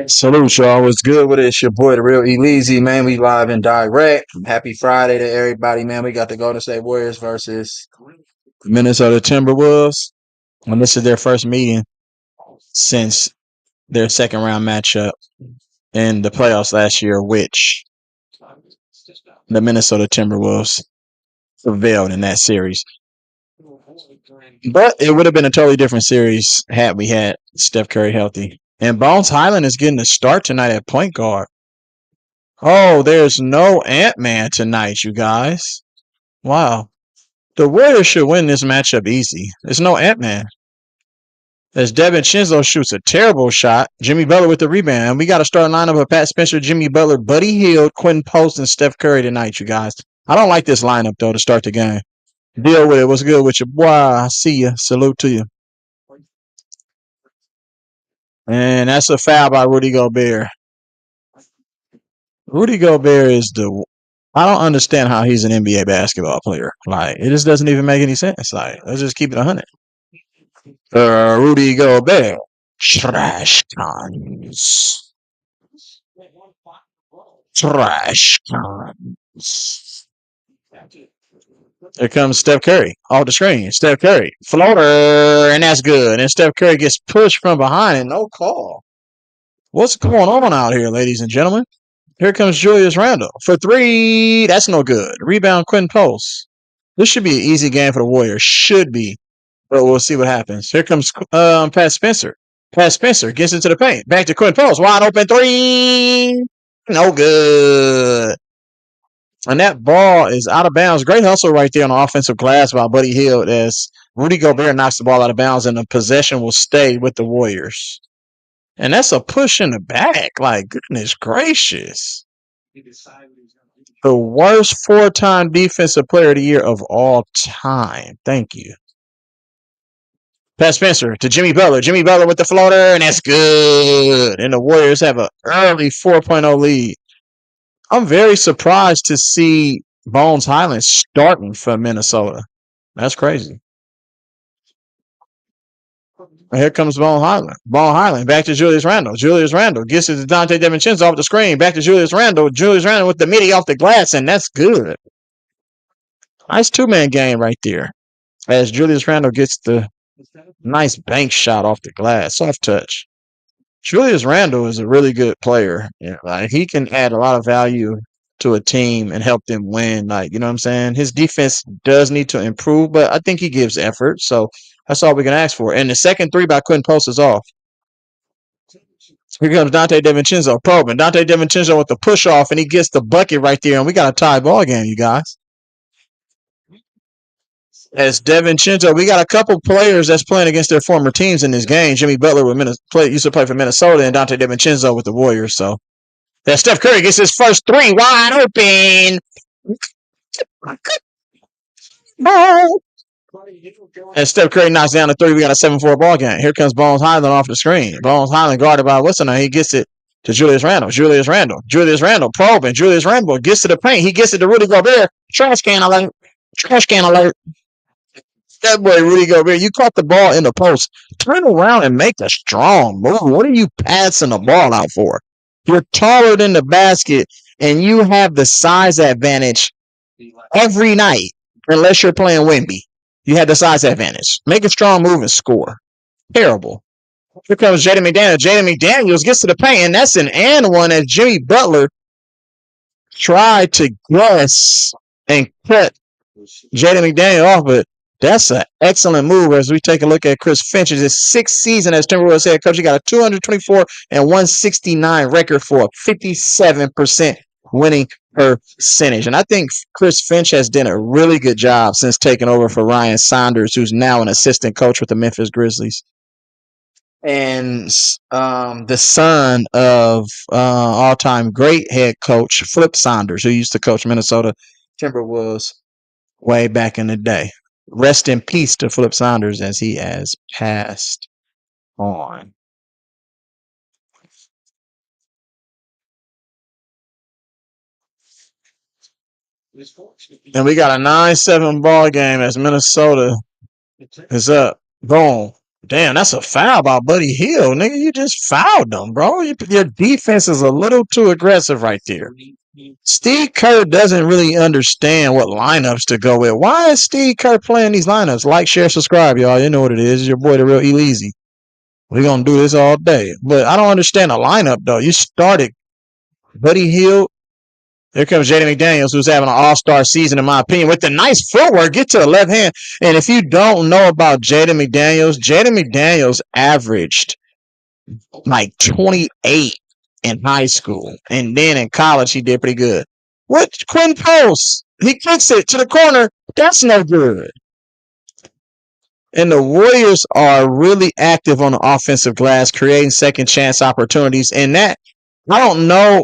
Salute, y'all. What's good with it? It's your boy, the real E-Leezy, man. We live and direct. Happy Friday to everybody, man. We got the Golden State Warriors versus the Minnesota Timberwolves. And this is their first meeting since their second round matchup in the playoffs last year, which the Minnesota Timberwolves prevailed in that series. But it would have been a totally different series had we had Steph Curry healthy. And Bones Highland is getting a start tonight at point guard. Oh, there's no Ant-Man tonight, you guys. Wow. The Warriors should win this matchup easy. There's no Ant-Man. As Devin Chinzo shoots a terrible shot, Jimmy Butler with the rebound. We got to start a lineup of Pat Spencer, Jimmy Butler, Buddy Hield, Quentin Post, and Steph Curry tonight, you guys. I don't like this lineup, though, to start the game. Deal with it. What's good with you? Boy, I see you. Salute to you. And that's a foul by Rudy Gobert. Rudy Gobert is I don't understand how he's an NBA basketball player. Like, it just doesn't even make any sense. Like, let's just keep it 100. Rudy Gobert. Trash cans. Trash cans. Here comes Steph Curry off the screen. Steph Curry. Floater, and that's good. And Steph Curry gets pushed from behind and no call. What's going on out here, ladies and gentlemen? Here comes Julius Randle for three. That's no good. Rebound, Quentin Post. This should be an easy game for the Warriors. Should be. But we'll see what happens. Here comes Pat Spencer. Pat Spencer gets into the paint. Back to Quentin Post. Wide open three. No good. And that ball is out of bounds. Great hustle right there on the offensive glass by Buddy Hield as Rudy Gobert knocks the ball out of bounds and the possession will stay with the Warriors. And that's a push in the back. Like, goodness gracious. The worst four-time defensive player of the year of all time. Thank you. Pat Spencer to Jimmy Butler. Jimmy Butler with the floater, and that's good. And the Warriors have an early 4.0 lead. I'm very surprised to see Bones Highland starting for Minnesota. That's crazy. Here comes Bones Highland. Bones Highland back to Julius Randle. Julius Randle gets it to Dante DiVincenzo off the screen. Back to Julius Randle. Julius Randle with the midi off the glass, and that's good. Nice two-man game right there. As Julius Randle gets the nice bank shot off the glass. Soft touch. Julius Randle is a really good player. Yeah, like he can add a lot of value to a team and help them win. Like, you know what I'm saying? His defense does need to improve, but I think he gives effort. So that's all we can ask for. And the second three by Quentin Post is off. Here comes Dante DiVincenzo probing. Dante DiVincenzo with the push off, and he gets the bucket right there. And we got a tie ball game, you guys. As DiVincenzo, we got a couple players that's playing against their former teams in this game. Jimmy Butler used to play for Minnesota, and Dante DiVincenzo with the Warriors. So that Steph Curry gets his first three wide open. And Steph Curry knocks down the three. We got a 7-4 ball game. Here comes Bones Highland off the screen. Bones Highland guarded by Wilson. He gets it to Julius Randle. Julius Randle probing. Julius Randle gets to the paint. He gets it to Rudy Gobert. Trash can alert. That boy Rudy Gobert, you caught the ball in the post. Turn around and make a strong move. What are you passing the ball out for? You're taller than the basket, and you have the size advantage every night, unless you're playing Wemby. You have the size advantage. Make a strong move and score. Terrible. Here comes Jaden McDaniels. Jaden McDaniels gets to the paint, and that's an and one as Jimmy Butler tried to guess and cut Jaden McDaniels off, but that's an excellent move as we take a look at Chris Finch's sixth season as Timberwolves head coach. He got a 224 and 169 record for a 57% winning percentage. And I think Chris Finch has done a really good job since taking over for Ryan Saunders, who's now an assistant coach with the Memphis Grizzlies. And the son of all-time great head coach Flip Saunders, who used to coach Minnesota Timberwolves way back in the day. Rest in peace to Flip Saunders as he has passed on. And we got a 9-7 ball game as Minnesota is up. Boom. Damn, that's a foul by Buddy Hill, nigga. You just fouled them, bro. Your defense is a little too aggressive right there. Steve Kerr doesn't really understand what lineups to go with. Why is Steve Kerr playing these lineups? Like, share, subscribe, y'all. You know what it is. It's your boy, the real E-Leezy. We're going to do this all day. But I don't understand the lineup, though. You started Buddy Hill. Here comes Jaden McDaniels, who's having an all-star season, in my opinion, with the nice footwork. Get to the left hand. And if you don't know about Jaden McDaniels averaged like 28 in high school. And then in college, he did pretty good. What? Quinn Post. He kicks it to the corner. That's no good. And the Warriors are really active on the offensive glass, creating second chance opportunities. And that, I don't know.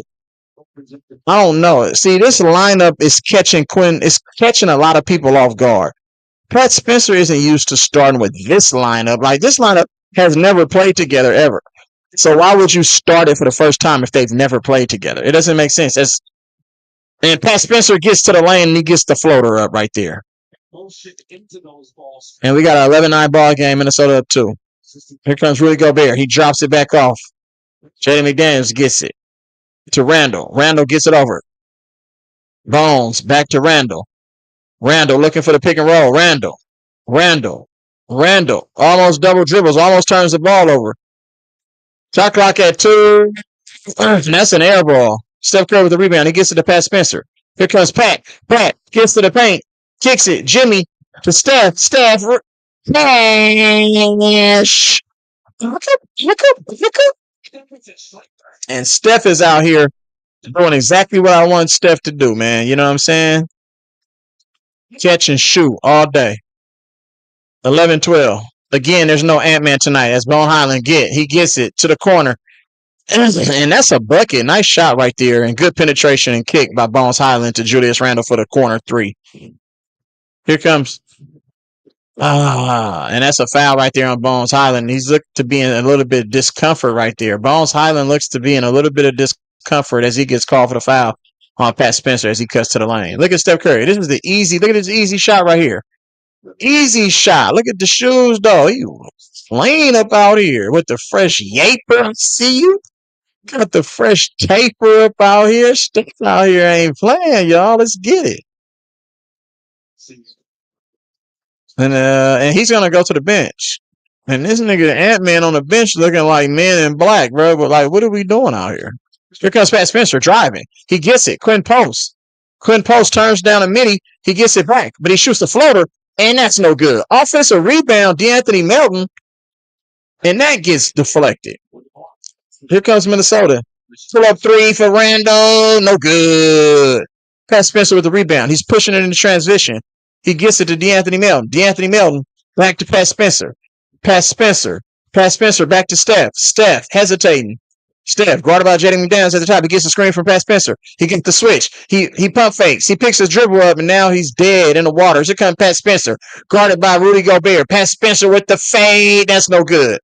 See, this lineup is catching a lot of people off guard. Pat Spencer isn't used to starting with this lineup. Like, this lineup has never played together ever. So why would you start it for the first time if they've never played together? It doesn't make sense. And Pat Spencer gets to the lane and he gets the floater up right there. And we got an 11-9 ball game, Minnesota up 2. Here comes Rudy Gobert. He drops it back off. Jaden McDaniels gets it to Randall. Randall gets it over. Bones back to Randall. Randall looking for the pick and roll. Randall. Almost double dribbles. Almost turns the ball over. Shot clock at 2. And that's an air ball. Steph Curry with the rebound. He gets it to Pat Spencer. Here comes Pat. Pat gets to the paint. Kicks it. Jimmy to Steph. Steph. Nash. Look up. And Steph is out here doing exactly what I want Steph to do, man. You know what I'm saying? Catch and shoot all day. 11-12. Again, there's no Ant-Man tonight. That's Bone Highland. He gets it to the corner. And that's a bucket. Nice shot right there. And good penetration and kick by Bones Highland to Julius Randle for the corner 3. Here comes. And that's a foul right there on Bones Highland. He's looked to be in a little bit of discomfort right there. Bones Highland looks to be in a little bit of discomfort as he gets called for the foul on Pat Spencer as he cuts to the lane. Look at Steph Curry. Look at this easy shot right here. Easy shot. Look at the shoes, though. He playing up out here with the fresh yaper. See you? Got the fresh taper up out here. Steph out here ain't playing, y'all. Let's get it. And he's gonna go to the bench. And this nigga Ant-Man on the bench looking like Men in Black, bro. But like, what are we doing out here? Here comes Pat Spencer driving. He gets it. Quinn Post turns down a midi. He gets it back, but he shoots the floater, and that's no good. Offensive rebound, DeAnthony Melton, and that gets deflected. Here comes Minnesota. Pull up 3 for Randall. No good. Pat Spencer with the rebound. He's pushing it in the transition. He gets it to DeAnthony Melton. DeAnthony Melton back to Pat Spencer. Pat Spencer back to Steph. Steph hesitating. Steph guarded by Jaden McDaniels at the top. He gets the screen from Pat Spencer. He gets the switch. He pump fakes. He picks his dribble up, and now he's dead in the water. Here comes Pat Spencer, guarded by Rudy Gobert. Pat Spencer with the fade. That's no good.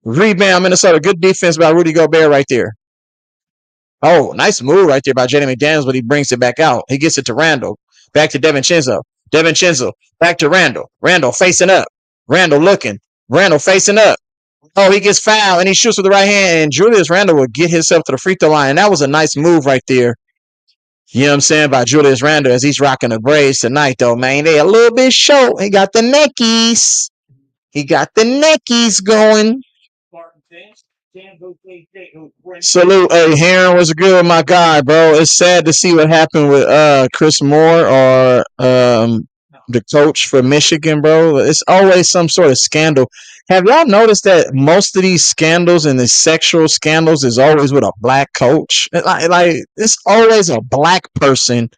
Rebound, Minnesota. Good defense by Rudy Gobert right there. Oh, nice move right there by Jaden McDaniels, but he brings it back out. He gets it to Randall. Back to DiVincenzo. DiVincenzo. Back to Randall. Randall facing up. Randall looking. Randall facing up. Oh, he gets fouled, and he shoots with the right hand, and Julius Randle will get himself to the free throw line. And that was a nice move right there. You know what I'm saying? By Julius Randle as he's rocking the braids tonight, though, man. They a little bit short. He got the neckies. Going. Salute. Hey, Heron was good, my guy, bro. It's sad to see what happened with Chris Moore or the coach for Michigan, bro. It's always some sort of scandal. Have y'all noticed that most of these scandals and the sexual scandals is always with a black coach? Like it's always a black person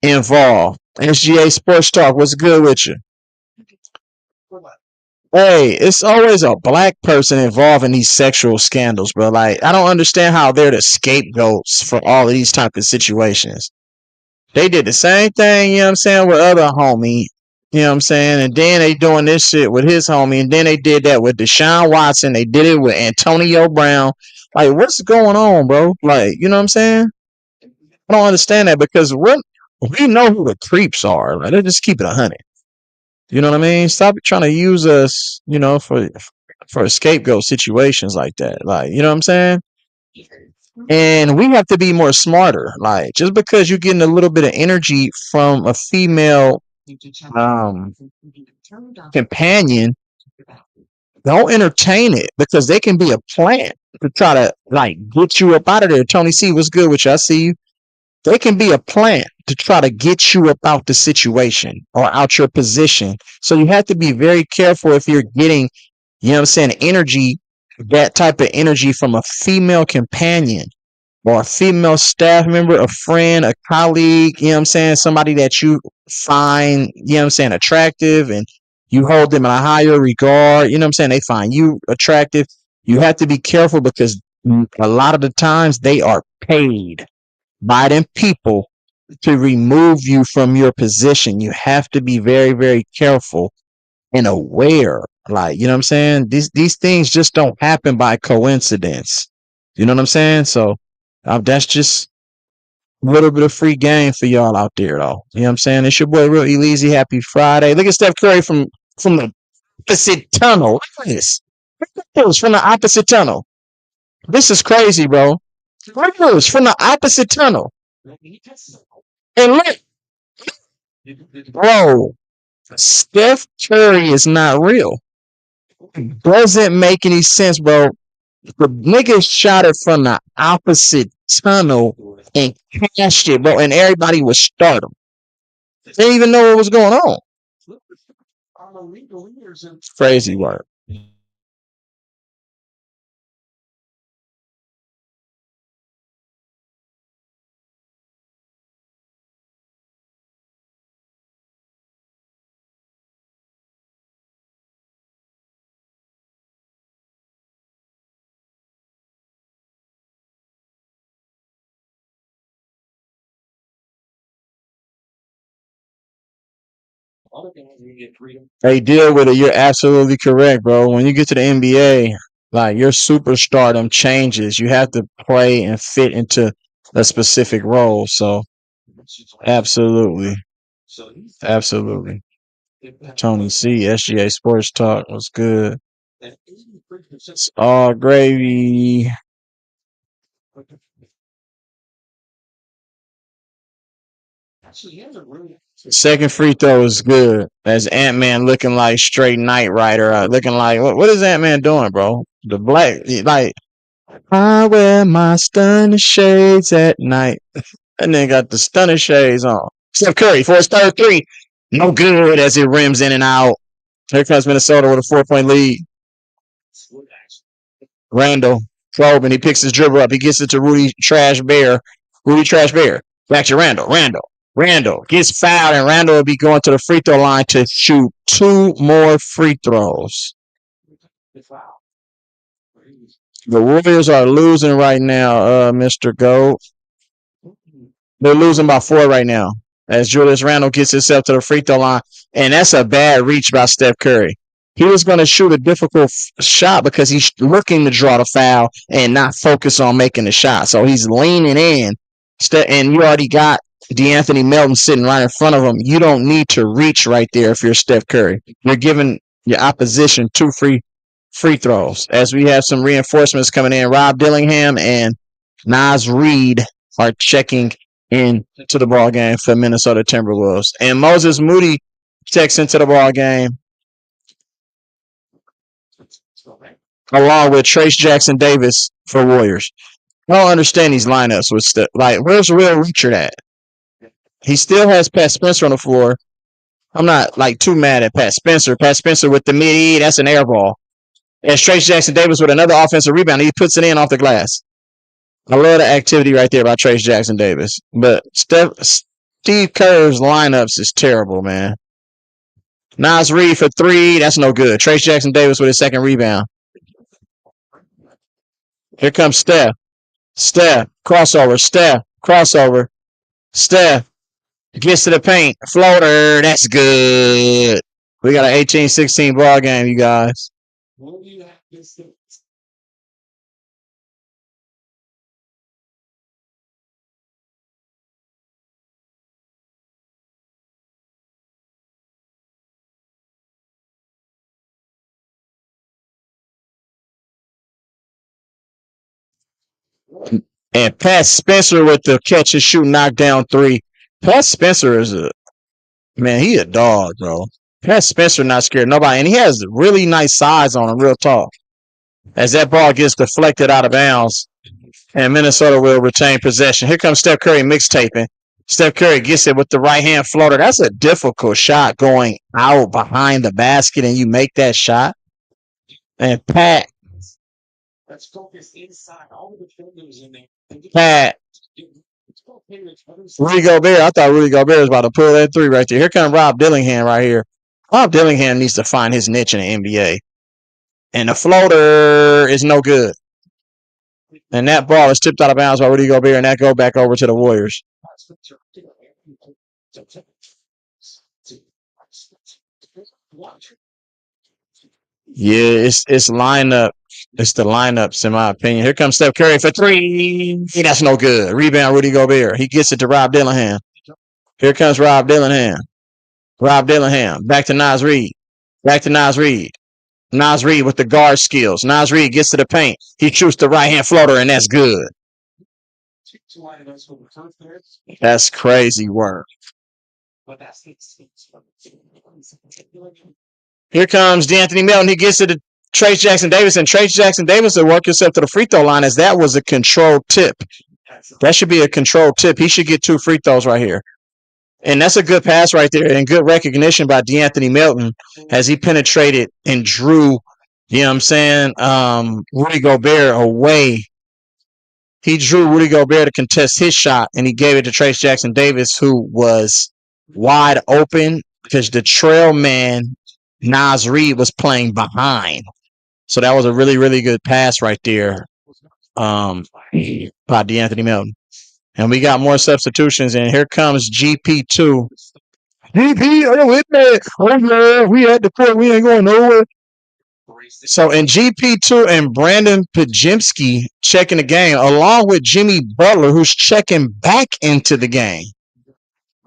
involved. SGA Sports Talk, what's good with you? Hey, it's always a black person involved in these sexual scandals, bro. Like, I don't understand how they're the scapegoats for all of these type of situations. They did the same thing, you know what I'm saying, with other homie. You know what I'm saying? And then they doing this shit with his homie. And then they did that with Deshaun Watson. They did it with Antonio Brown. Like, what's going on, bro? Like, you know what I'm saying? I don't understand that because we know who the creeps are. Like, let's just keep it 100. You know what I mean? Stop trying to use us, you know, for for scapegoat situations like that. Like, you know what I'm saying? And we have to be more smarter. Like, just because you're getting a little bit of energy from a female um companion, don't entertain it because they can be a plant to try to like get you up out of there. Tony C, what's good with you? I see you. They can be a plant to try to get you up out the situation or out your position. So you have to be very careful if you're getting, you know what I'm saying, energy, that type of energy from a female companion or a female staff member, a friend, a colleague, you know what I'm saying, somebody that you find, you know what I'm saying, attractive and you hold them in a higher regard, you know what I'm saying, they find you attractive. You have to be careful because a lot of the times they are paid by them people to remove you from your position. You have to be very, very careful and aware. Like, you know what I'm saying? These things just don't happen by coincidence. You know what I'm saying? So that's just a little bit of free game for y'all out there, though. You know what I'm saying? It's your boy, Real E-Leezy. Happy Friday. Look at Steph Curry from the opposite tunnel. Look at this. It was from the opposite tunnel. This is crazy, bro. Rivers from the opposite tunnel. And look, bro, Steph Curry is not real. Doesn't make any sense, bro. The nigga shot it from the opposite tunnel and cashed it, bro, and everybody was startled. They didn't even know what was going on. Crazy work. They deal with it. You're absolutely correct, bro. When you get to the NBA, like your superstardom changes. You have to play and fit into a specific role. So absolutely, absolutely. Tony C, SGA Sports Talk was good. It's all gravy. Second free throw is good. That's Ant Man looking like straight Knight Rider. Looking like what is Ant Man doing, bro? The black like I wear my stunner shades at night. And then got the stunner shades on. Steph Curry for his third three. No good as it rims in and out. Here comes Minnesota with a 4-point lead. Randall Probing. He picks his dribble up. He gets it to Rudy Trash Bear. Rudy Trash Bear. Back to Randall. Randall gets fouled, and Randall will be going to the free throw line to shoot two more free throws. The Warriors are losing right now, Mr. Gold. They're losing by 4 right now as Julius Randle gets himself to the free throw line. And that's a bad reach by Steph Curry. He was going to shoot a difficult shot because he's looking to draw the foul and not focus on making the shot. So he's leaning in. And you already got DeAnthony Melton sitting right in front of him. You don't need to reach right there if you're Steph Curry. You're giving your opposition two free throws. As we have some reinforcements coming in, Rob Dillingham and Naz Reid are checking into the ball game for Minnesota Timberwolves. And Moses Moody checks into the ball game along with Trace Jackson Davis for Warriors. I don't understand these lineups with stuff. Like, where's Will Richard at? He still has Pat Spencer on the floor. I'm not like too mad at Pat Spencer. Pat Spencer with the mid, that's an air ball. And Trace Jackson Davis with another offensive rebound. He puts it in off the glass. I love the activity right there by Trace Jackson Davis. But Steve Kerr's lineups is terrible, man. Nas Reed for 3, that's no good. Trace Jackson Davis with his second rebound. Here comes Steph. Crossover. Steph gets to the paint. Floater, that's good. We got an 18-16 ball game, you guys. And Pat Spencer with the catch and shoot knockdown three. Pat Spencer is a man, he a dog, bro. Pat Spencer not scared of nobody. And he has really nice size on him, real tall. As that ball gets deflected out of bounds, and Minnesota will retain possession. Here comes Steph Curry mixtaping. Steph Curry gets it with the right hand floater. That's a difficult shot going out behind the basket, and you make that shot. And Pat, Rudy Gobert. I thought Rudy Gobert was about to pull that three right there. Here comes Rob Dillingham right here. Rob Dillingham needs to find his niche in the NBA. And the floater is no good. And that ball is tipped out of bounds by Rudy Gobert, and that go back over to the Warriors. Yeah, it's lineup. It's the lineups, in my opinion. Here comes Steph Curry for three. That's no good. Rebound, Rudy Gobert. He gets it to Rob Dillingham. Here comes Rob Dillingham. Rob Dillingham. Back to Naz Reid. Back to Naz Reid. Naz Reid with the guard skills. Naz Reid gets to the paint. He shoots the right hand floater, and that's good. That's crazy work. Here comes D'Anthony Melton. He gets it to Trace Jackson Davis, and Trace Jackson Davis will work himself to the free throw line as that was a controlled tip. That should be a controlled tip. He should get 2 free throws right here. And that's a good pass right there and good recognition by D'Anthony Melton as he penetrated and drew, you know what I'm saying, Rudy Gobert away. He drew Rudy Gobert to contest his shot, and he gave it to Trace Jackson Davis, who was wide open because the trail man, Naz Reid, was playing behind. So that was a really, really good pass right there by D'Anthony Melton. And we got more substitutions, and here comes GP2. GP, are you with me? Oh, yeah, we at the court. We ain't going nowhere. So, in GP2 and Brandon Pajimski checking the game, along with Jimmy Butler, who's checking back into the game.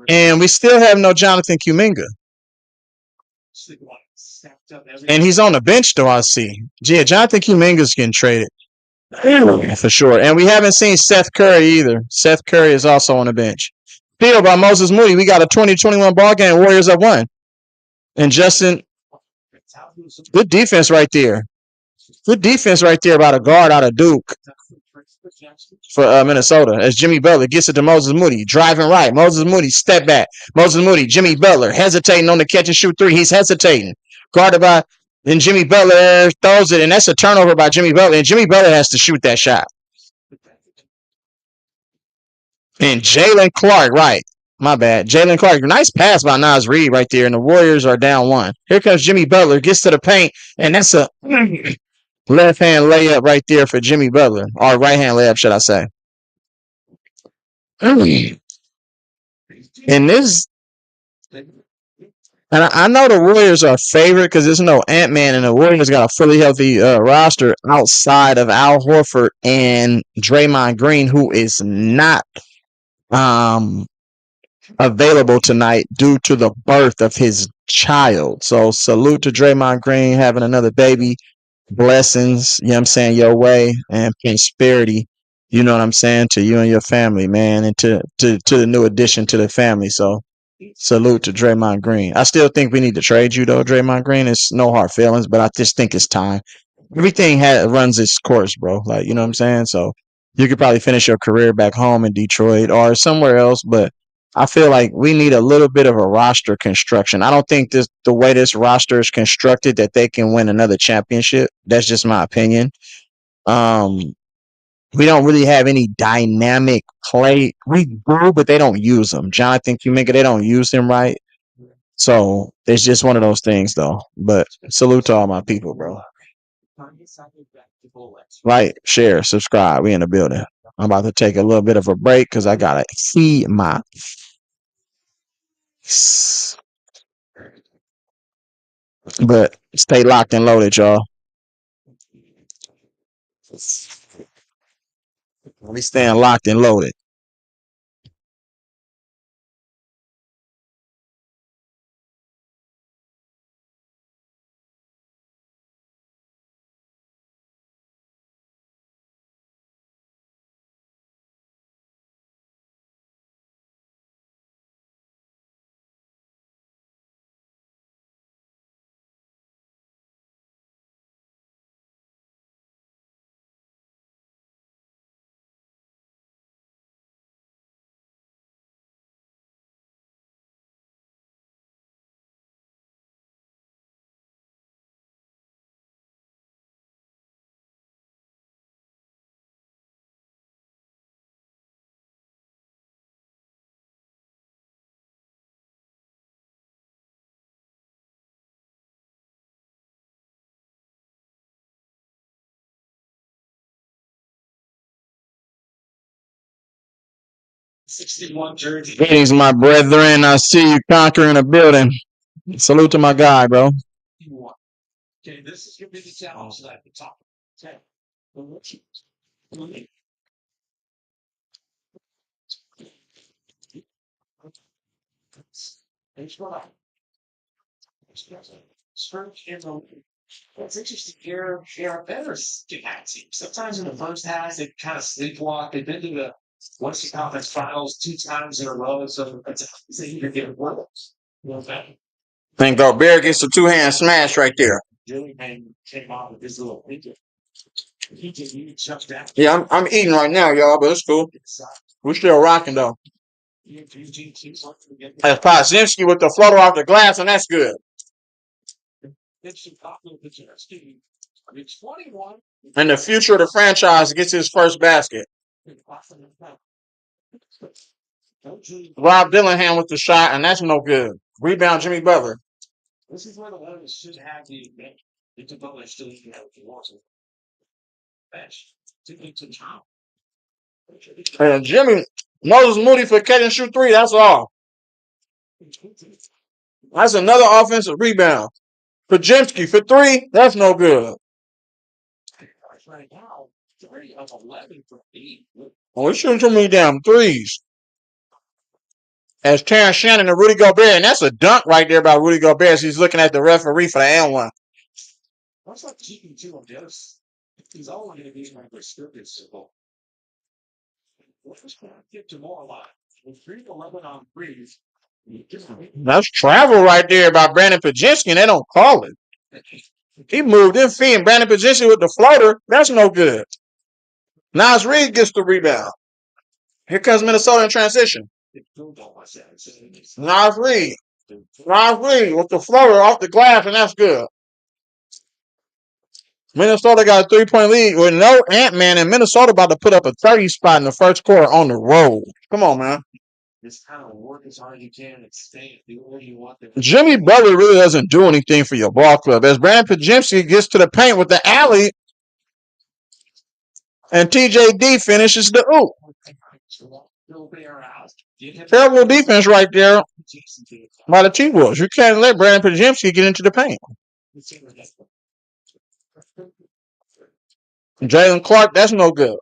And we still have no Jonathan Kuminga. And he's on the bench, though, I see. Yeah, Jonathan Kuminga's getting traded. For sure. And we haven't seen Seth Curry either. Seth Curry is also on the bench. Steal by Moses Moody. We got a 2021 ball game. Warriors have won. And Justin, good defense right there. Good defense right there by the guard out of Duke for Minnesota. As Jimmy Butler gets it to Moses Moody. Driving right. Moses Moody, step back. Moses Moody, Jimmy Butler hesitating on the catch and shoot three. He's hesitating. Guarded by, then Jimmy Butler throws it, and that's a turnover by Jimmy Butler. And Jimmy Butler has to shoot that shot. And Jalen Clark, right. My bad. Jalen Clark. Nice pass by Naz Reid right there. And the Warriors are down 1. Here comes Jimmy Butler. Gets to the paint. And that's a left-hand layup right there for Jimmy Butler. Or right-hand layup, should I say. And this... And I know the Warriors are favored because there's no Ant-Man, and the Warriors got a fully healthy roster outside of Al Horford and Draymond Green, who is not available tonight due to the birth of his child. So salute to Draymond Green having another baby. Blessings, you know what I'm saying, your way, and prosperity, you know what I'm saying, to you and your family, man, and to the new addition to the family. So salute to Draymond Green. I still think we need to trade you though, Draymond Green. It's no hard feelings, but I just think it's time. Everything runs its course, bro. Like, you know what I'm saying? So you could probably finish your career back home in Detroit or somewhere else, but I feel like we need a little bit of a roster construction. I don't think the way this roster is constructed that they can win another championship. That's just my opinion. We don't really have any dynamic play. We do, but they don't use them. Jonathan Kuminga, they don't use him right. So it's just one of those things, though. But salute to all my people, bro. Like, share, subscribe. We in the building. I'm about to take a little bit of a break because I gotta see my. But stay locked and loaded, y'all. We staying locked and loaded. Greetings, my brethren. I see you conquering a building. Salute to my guy, bro. Think Gobert gets a two-hand smash right there. Yeah, I'm eating right now, y'all, but it's cool. We're still rocking though. That's Pozinski with the floater off the glass, and that's good. And the future of the franchise gets his first basket. Rob Dillingham with the shot, and that's no good. Rebound, Jimmy Butler. And Jimmy Moses Moody for catch and shoot three. That's all. That's another offensive rebound. Pajemski for three. That's no good. Oh, we're shooting too many damn threes. As Terrence Shannon and Rudy Gobert, and that's a dunk right there by Rudy Gobert as he's looking at the referee for the N1. That's travel right there by Brandon Pajemski, and they don't call it. He moved in feet, and Brandon Pajemski with the floater. That's no good. Nas Reed gets the rebound. Here comes Minnesota in transition. Nas Reed. Nas Reed with the floater off the glass, and that's good. Minnesota got a 3-point lead with no Ant-Man, and Minnesota about to put up a 30 spot in the first quarter on the road. Come on, man. Jimmy Butler really doesn't do anything for your ball club. As Brandon Pajemski gets to the paint with the alley, and TJD finishes the oop. Terrible defense right there by the T-Wolves. You can't let Brandon Pajemski get into the paint. Jalen Clark, that's no good.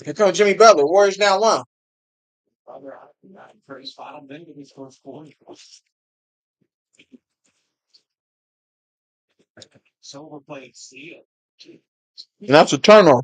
Here comes Jimmy Butler. Warriors down one. And that's a turnover.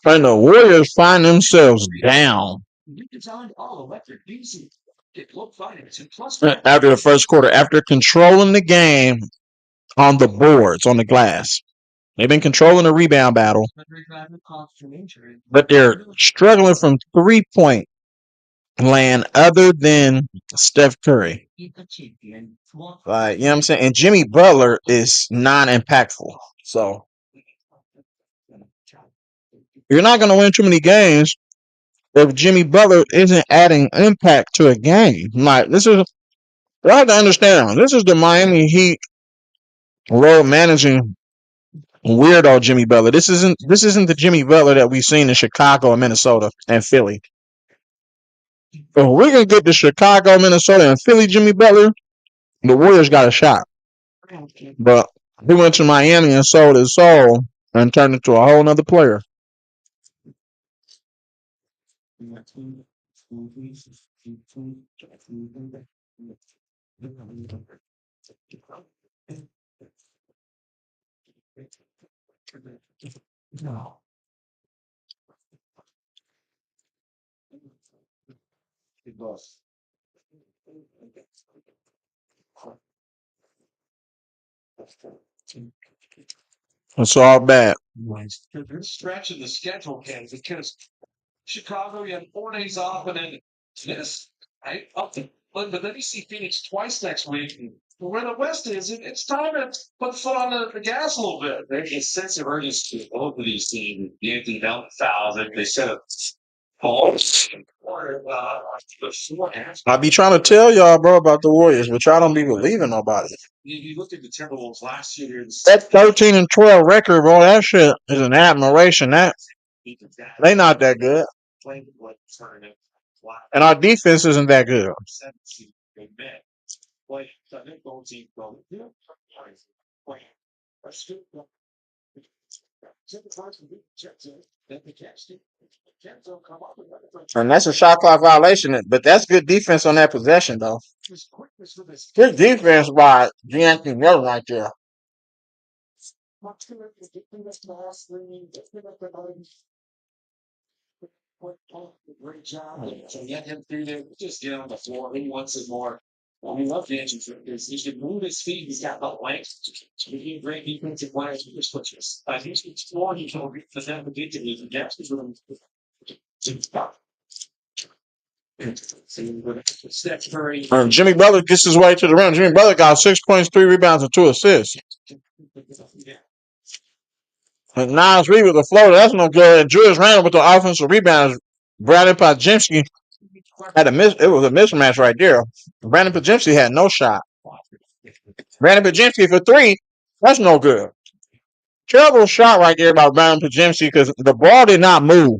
And the Warriors find themselves down after the first quarter, after controlling the game on the boards, on the glass. They've been controlling the rebound battle, but they're struggling from 3-point land other than Steph Curry. Like, you know what I'm saying? And Jimmy Butler is non-impactful. So you're not going to win too many games if Jimmy Butler isn't adding impact to a game. Like, this is, you have to understand, this is the Miami Heat road managing weirdo Jimmy Butler. This isn't the Jimmy Butler that we've seen in Chicago and Minnesota and Philly. If we're gonna get the Chicago, Minnesota, and Philly Jimmy Butler, the Warriors got a shot. But he went to Miami and sold his soul and turned into a whole nother player. It's all bad. Stretch of the schedule, Ken, because Chicago, you had 4 days off, and then this, right? But then you see Phoenix twice next week. And where the West is, it's time to put foot on the gas a little bit. There's a sense of urgency to both of these teams. The Anthony Melton foul, they set up balls. I be trying to tell y'all, bro, about the Warriors, but y'all don't be believing nobody. You look at the Timberwolves last year. That 13-12 record, bro, that shit is an admiration. They not that good. And our defense isn't that good. And that's a shot clock violation, but that's good defense on that possession, though. Good defense by D'Anthony Melton right there. Great job. So get him through there. Just get on the floor. He wants it more. We love the engine because he should move his feet. He's got the length. He's great defensive players. He just switches. I think he's scored. He can reach the net immediately. The gaps is room to stop. Steph Curry. Jimmy Butler gets his way to the rim. Jimmy Butler got 6 points, 3 rebounds, and 2 assists. And Nas Reed with the floater. That's no good. And Julius Randle with the offensive rebounds. Brandon Podziemski had it was a mismatch right there. Brandon Podziemski had no shot. Brandon Podziemski for 3. That's no good. Terrible shot right there by Brandon Podziemski because the ball did not move.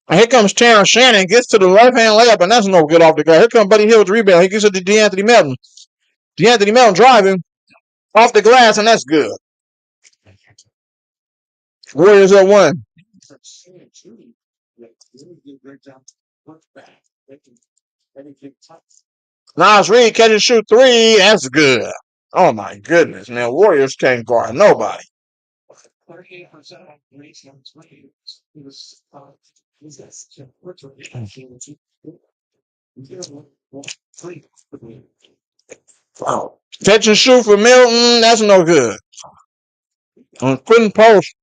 And here comes Terrence Shannon, gets to the left-hand layup, and that's no good off the guard. Here comes Buddy Hield with the rebound. He gets it to D'Anthony Melton. D'Anthony Melton driving off the glass, and that's good. Warriors at 1. Nas Reed catch and shoot 3. That's good. Oh my goodness, man. Warriors can't guard nobody. 38% Wow. Catch and shoot for Milton. That's no good. Couldn't post.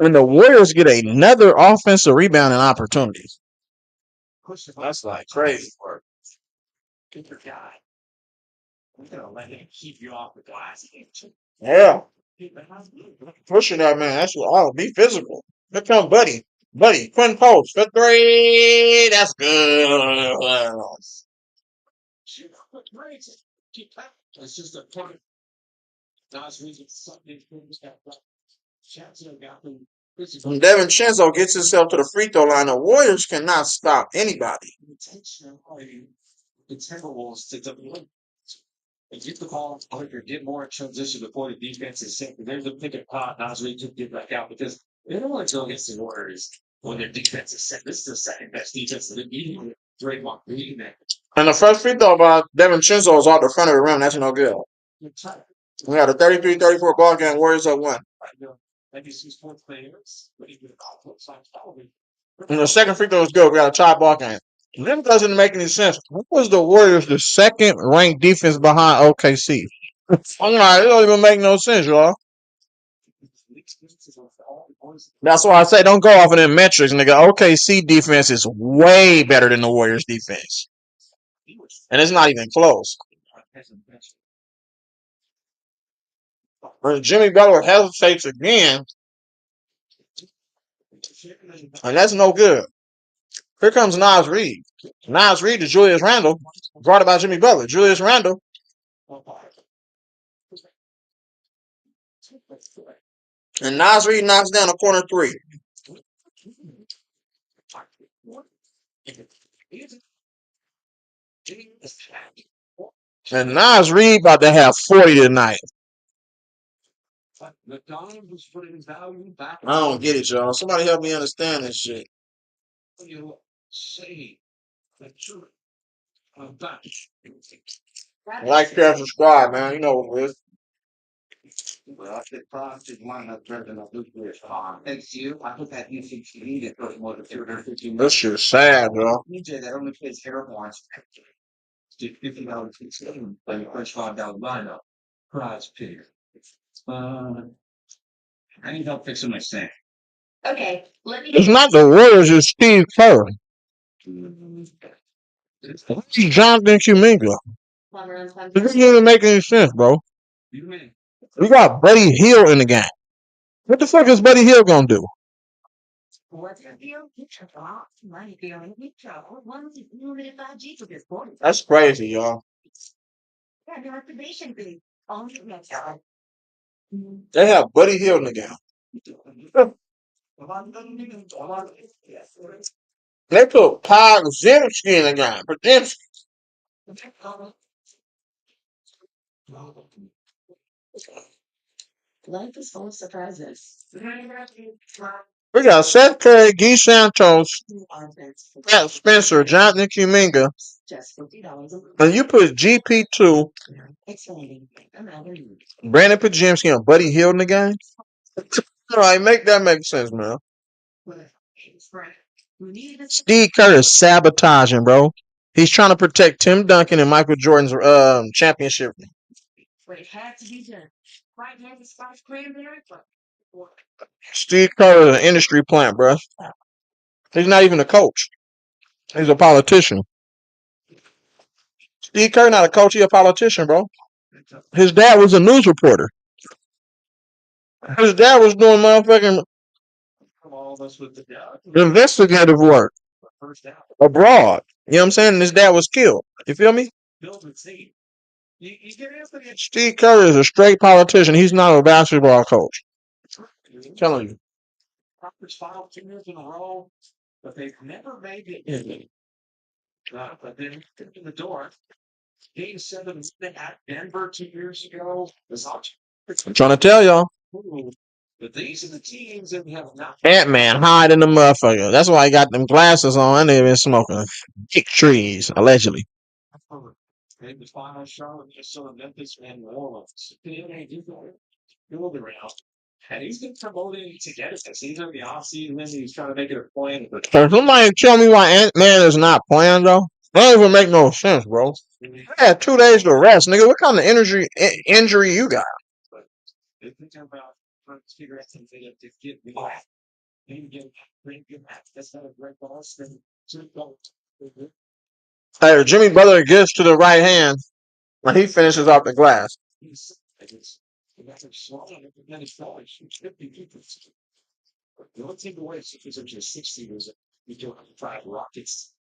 And the Warriors get another offensive rebounding opportunity. That's like crazy work. Get your guy. We're gonna let him keep you off the glass. Yeah. Pushing that man. That's what. Be physical. Here come Buddy. Quinn Post for 3. That's good. It's just a point. When Devin Chenzo gets himself to the free throw line, the Warriors cannot stop anybody. The Timberwolves to get the ball quicker, get more in transition before the defense is set. There's a pick and pop. Nasri to get back out because they don't want to go against the Warriors when their defense is set. This is the second best defense in the league. Draymond Green. And the first free throw by Devin Chenzo is off the front of the rim. That's no good. We had a 33-34 ball game. Warriors up one. NBC Sports players. And the second free throw was good. We got a tie ball game. This doesn't make any sense. What was the Warriors the second ranked defense behind OKC? I'm like, it don't even make no sense, y'all. That's why I say don't go off of them metrics, nigga. OKC defense is way better than the Warriors defense. And it's not even close. When Jimmy Butler hesitates again, and that's no good. Here comes Nas Reed. Nas Reed to Julius Randle, guarded by Jimmy Butler. Julius Randle. And Nas Reed knocks down a corner three. And Nas Reed about to have 40 tonight. I don't get it, y'all. Somebody help me understand this shit. Like, share, subscribe, man. You know what it is. Well, the project might have turned into a nuclear farm. Thanks to you, I put that UCTV that goes more than 250 This shit's sad, bro. DJ that only plays airborne. $50 each game, but you push $5 lineup. Prize picker. I need help fixing my sink. Okay, let me. It's not the Warriors, it's Steve Kerr. It's Jonathan Kuminga. It doesn't even make any sense, bro. We got Buddy Hield in the game. What the fuck is Buddy Hield gonna do? That's crazy, y'all. They have Buddy Hield in the game. They put Podziemski in the game. Podziemski. Life is full of surprises. We got Seth Curry, Guy Santos, Pat Spencer, Jonathan Kuminga. And you put GP2, Brandon Podziemski, and Buddy Hield in the game? All right, make that make sense, man. Steve Kerr is sabotaging, bro. He's trying to protect Tim Duncan and Michael Jordan's championship. Steve Kerr is an industry plant, bro. He's not even a coach. He's a politician. Steve Kerr not a coach, he's a politician, bro. His dad was a news reporter. His dad was doing motherfucking investigative work abroad. You know what I'm saying? And his dad was killed. You feel me? Steve Kerr is a straight politician. He's not a basketball coach. I'm telling you. Conference final 2 years in a row, but they've never made it in. But then in the door. Game 7 at Denver 2 years ago. I'm trying to tell y'all. But these are the teams that have not. Ant-Man hiding the motherfucker. That's why he got them glasses on and they've been smoking big trees, allegedly. The final Charlotte, Minnesota, Memphis, and New Orleans. Build around. And he's been promoting to get it. He's in the offseason, and he's trying to make it a plan. Can somebody tell me why Ant-Man is not playing, though? That don't even make no sense, bro. I had 2 days to rest, nigga. What kind of injury you got? They're thinking about trying to figure out something to get me. Maybe that's not a great ball. Hey, Jimmy Butler gets to the right hand when he finishes off the glass. The only thing away is if you're 60 was you do have 5 rockets.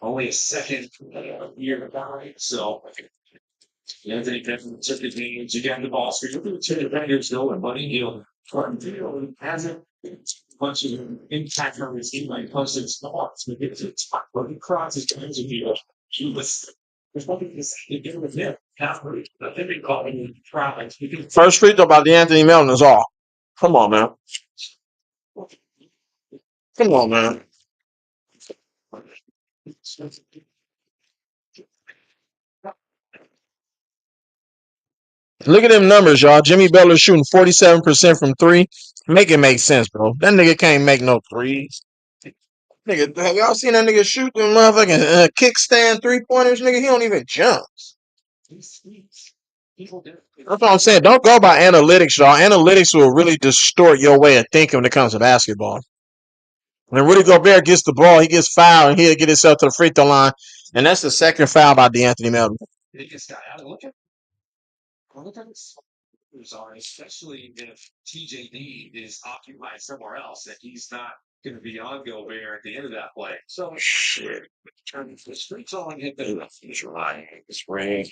Only a second year behind, so Anthony Griffin took advantage again. The ball screen. Look at the two defenders going, Buddy Hield. Hasn't much of an impact on his team like posted spots. But it's a top. But he crosses hands with you. He was First free throw by D'Anthony Melton is all. Come on, man. Come on, man. Look at them numbers, y'all. Jimmy Butler shooting 47% from three. Make it make sense, bro. That nigga can't make no threes. Nigga, have y'all seen that nigga shoot them motherfucking kickstand 3-pointers? Nigga, he don't even jump. That's what I'm saying. Don't go by analytics, y'all. Analytics will really distort your way of thinking when it comes to basketball. When Rudy Gobert gets the ball, he gets fouled, and he'll get himself to the free throw line. And that's the second foul by D'Anthony Melton. Especially if TJD is occupied somewhere else and he's not going to be on Gobert at the end of that play. So shit. The streets all hit the spring.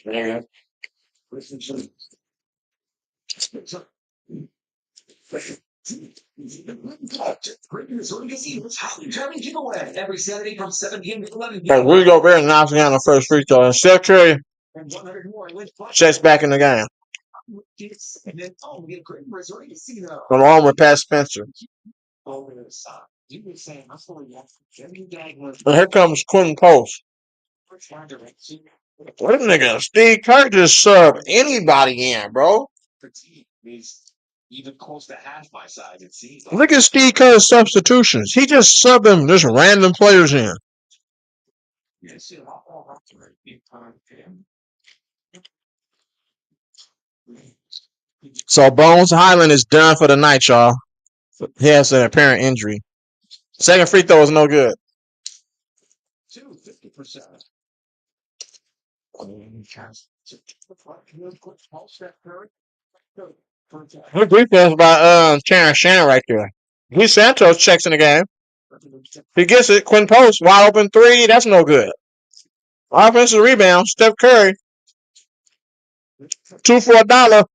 Every Saturday from 7 p.m. to 11 p.m. Rudy Gobert knocks down the first free throw. And Steph Curry checks back in the game. Along with Pat Spencer. And here comes Quentin Post. What a nigga. Steve Kerr just subbed anybody in, bro. Even close to half my size, it seems. Look at Steve Kerr's substitutions. He just subbed them just random players in. So Bones Highland is done for the night, y'all. He has an apparent injury. Second free throw is no good. 50%. Good defense by Terrence Shannon right there. Lee Santos checks in the game. He gets it. Quinn Post, wide open three. That's no good. Offensive rebound. Steph Curry. 2 for $1.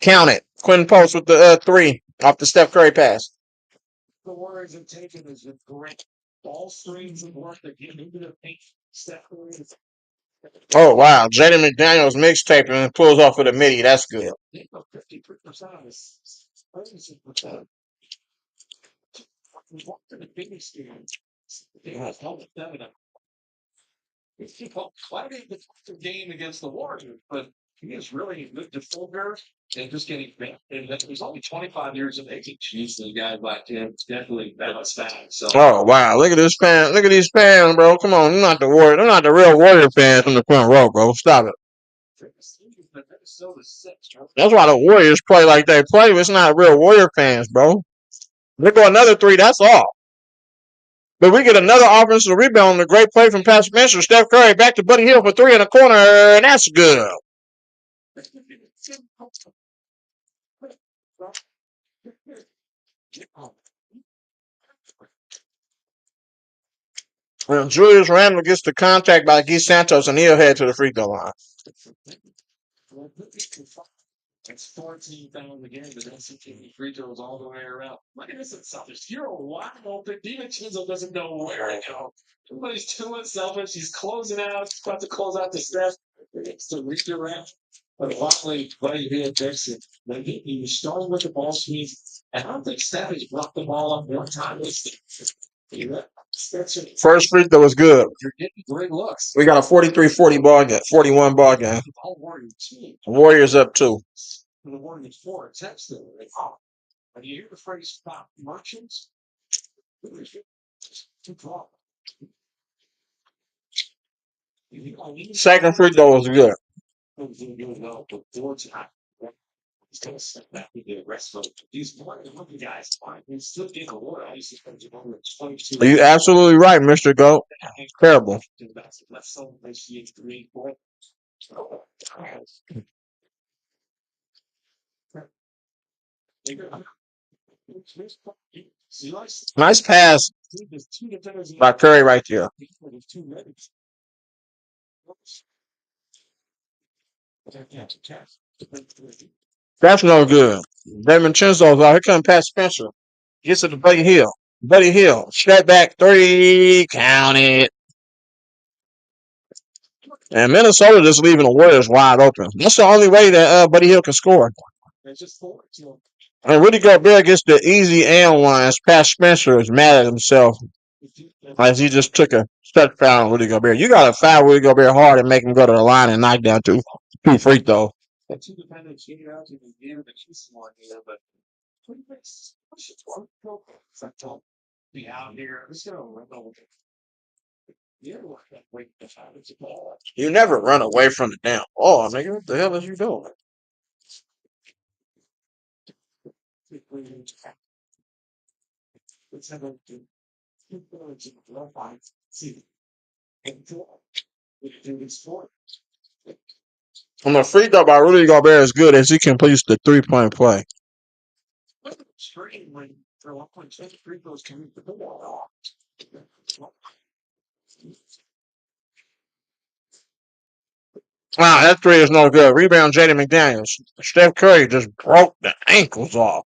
Count it. Quinn Post with the three off the Steph Curry pass. The Warriors have taken is a great ball screens and work that get into the paint. Steph Curry. Oh, wow. Jaden McDaniels mixtape and pulls off with a midi. That's good. 50% of his the biggest game. Quite a game against the Warriors, but he is really good defender and just getting back. And he's only 25 years of age. Usually, guys like him definitely balance back. So. Oh wow! Look at this fan. Look at these fans, bro. Come on, they're not the Warrior. They're not the real Warrior fans from the front row, bro. Stop it. That's why the Warriors play like they play. It's not real Warrior fans, bro. They go another three. That's all. But we get another offensive rebound. A great play from Pat Spencer. Steph Curry back to Buddy Hill for three in the corner, and that's good. When Julius Randle gets the contact by Guy Santos, and he'll head to the free throw line. It's 14 fouls again, but that's free throws all the way around. Look at this selfish. You're a wide open. Demon Chisel doesn't know where to go. Everybody's too unselfish. He's closing out. He's about to close out the Steph. It's the redirect. But luckily, Buddy here takes it. He was starting with the ball screens. And I don't think Steph has brought the ball up one time. First free throw was good. You're getting great looks. We got a 43-40 ball game, 41 ball game. Warriors up 2. The Warriors 4 attempts there. When you hear the phrase "stop merchants," second free throw was good. He's going to step back with the rest of these looking guys. He's still getting a war. Are you absolutely right, Mr. Goat? Terrible. Nice pass by Curry right there. That's no good. Damon Chinso's out. Here comes Pat Spencer. Gets it to Buddy Hill. Buddy Hill. Step back 3. Count it. And Minnesota just leaving the Warriors wide open. That's the only way that Buddy Hield can score. And Rudy Gobert gets the easy and one as Pat Spencer is mad at himself as he just took a step foul on Rudy Gobert. You got to foul Rudy Gobert hard and make him go to the line and knock down two free throws. Be out here. Let's go. You never run away from the damn ball, nigga. What the hell is you doing? And the free throw by Rudy Gobert is good as he completes the 3-point play. Wow, that three is no good. Rebound, Jaden McDaniels. Steph Curry just broke the ankles off.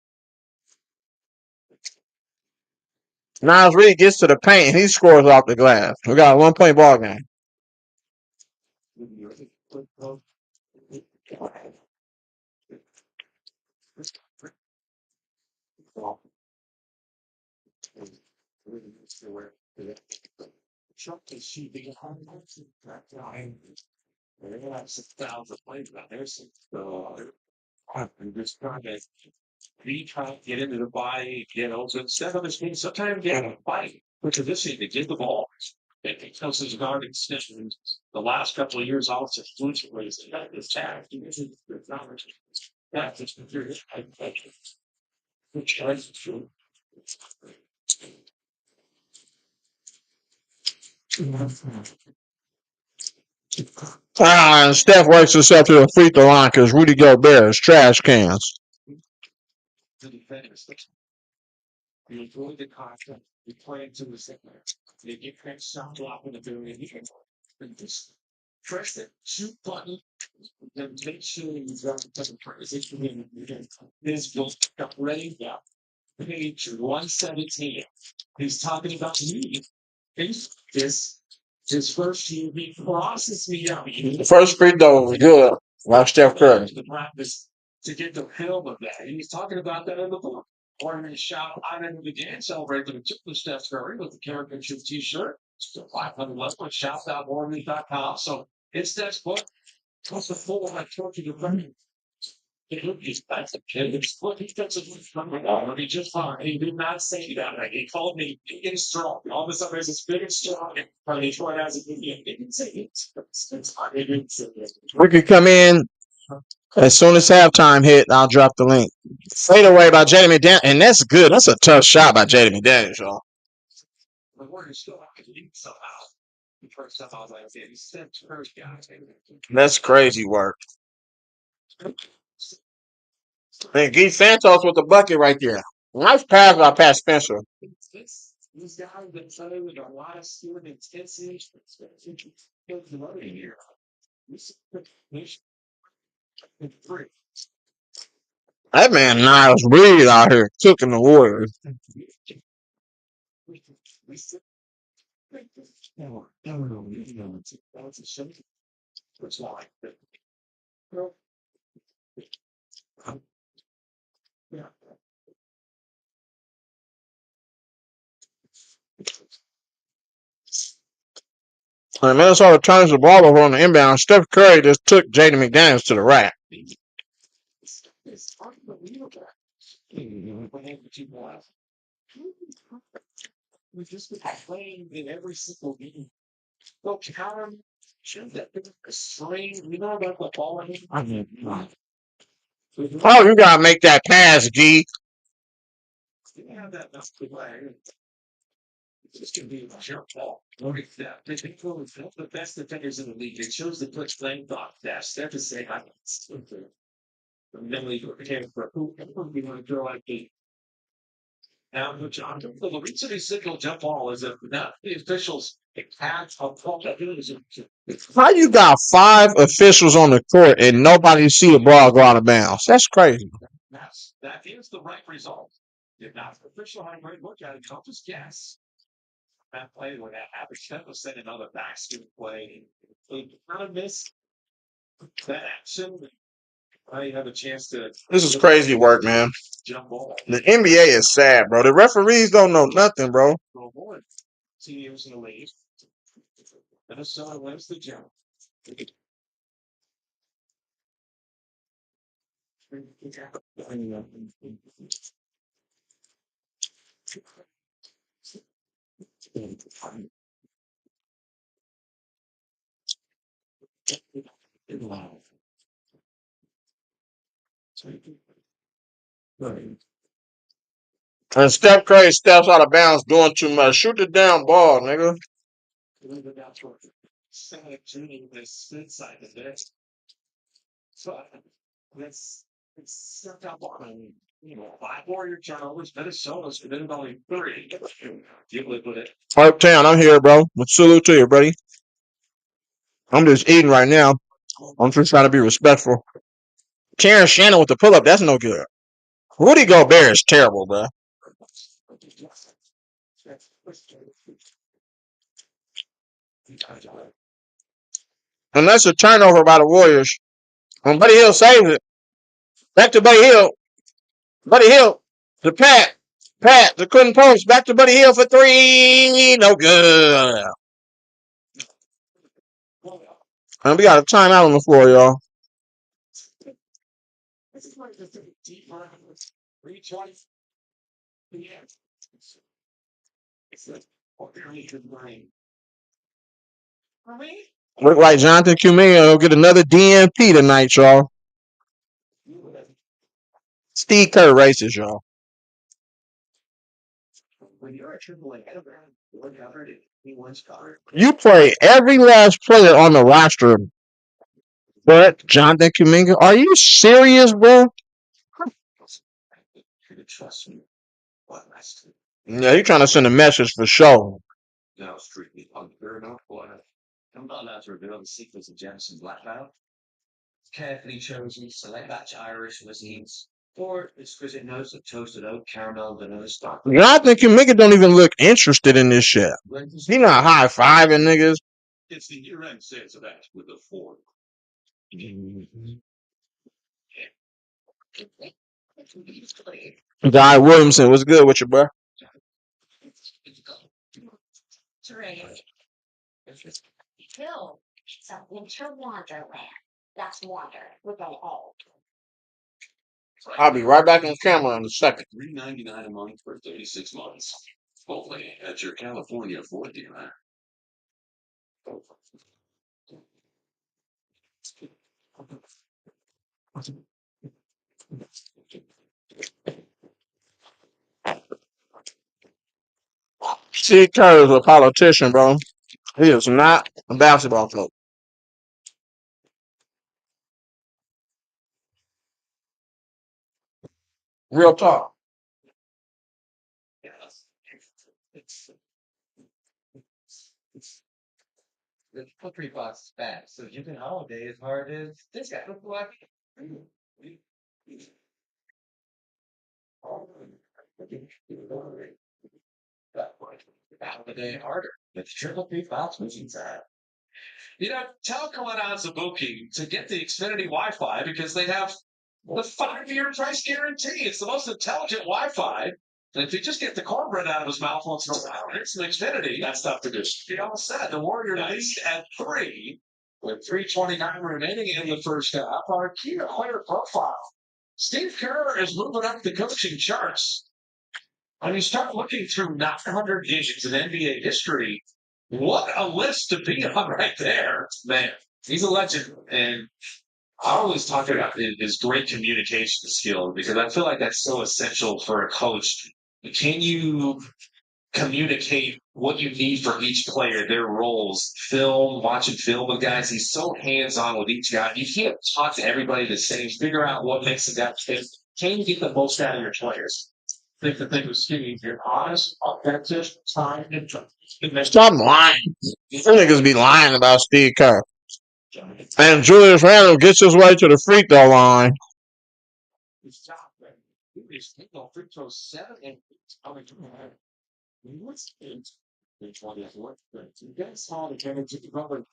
Miles Reed gets to the paint and he scores off the glass. We got a 1-point ball game. Be trying to get into the body, so instead of this game, sometimes get in a fight. Which of this team, they get the ball. And because his guarding positions the last couple of years also exclusively that is tagged. That's just which is true. And Steph works himself to the free throw line because Rudy Gobert is trash cans. The defenders. You enjoy the contract. You play into the second. They get that shot block in the very end. And just press that shoot button. Then make sure you got the position. This goes up ready now. Page 117. He's talking about me. This his first team, he crosses me out. The first free throw was good. Like Steph Curry. The practice to get the film of that. And he's talking about that in the book. Or in shout out into the game, celebrate the Steph Curry with the caricature t-shirt. Still 500 left. Shout out Mormon.com. So it's Steph's book. Plus the full I told you to bring. He's that's a kid. He doesn't he just fine. He did not say that. Like, he called me big and strong. All of a sudden, there's this big and strong. And he tried as a he didn't say it. He didn't say it. We could come in as soon as halftime hit. I'll drop the link. Fade away by Jaden McDaniels, and that's good. That's a tough shot by Jaden McDaniels, y'all. The Warriors still have to lead somehow. The first time I was like, he's Steph Curry guy. That's crazy work. And Guy Santos with the bucket right there. Nice pass by Pat Spencer. These guys that play with a lot of skill and intensity. Here. That man Niles Reed out here cooking the Warriors. When Minnesota turns the ball over on the inbound, Steph Curry just took Jaden McDaniels to the rack. It's unbelievable. We've just been playing in every single game. Go count them. Should that be a string? You know about the ball? Oh, you gotta make that pass, G. You have that enough to play. This can be a jump ball. Look at that. They think the best defenders in the league. It shows the Twitch playing thought that Steph is saying, I can then we prepare for who we want to throw like the now John the reason he signal jump ball is that not the officials catch a ball that is How you got 5 officials on the court and nobody see the ball go out of bounds? That's crazy. that is the right result. If not the official had a great look at it, don't just guess. That play where that happened, Steph was sending another backspin play. He kind of missed that action. Now you have a chance to This is crazy work, man. jump ball. The NBA is sad, bro. The referees don't know nothing, bro. Go forward. Teams in the lead. Minnesota wins the jump. And Steph Curry steps out of bounds doing too much. Shoot the damn ball, nigga. This inside of this. So let's start up on five Warrior turnovers. Minnesota's committed only 3. You live with it. Uptown, I'm here, bro. Salute to you, buddy. I'm just eating right now. I'm just trying to be respectful. Terrence Shannon with the pull up, that's no good. Rudy Gobert is terrible, bro. And that's a turnover by the Warriors. And Buddy Hill saves it. Back to Buddy Hill. Buddy Hill. To Pat. Pat, the couldn't post. Back to Buddy Hill for 3. No good. And we got a timeout on the floor, y'all. This is like just a deep run. 320. Yeah. It's like, really good brain. For me? Look like Jonathan Kuminga will get another DNP tonight, y'all. Steve Kerr races, y'all. When you're a AAA veteran, You play every last player on the roster, but Jonathan Kuminga. Are you serious, bro? Trust me. Yeah, you're trying to send a message for sure. Now, strictly unfair enough, but I'm not allowed to reveal the secrets of Jefferson Blackout. Carefully chosen select batch Irish cuisines, or exquisite notes of toasted oat, caramel, vanilla stock. Jonathan Kuminga don't even look interested in this shit. He not high fiving niggas. It's the year-end sales event with a 4. Guy Williamson, what's good with you, bro? Hill. It's a winter wonderland. That's wonder with an O. I'll be right back on camera in a second. $3.99 a month for 36 months. Only at your California Ford dealer. Steve Kerr is a politician, bro. He is not a basketball coach. Real talk. Yes. It's put $3 back, so you can holiday as hard as this guy. Holiday harder. It's triple $3 inside. Tell Kalanaz Zabuki to get the Xfinity Wi-Fi because they have the 5-year price guarantee. It's the most intelligent Wi-Fi. And if you just get the cornbread out of his mouth once in a while, here's some Xfinity. That's tough to do. He almost said the Warriors lead at 3 with 3:29 remaining in the first half. Our key player profile. Steve Kerr is moving up the coaching charts. When you start looking through 900 games in NBA history, what a list to be on right there, man. He's a legend, and I always talk about his great communication skill because I feel like that's so essential for a coach. Can you communicate what you need for each player, their roles, watching film with guys? He's so hands-on with each guy. You can't talk to everybody the same. Figure out what makes a guy fit. Can you get the most out of your players? I think the thing with Skinny, you're honest, authentic, time, and Stop lying. You niggas be lying about Steve Kerr. And Julius Randle gets his way to the free throw line. That's how the Kevin Butler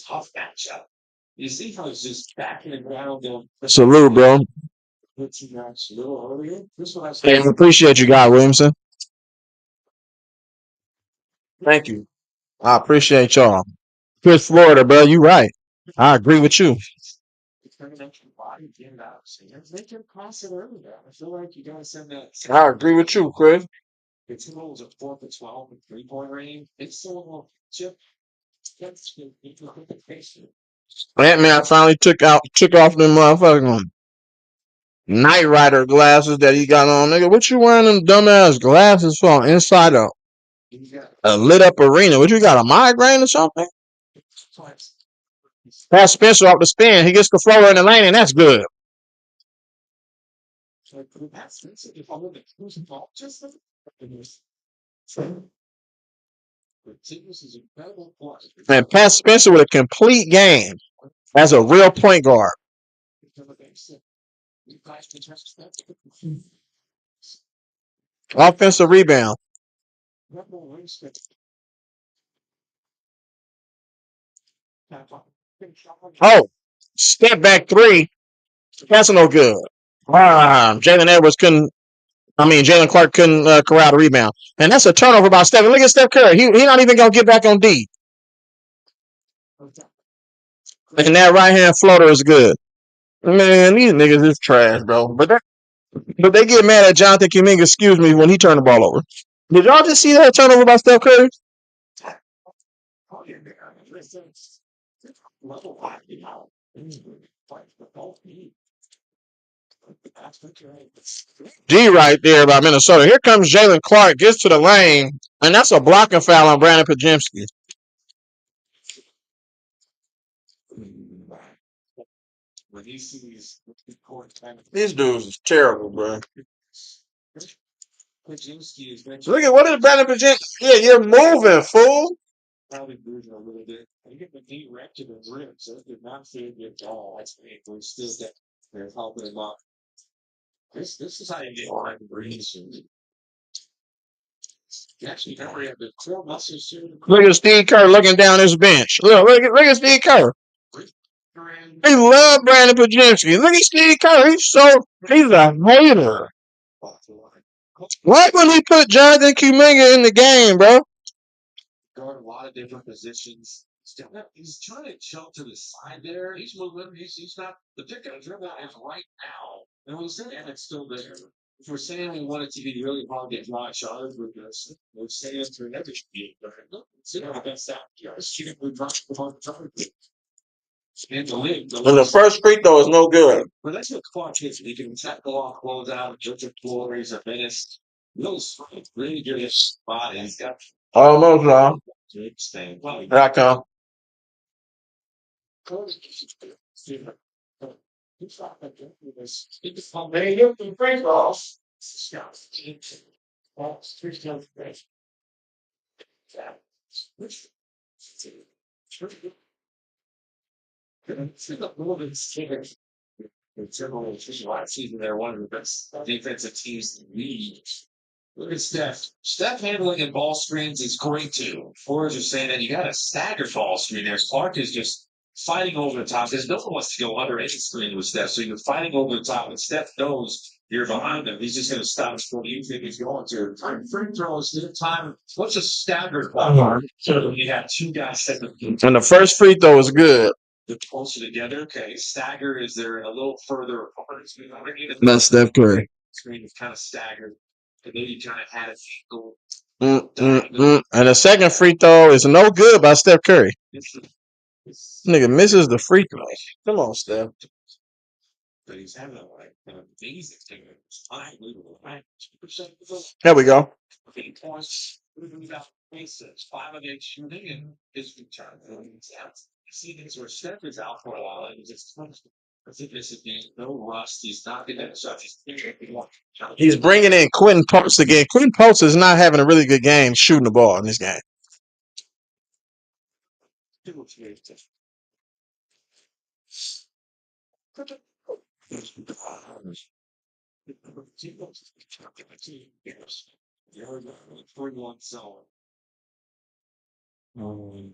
tough matchup. You see how he's just backing it around them. Salute, bro. Puts him out a little earlier. This one I Hey, said. appreciate you, Guy Williamson. Thank you. I appreciate y'all. Chris Florida, bro. You right. I agree with you. Body get out. They can pass it earlier. I feel like you gotta send that. I agree with you, Chris. The Timberwolves are 4 for 12 with 3-point range. It's so little chip. That's good. Ant-Man finally took off them motherfucking Night Rider glasses that he got on. Nigga, what you wearing them dumbass glasses for inside a lit up arena? What you got, a migraine or something? Pass Spencer off the spin. He gets the floater in the lane, and that's good. And Pat Spencer with a complete game as a real point guard. Offensive rebound. Oh, step back three. That's no good. Jalen Clark couldn't corral the rebound. And that's a turnover by Steph. Look at Steph Curry. He not even going to get back on D. And that right hand floater is good. Man, these niggas is trash, bro. But they get mad at Jonathan Kuminga, excuse me, when he turned the ball over. Did y'all just see that turnover by Steph Curry? D right there by Minnesota. Here comes Jalen Clark, gets to the lane, and that's a blocking foul on Brandon Pajemski. These dudes is terrible, bro. Look at what is Brandon Pajemski? Yeah, you're moving, fool. Probably moving a little bit. You get the knee wrecked to the rim, so it did not feel good at all. That's we're still there. They're helping him up. This is how you get one breathe. You actually never have the core muscles soon. Look at Steve Kerr looking down his bench. Look at Steve Kerr. He love Brandon Pajemski. Look at Steve Kerr. He's a hater. Why wouldn't he put Jonathan Kuminga in the game, bro? Guard a lot of different positions. He's trying to jump to the side there. He's moving. He's not. The pick and dribble is right now. And we're saying it's still there. If we're saying we want it to be really hard to get Rod Charlotte with this, we're saying for every game. It's the best out. We dropped the ball. In the league. And the first free throw is no good. But that's what Clark is. He can tackle off, close out, judge a floor, he's a menace. Really strength, really good spot. He's got Almost wrong. good thing. Here I come. Last season, they're one of the best defensive teams in the league. Look at Steph. Steph handling and ball screens is great too. Forwards are saying that you got a staggered ball screen there. Clark is just fighting over the top because no one wants to go under any screen with Steph. So you're fighting over the top, and Steph knows you're behind him. He's just going to stop before you think he's going to. Free throws, time. What's a staggered ball? So you have two guys set the And the first free throw is good. they're closer together. Okay, stagger is there a little further apart. That's Steph Curry. Screen is kind of staggered. And then you kind of had a angle. And the second free throw is no good by Steph Curry. Nigga misses the free throw. Come on, Steph. But he's having an amazing thing. Here we go. 8 points. 5 of 8 shooting and his return. You see things where Steph is out for a while and he's just I think this is no rust. He's not getting that shot. He's bringing in Quentin Post again. Quentin Post is not having a really good game shooting the ball in this game. Mm.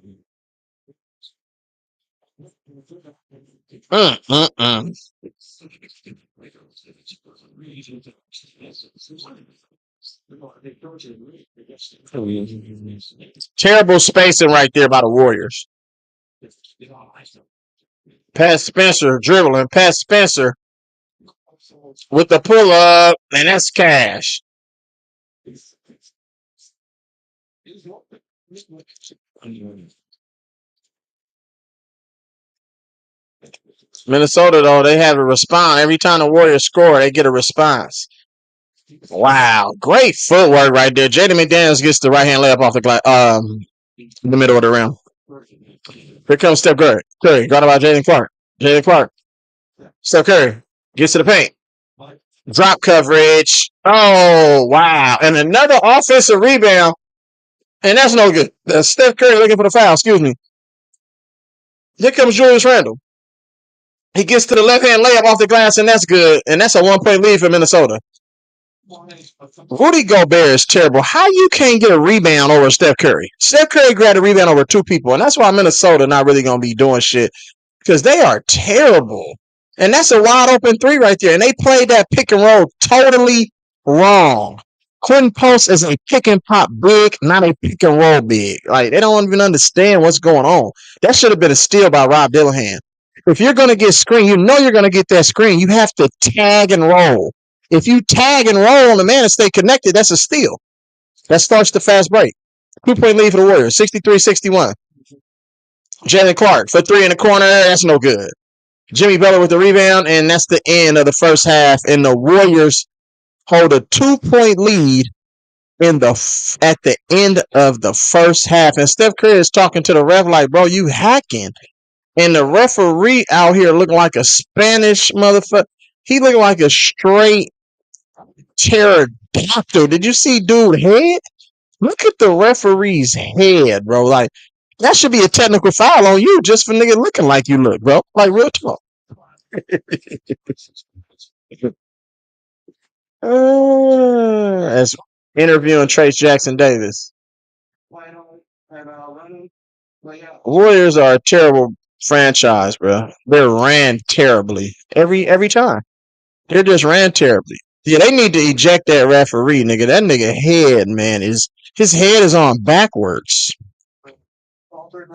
Terrible spacing right there by the Warriors. Pat Spencer dribbling. Pat Spencer with the pull up, and that's cash. Minnesota, though, they have a response. Every time the Warriors score, they get a response. Wow. Great footwork right there. Jaden McDaniels gets the right hand layup off in the middle of the rim. Here comes Steph Curry. Curry, guarded by Jaden Clark. Jaden Clark. Steph Curry gets to the paint. Drop coverage. Oh, wow. And another offensive rebound. And that's no good. That's Steph Curry looking for the foul. Excuse me. Here comes Julius Randle. He gets to the left-hand layup off the glass, and that's good. And that's a one-point lead for Minnesota. Rudy Gobert is terrible. How you can't get a rebound over Steph Curry? Steph Curry grabbed a rebound over two people, and that's why Minnesota not really going to be doing shit because they are terrible. And that's a wide open three right there. And they played that pick and roll totally wrong. Quentin Post is a pick and pop big, not a pick and roll big. Like, they don't even understand what's going on. That should have been a steal by Rob Dillingham. If you're going to get screen, you know you're going to get that screen. You have to tag and roll. If you tag and roll on the man and stay connected, that's a steal. That starts the fast break. 2-point lead for the Warriors, 63-61. Jalen Clark for three in the corner. That's no good. Jimmy Butler with the rebound, and that's the end of the first half. And the Warriors hold a 2-point lead at the end of the first half. And Steph Curry is talking to the ref like, bro, you hacking. And the referee out here looking like a Spanish motherfucker. He looking like a straight pterodactyl. Did you see dude head? Look at the referee's head, bro. Like, that should be a technical foul on you just for nigga looking like you look, bro. Like, real talk. As interviewing Trace Jackson Davis. Warriors are a terrible franchise, bro. They're ran terribly every time. They're just ran terribly. Yeah, they need to eject that referee, nigga. That nigga head, man, his head is on backwards.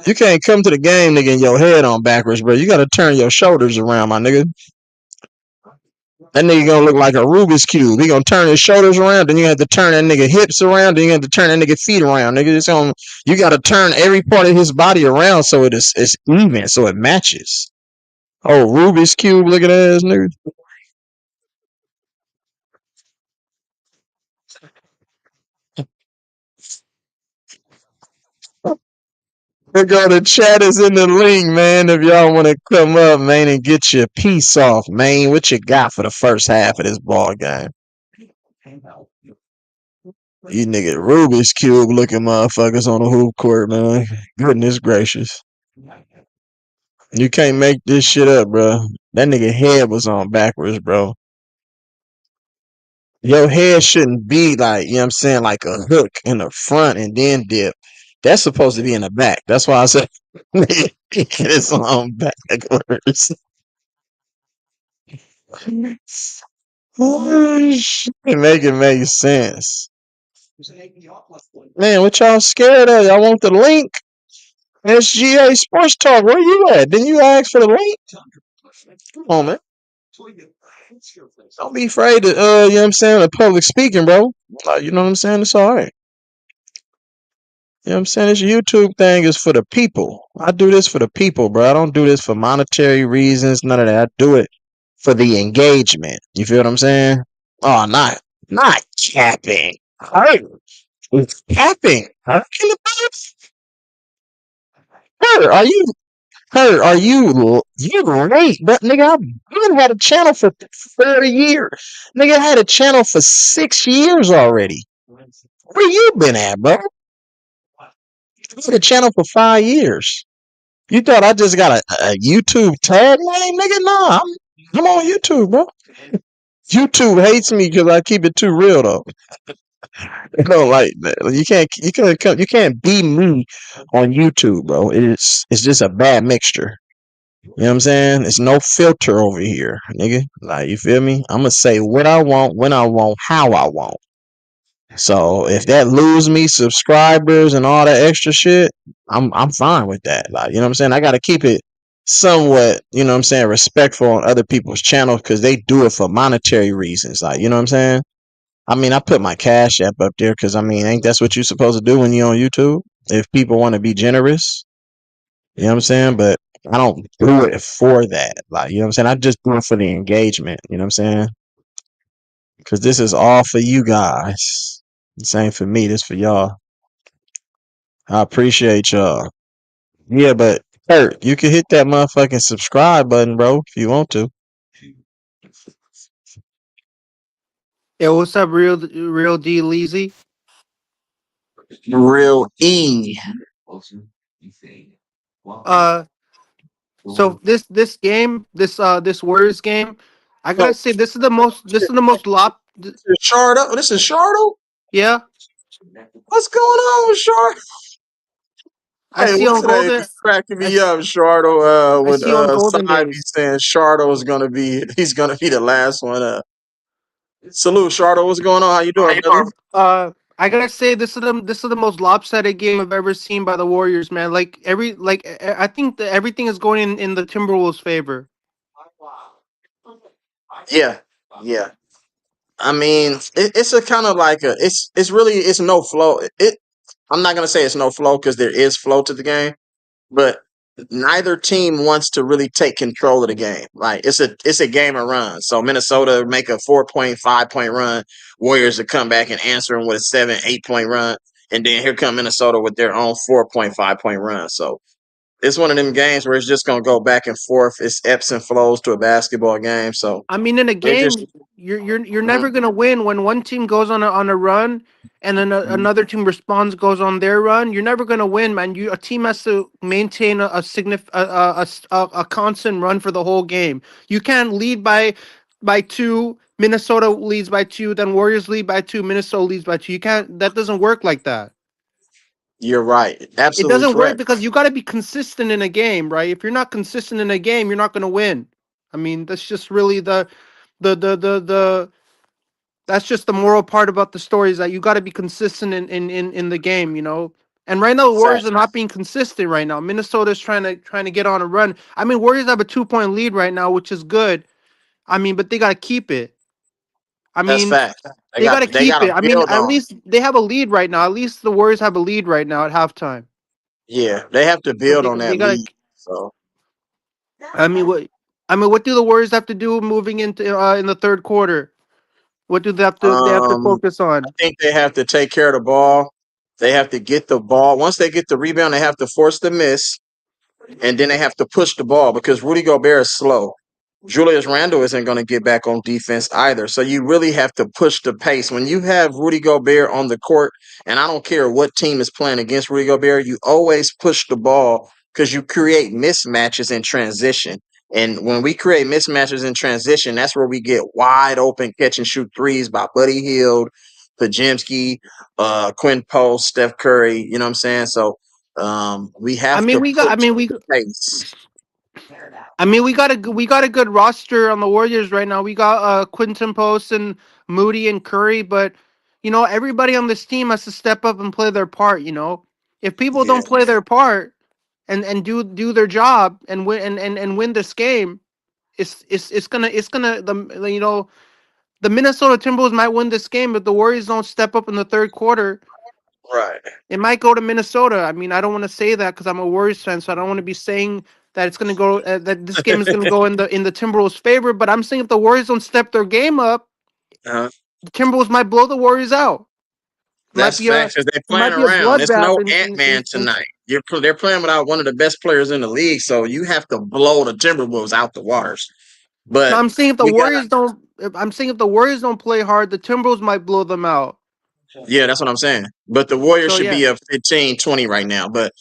You can't come to the game, nigga, and your head on backwards, bro. You gotta turn your shoulders around, my nigga. That nigga gonna look like a Rubik's Cube. He gonna turn his shoulders around, then you have to turn that nigga hips around, then you have to turn that nigga feet around, nigga. You gotta turn every part of his body around so it's even, so it matches. Oh, Rubik's Cube looking ass nigga. The chat is in the link, man. If y'all want to come up, man, and get your piece off, man. What you got for the first half of this ball game? You nigga Rubik's Cube looking motherfuckers on the hoop court, man. Goodness gracious. You can't make this shit up, bro. That nigga head was on backwards, bro. Your head shouldn't be like, you know what I'm saying, like a hook in the front and then dip. That's supposed to be in the back. That's why I said it's on backwards. Oh, shit. Make it make sense. Man, what y'all scared of? Y'all want the link? SGA Sports Talk, where you at? Didn't you ask for the link? Come on, man. Don't be afraid to, you know what I'm saying, of public speaking, bro. You know what I'm saying? It's all right. You know what I'm saying? This YouTube thing is for the people. I do this for the people, bro. I don't do this for monetary reasons, none of that. I do it for the engagement. You feel what I'm saying? Oh, not capping. Hurt. It's capping. Hurt in the box? Hurt, are you late, but nigga, I've had a channel for 30 years. Nigga, I had a channel for 6 years already. Where you been at, bro? I had a channel for 5 years. You thought I just got a YouTube tag name, nigga? Nah, I'm on YouTube, bro. YouTube hates me because I keep it too real, though. You know, like you can't be me on YouTube, bro. It's just a bad mixture. You know what I'm saying? It's no filter over here, nigga. Like you feel me? I'm gonna say what I want, when I want, how I want. So if that lose me subscribers and all that extra shit, I'm fine with that. Like, you know what I'm saying? I gotta keep it somewhat, you know what I'm saying, respectful on other people's channels because they do it for monetary reasons. Like, you know what I'm saying? I mean, I put my cash app up there because I mean, ain't that's what you're supposed to do when you're on YouTube? If people want to be generous, you know what I'm saying? But I don't do it for that. Like, you know what I'm saying? I just do it for the engagement. You know what I'm saying? Because this is all for you guys. This ain't for me. This for y'all. I appreciate y'all. Yeah, but Kurt, you can hit that motherfucking subscribe button, bro, if you want to. Yo, what's up, real D Leezy? Real E. Uh, so this game, this Warriors game, I So gotta say this is the most this is Shardo. This is Shardo. yeah. What's going on with Shard? I Hey, see what's on today? Be Golden, cracking I, me s- up, Shardo. I When see on Golden Side be Days. saying Shardo is gonna be, he's gonna be the last one. Salute, Shardo. What's going on? How you doing, brother? I gotta say this is the most lopsided game I've ever seen by the Warriors, man. I think that everything is going in the Timberwolves' favor. Yeah, yeah. I mean, it's a kind of like it's really it's no flow. I'm not gonna say it's no flow because there is flow to the game, but neither team wants to really take control of the game. Like it's a game of runs. So Minnesota make a 4 point, 5 point run, Warriors to come back and answer them with a 7, 8 point run, and then here come Minnesota with their own 4 point, 5 point run. So it's one of them games where it's just gonna go back and forth. It's ebbs and flows to a basketball game. So I mean, in a they just game, you're mhm, never gonna win when one team goes on a run and then mhm. another team responds goes on their run. You're never gonna win, man. A team has to maintain a constant run for the whole game. You can't lead by two. Minnesota leads by two, then Warriors lead by two. Minnesota leads by two. You can't. That doesn't work like that. You're right. It Absolutely doesn't work correct. because you got to be consistent in a game, right? If you're not consistent in a game, you're not gonna win. I mean, that's just really the that's just the moral part about the story is that you got to be consistent in the game, you know. And right now, the Fact. Warriors are not being consistent right now. Minnesota's trying to get on a run. I mean, Warriors have a 2 point lead right now, which is good. I mean, but they got to keep it. I That's mean, fact. They they got got to they keep got it. to I mean, build at on. least they have a lead right now. At least the Warriors have a lead right now at halftime. Yeah, they have to So build on they that got lead. to. So I mean, what do the Warriors have to do moving into in the third quarter? What do they have to focus I on? think they have to take care of the ball. They have to get the ball. Once they get the rebound, they have to force the miss, and then they have to push the ball because Rudy Gobert is slow. Julius Randle isn't going to get back on defense either. So you really have to push the pace. When you have Rudy Gobert on the court, and I don't care what team is playing against Rudy Gobert, you always push the ball because you create mismatches in transition. And when we create mismatches in transition, that's where we get wide open catch and shoot threes by Buddy Hield, Pajemski, Quinn Post, Steph Curry. You know what I'm saying? So we I have mean, to we got. I push mean, we. the pace. I mean, we got a good roster on the Warriors right now. We got Quinton Post and Moody and Curry, but you know everybody on this team has to step up and play their part. You know, if people Yeah, don't play their part and do their job and win and win this game, it's gonna the Minnesota Timberwolves might win this game, but the Warriors don't step up in the third quarter. right. It might go to Minnesota. I mean, I don't want to say that because I'm a Warriors fan, so I don't want to be saying that it's going to go that this game is going to go in the Timberwolves' favor. But I'm saying if the Warriors don't step their game up, Uh-huh. the Timberwolves might blow the Warriors out. It might That's be a facts because they're it playing might be a around. It's bloodbath no in Ant in, Man in, in tonight. They're playing without one of the best players in the league, so you have to blow the Timberwolves out the waters. No, But I'm saying if the we got Warriors don't I'm saying if the Warriors don't play hard, the Timberwolves might blow them out. yeah, that's what I'm saying. But the Warriors So should yeah, be up 15-20 right now. But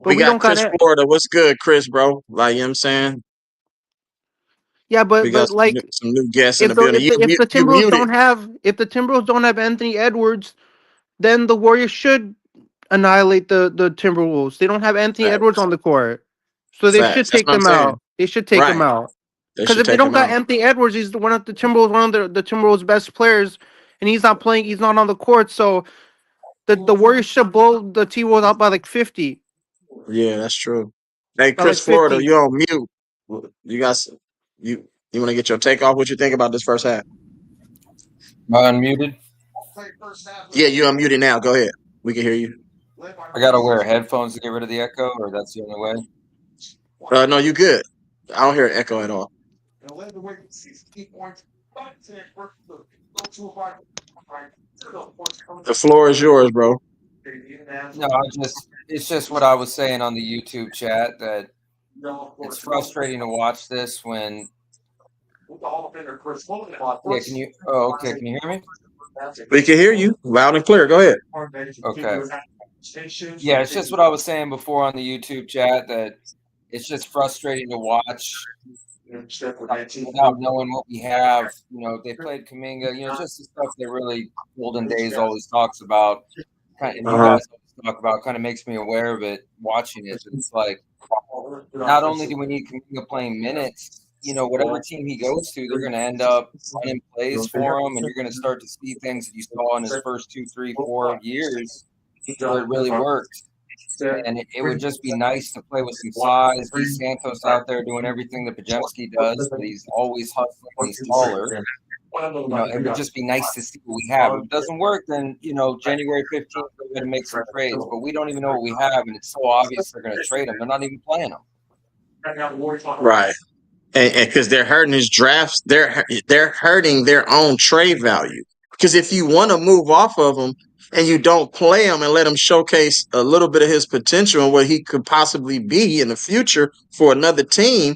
but we we got don't got Chris it. Florida. What's good, Chris, bro? Like you know what I'm saying? Yeah, We got but like some new guests in if the the building. if the if the You Timberwolves muted. don't have if the Timberwolves don't have Anthony Edwards, then the Warriors should annihilate the Timberwolves. They don't have Anthony Edwards Facts. on the court, so they should Facts. That's take what I'm them saying. out. They should take him Right. out. They Because should if they take don't him got out. Anthony Edwards, he's one of the Timberwolves, one of the Timberwolves' best players, and he's not playing. He's not on the court, so the Warriors should blow the T Wolves out by like 50, Yeah, that's true. Hey, by Chris like Florida, 50. you on mute. You guys, you want to get your take off? What you think about this first half? Am I unmuted? Yeah, you unmuted now. Go ahead. We can hear you. I gotta wear headphones to get rid of the echo, or that's the only way. No, you good. I don't hear an echo at all. The floor is yours, bro. No, it's just what I was saying on the YouTube chat that it's frustrating to watch this when. Yeah, can you? Oh, okay. Can you hear me? We can hear you loud and clear. Go ahead. Okay. Yeah, it's just what I was saying before on the YouTube chat that it's just frustrating to watch without knowing what we have. You know, they played Kuminga. You know, just the stuff that really Golden Days always talks about. And you guys always talk about, kind of makes me aware of it watching it. It's like not only do we need Kuminga playing minutes, you know, whatever team he goes to, they're going to end up running plays for him, and you're going to start to see things that you saw in his first 2, 3, 4 years where it really works. And it would just be nice to play with some size. Be Santos out there doing everything that Pajemski does, but he's always hustling and he's taller. You know, it would just be nice to see what we have. If it doesn't work, then, you know, January 15th, we're going to make some trades. But we don't even know what we have, and it's so obvious they're going to trade him. They're not even playing him. Right. And because they're hurting his drafts, they're hurting their own trade value. Because if you want to move off of him and you don't play him and let him showcase a little bit of his potential and what he could possibly be in the future for another team,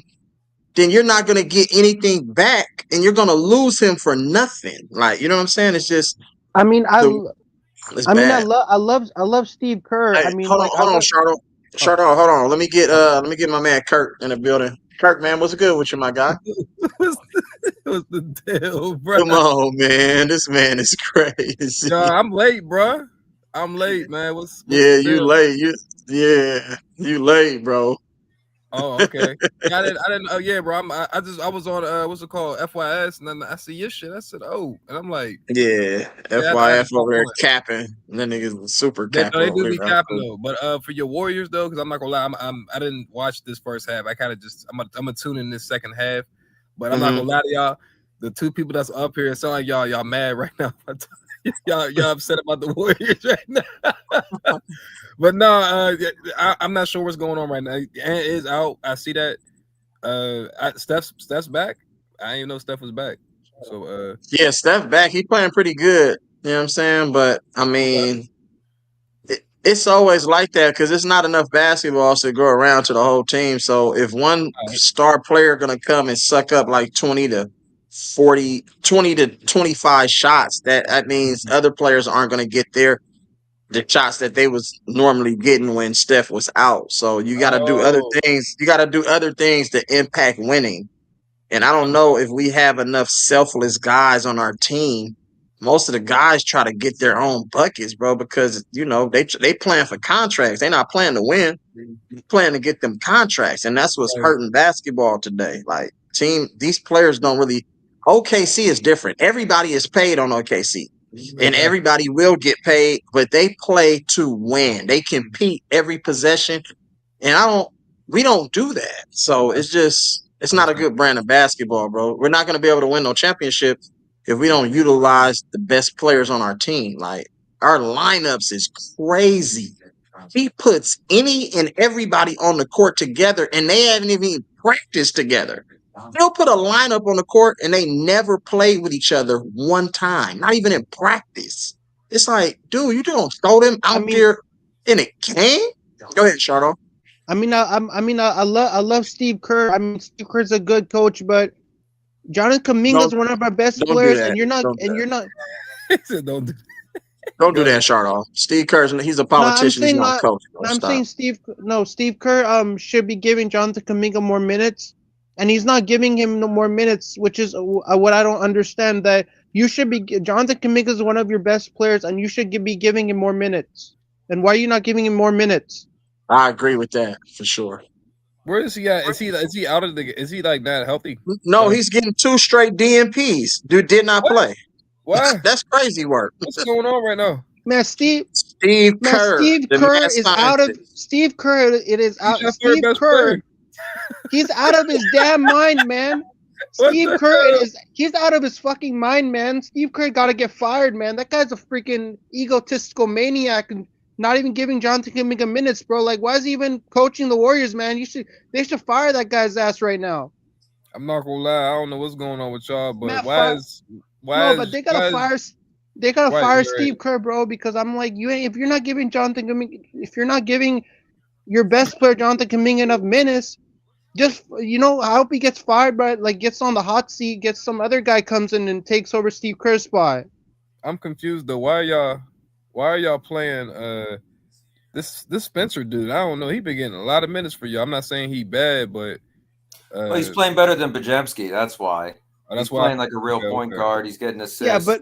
then you're not going to get anything back, and you're going to lose him for nothing. Like, you know what I'm saying? It's just I mean, it's bad. I love Steve Kerr. Hey, I mean, hold on, like I hold on, love. Shardo. Oh. Shardo, hold on. Let me get my man Kirk in the building. Kirk, man, what's good with you, my guy? What's the deal, bro? Come on, man. This man is crazy. Yo, I'm late, bro. I'm late, man. What's Yeah, the you deal? late. You late, bro. Oh, okay. Yeah, I didn't. Oh, yeah, bro. I was on what's it called, FYS, and then I see your shit. I said, oh, and I'm like, Yeah, yeah, I had to FYF pop over there on. capping. That nigga's super They, capper no, they over do here. be capping though. But for your Warriors though, because I'm not gonna lie, I didn't watch this first half. I kind of just I'm gonna tune in this second half. But I'm not gonna lie to y'all. The two people that's up here, it sound like y'all mad right now. y'all upset about the Warriors right now. But no, I'm not sure what's going on right now. Ant is out. I see that. Steph's back. I didn't even know Steph was back. So Yeah, Steph back. He playing pretty good. You know what I'm saying? But I mean, it's always like that because it's not enough basketballs to go around to the whole team. So if one star player gonna come and suck up like 20 to 40, 20 to 25 shots, that means other players aren't gonna get the shots that they was normally getting when Steph was out. So you got to do other things. You got to do other things to impact winning. And I don't know if we have enough selfless guys on our team. Most of the guys try to get their own buckets, bro, because you know they playing for contracts. They're not playing to win. They're playing to get them contracts, and that's what's hurting basketball today. Like these players don't really. OKC is different. Everybody is paid on OKC, and everybody will get paid, but they play to win. They compete every possession, and we don't do that. So it's not a good brand of basketball, bro. We're not going to be able to win no championship if we don't utilize the best players on our team. Like our lineups is crazy. He puts any and everybody on the court together, and they haven't even practiced together. They'll put a lineup on the court, and they never play with each other one time, not even in practice. It's like, dude, you don't throw them out there in a game? Go ahead, Shardo. I love Steve Kerr. I mean, Steve Kerr's a good coach, but Jonathan Kuminga is one of our best Don't do players, that. and you're not. Don't do And that. you're not. he said, don't do. Don't do that, Shardo. Steve Kerr's he's a No, I'm politician. He's saying not a not. coach. Bro. I'm Stop. saying Steve Kerr should be giving Jonathan Kuminga more minutes, and he's not giving him no more minutes, which is what I don't understand. That You should be Jonathan Kuminga is one of your best players, and you should be giving him more minutes. And why are you not giving him more minutes? I agree with that for sure. Where is he at? Is he out of the? Is he like not healthy? No, he's getting 2 straight DNPs. Dude did not What? play. Why? That's crazy work. What's going on right now? Man, Steve Kerr, the mad is out of scientist. Steve Kerr. It is He's out. your third Steve best Kerr. player. He's out of his damn mind, man. What Steve the Kerr hell? he's out of his fucking mind, man. Steve Kerr got to get fired, man. That guy's a freaking egotistical maniac and not even giving Jonathan Kuminga minutes, bro. Like, why is he even coaching the Warriors, man? They should fire that guy's ass right now. I'm not gonna lie. I don't know what's going on with y'all, but Matt, why they gotta fire. They gotta Right, fire you're Steve right. Kerr, bro. Because I'm like, if you're not giving Jonathan Kuminga, if you're not giving your best player Jonathan Kuminga enough minutes, just I hope he gets fired, but like gets on the hot seat, gets some other guy comes in and takes over Steve Kerr's spot. I'm confused though. Why are y'all playing this Spencer dude? I don't know. He been getting a lot of minutes for you. I'm not saying he bad, but Well, he's playing better than Bajemski. That's why. that's He's why playing like a real point guard. He's getting assists. Yeah,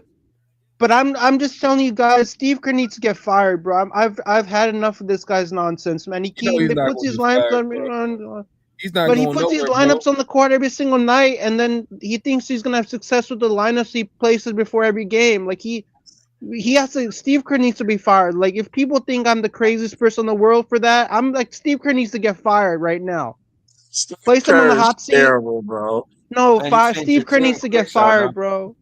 but I'm just telling you guys, Steve Kerr needs to get fired, bro. I've had enough of this guy's nonsense, man. He You know he's not puts gonna his get lineups fired, on. he's not But he going puts his nowhere, lineups bro. on the court every single night, and then he thinks he's gonna have success with the lineups he places before every game. Like he has to. Steve Kerr needs to be fired. Like if people think I'm the craziest person in the world for that, I'm like Steve Kerr needs to get fired right now. Place him on the Kerr's hot seat. terrible, bro. No, Man, you changed Steve your Kerr tune needs to get quick, son, fired, huh? bro.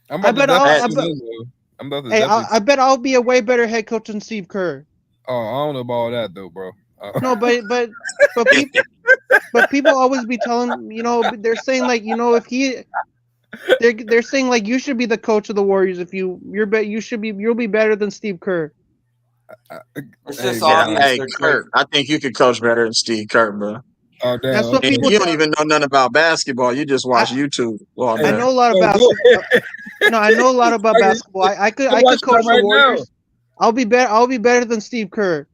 I'm I about to bet I'll. definitely tune in, though. I'm about to Hey, definitely. I bet I'll be a way better head coach than Steve Kerr. Oh, I don't know about all that though, bro. No, but people always be telling they're saying like if he they're saying like you should be the coach of the Warriors if you'll be better than Steve Kerr. It's Hey, just man. obvious. Hey, They're Kurt, I think you could coach better than Steve Kerr, bro. Oh damn. That's what Okay. people You tell. don't even know nothing about basketball. You just watch YouTube all Hey, I day. know a lot of go basketball. ahead. No, I know a lot about basketball. I could I'm watching coach that right the Warriors. I'll be better than Steve Kerr.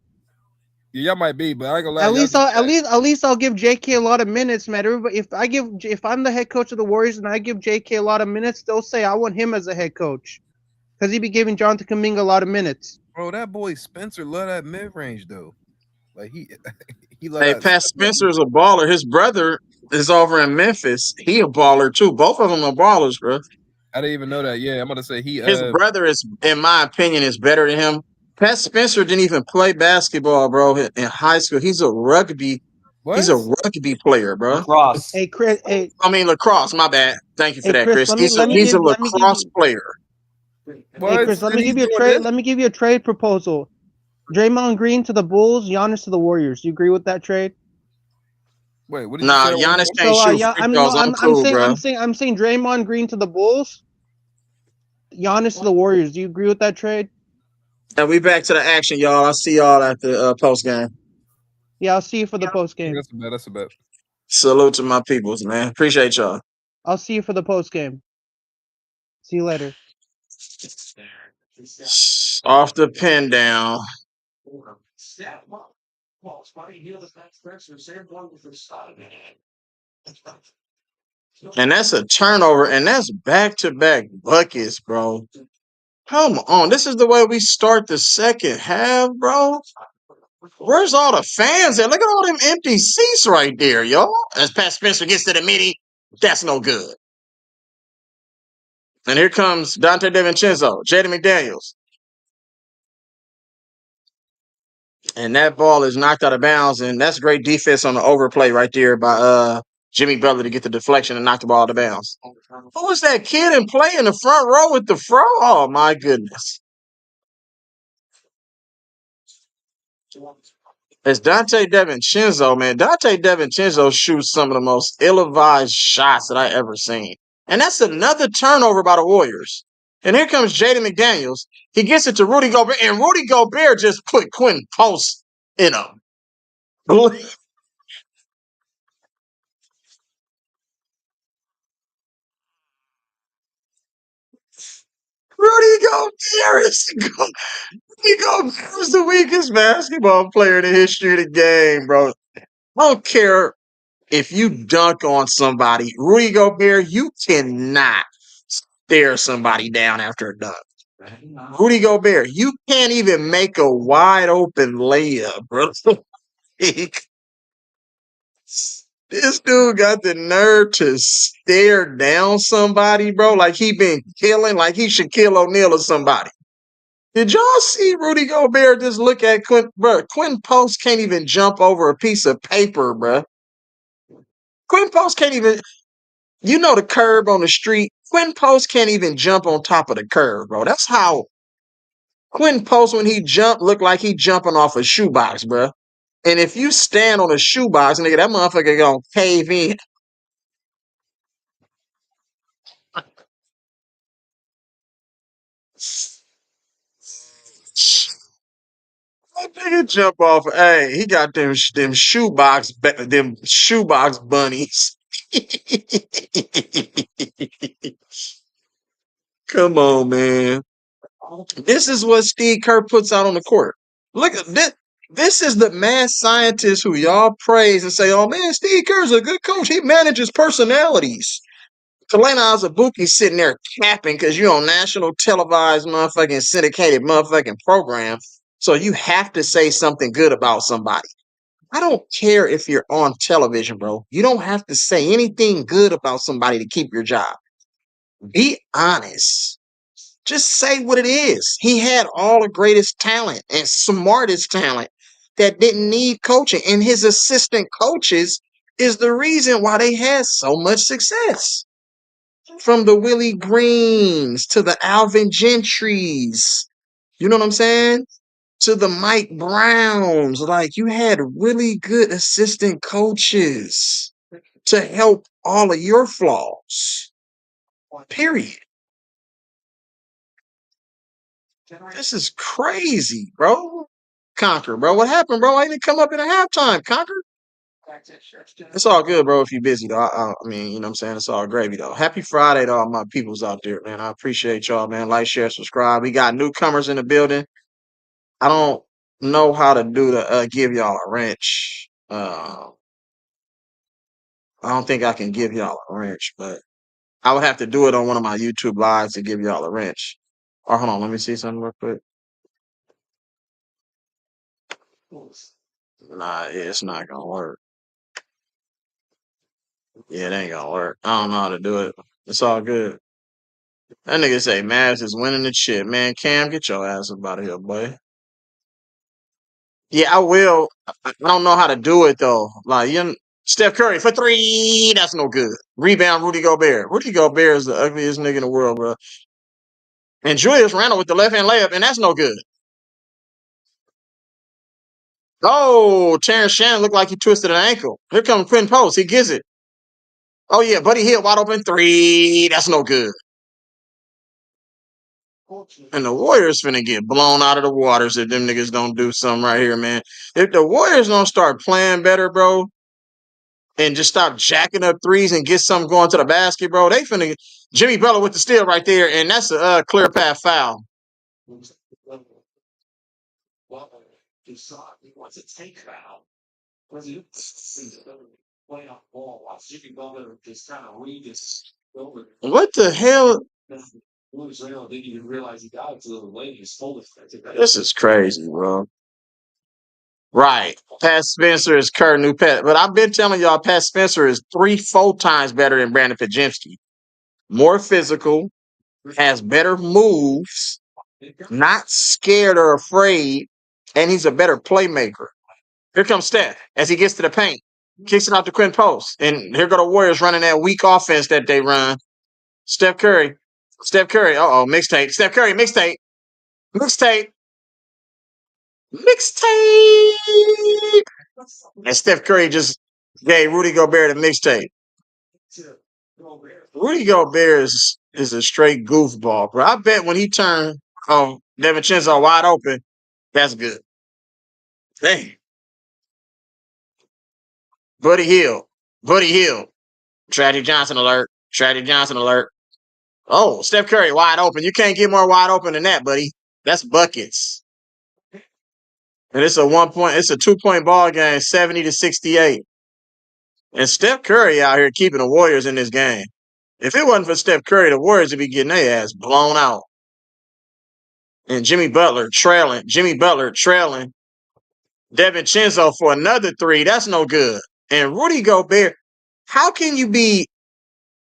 Yeah, y'all might be, but I ain't gonna lie. At Y'all least just at least I'll give JK a lot of minutes, man. Everybody, if I'm the head coach of the Warriors and I give JK a lot of minutes, they'll say I want him as a head coach because he be giving Jonathan Kuminga a lot of minutes. bro, that boy Spencer love that mid range though. Like he love Hey, that. Pat Spencer's a baller. His brother is over in Memphis. He a baller too. Both of them are ballers, bro. I didn't even know that. Yeah, I'm gonna say he. His brother is, in my opinion, is better than him. Pat Spencer didn't even play basketball, bro, in high school. He's a rugby player, bro. Lacrosse. Hey Chris, hey Lacrosse. My bad. Thank you for that, Chris, Chris. He's a lacrosse player. Hey Chris, let me give you a trade. Let me give you a trade proposal. Draymond Green to the Bulls, Giannis to the Warriors. You agree with that trade? Wait, what did Nah, you say? Giannis can't shoot free throws. I'm cool, bro. I'm saying Draymond Green to the Bulls, Giannis to the Warriors. Do you agree with that trade? And we back to the action, y'all. I'll see y'all at the post game. Yeah, I'll see you for the post game. That's a bet. Salute to my peoples, man. Appreciate y'all. I'll see you for the post game. See you later. Off the pin down. And that's a turnover, and that's back-to-back buckets, bro. Come on. This is the way we start the second half, bro. Where's all the fans at? Look at all them empty seats right there, yo. As Pat Spencer gets to the midi, that's no good. And here comes Dante DiVincenzo, Jaden McDaniels. And that ball is knocked out of bounds, and that's great defense on the overplay right there by Jimmy Butler to get the deflection and knock the ball out of bounds. Who was that kid in play in the front row with the fro? Oh, my goodness. It's Dante DiVincenzo, man. Dante DiVincenzo shoots some of the most ill-advised shots that I ever seen. And that's another turnover by the Warriors. And here comes Jaden McDaniels. He gets it to Rudy Gobert, and Rudy Gobert just put Quentin Post in a Rudy Gobert is the weakest basketball player in the history of the game, bro. I don't care if you dunk on somebody. Rudy Gobert, you cannot stare somebody down after a dunk. Rudy Gobert, you can't even make a wide open layup, bro. This dude got the nerve to stare down somebody, bro, like he been killing, like he should kill O'Neal or somebody. Did y'all see Rudy Gobert just look at Quinn? Bro, Quinn Post can't even jump over a piece of paper, bro. Quinn Post can't even, you know, the curb on the street. Quinn Post can't even jump on top of the curb, bro. That's how Quinn Post, when he jumped, looked like he jumping off a shoebox, bro. And if you stand on a shoebox, nigga, that motherfucker gonna cave in. That nigga jump off. Hey, he got them shoebox bunnies. Come on, man. This is what Steve Kerr puts out on the court. Look at this. This is the mad scientist who y'all praise and say, "Oh man, Steve Kerr's a good coach. He manages personalities." Kalena Azubuike sitting there capping because you're on national televised motherfucking syndicated motherfucking program. So you have to say something good about somebody. I don't care if you're on television, bro. You don't have to say anything good about somebody to keep your job. Be honest. Just say what it is. He had all the greatest talent and smartest talent that didn't need coaching. And his assistant coaches is the reason why they had so much success. From the Willie Greens to the Alvin Gentrys. You know what I'm saying? To the Mike Browns. Like, you had really good assistant coaches to help all of your flaws. Period. This is crazy, bro. Conquer, bro. What happened, bro? I didn't come up in a halftime. Conquer. It's all good, bro, if you're busy, though. I mean, you know what I'm saying? It's all gravy, though. Happy Friday to all my peoples out there, man. I appreciate y'all, man. Like, share, subscribe. We got newcomers in the building. I don't know how to do the give y'all a wrench. I don't think I can give y'all a wrench, but I would have to do it on one of my YouTube lives to give y'all a wrench. Or hold on, let me see something real quick. Nah, yeah, it's not gonna work. Yeah, it ain't gonna work. I don't know how to do it. It's all good. That nigga say Mavs is winning the shit. Man, Cam, get your ass up out of here, boy. Yeah, I will. I don't know how to do it though. Like Steph Curry for three. That's no good. Rebound, Rudy Gobert. Rudy Gobert is the ugliest nigga in the world, bro. And Julius Randle with the left hand layup, and that's no good. Oh, Terrence Shannon looked like he twisted an ankle. Here comes Quinn Post. He gets it. Oh yeah, Buddy Hield wide open three. That's no good. And the Warriors finna get blown out of the waters if them niggas don't do something right here, man. If the Warriors don't start playing better, bro, and just stop jacking up threes and get something going to the basket, bro, they finna get Jimmy Butler with the steal right there, and that's a clear path foul. He saw it. He wants to take foul. Because he playing off ball. Watch Jimmy Butler just kind of read this over. What the hell? Louis Randle didn't even realize he got it to the lane. He stole it. This is crazy, bro. Right. Pat Spencer is Kurt New Pat. But I've been telling y'all Pat Spencer is 3-4 times better than Brandon Podjemski. More physical, has better moves, not scared or afraid, and he's a better playmaker. Here comes Steph as he gets to the paint. Kicks it out to Quinn Post. And here go the Warriors running that weak offense that they run. Steph Curry. Uh-oh, mixtape. Steph Curry, mixtape. Mixtape. And Steph Curry just gave Rudy Gobert the mixtape. Rudy Gobert is a straight goofball, bro. I bet when he turned DiVincenzo wide open, that's good. Dang. Buddy Hield. Tragic Johnson alert. Oh, Steph Curry wide open. You can't get more wide open than that, buddy. That's buckets. And it's a 2-point ball game, 70-68. And Steph Curry out here keeping the Warriors in this game. If it wasn't for Steph Curry, the Warriors would be getting their ass blown out. And Jimmy Butler trailing. DiVincenzo for another three. That's no good. And Rudy Gobert, how can you be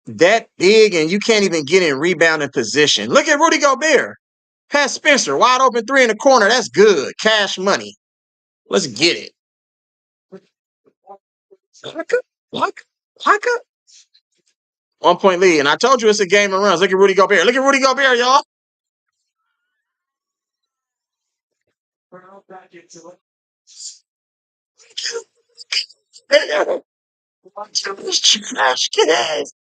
that big and you can't even get in rebounding position? Look at Rudy Gobert. Pat Spencer, wide open three in the corner. That's good. Cash money. Let's get it. Look. 1 point lead. And I told you it's a game of runs. Look at Rudy Gobert. Look at Rudy Gobert, y'all.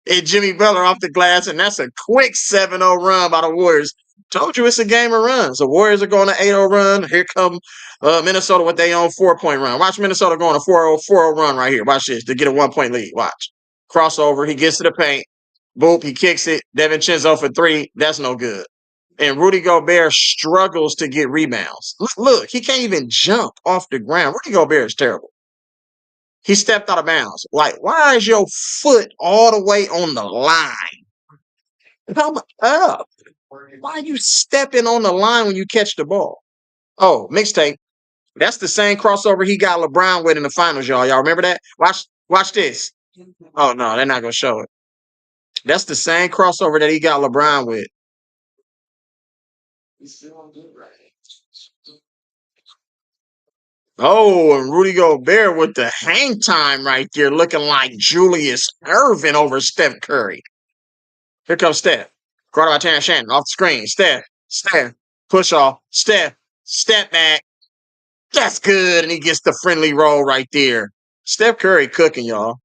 And Jimmy Butler off the glass, and that's a quick 7-0 run by the Warriors. Told you it's a game of runs. The Warriors are going to 8-0 run. Here come Minnesota with their own 4-point run. Watch Minnesota going a 4-0 run right here. Watch this to get a 1 point lead. Watch. Crossover. He gets to the paint. Boop. He kicks it. DiVincenzo for three. That's no good. And Rudy Gobert struggles to get rebounds. Look, he can't even jump off the ground. Rudy Gobert is terrible. He stepped out of bounds. Like, why is your foot all the way on the line? Come up. Why are you stepping on the line when you catch the ball? Oh, mixtape. That's the same crossover he got LeBron with in the finals, y'all. Y'all remember that? Watch this. Oh, no, they're not going to show it. That's the same crossover that he got LeBron with. Oh, and Rudy Gobert with the hang time right there, looking like Julius Erving over Steph Curry. Here comes Steph. Guarded by Terrence Shannon off the screen. Steph, push off. Steph, step back. That's good. And he gets the friendly roll right there. Steph Curry cooking, y'all.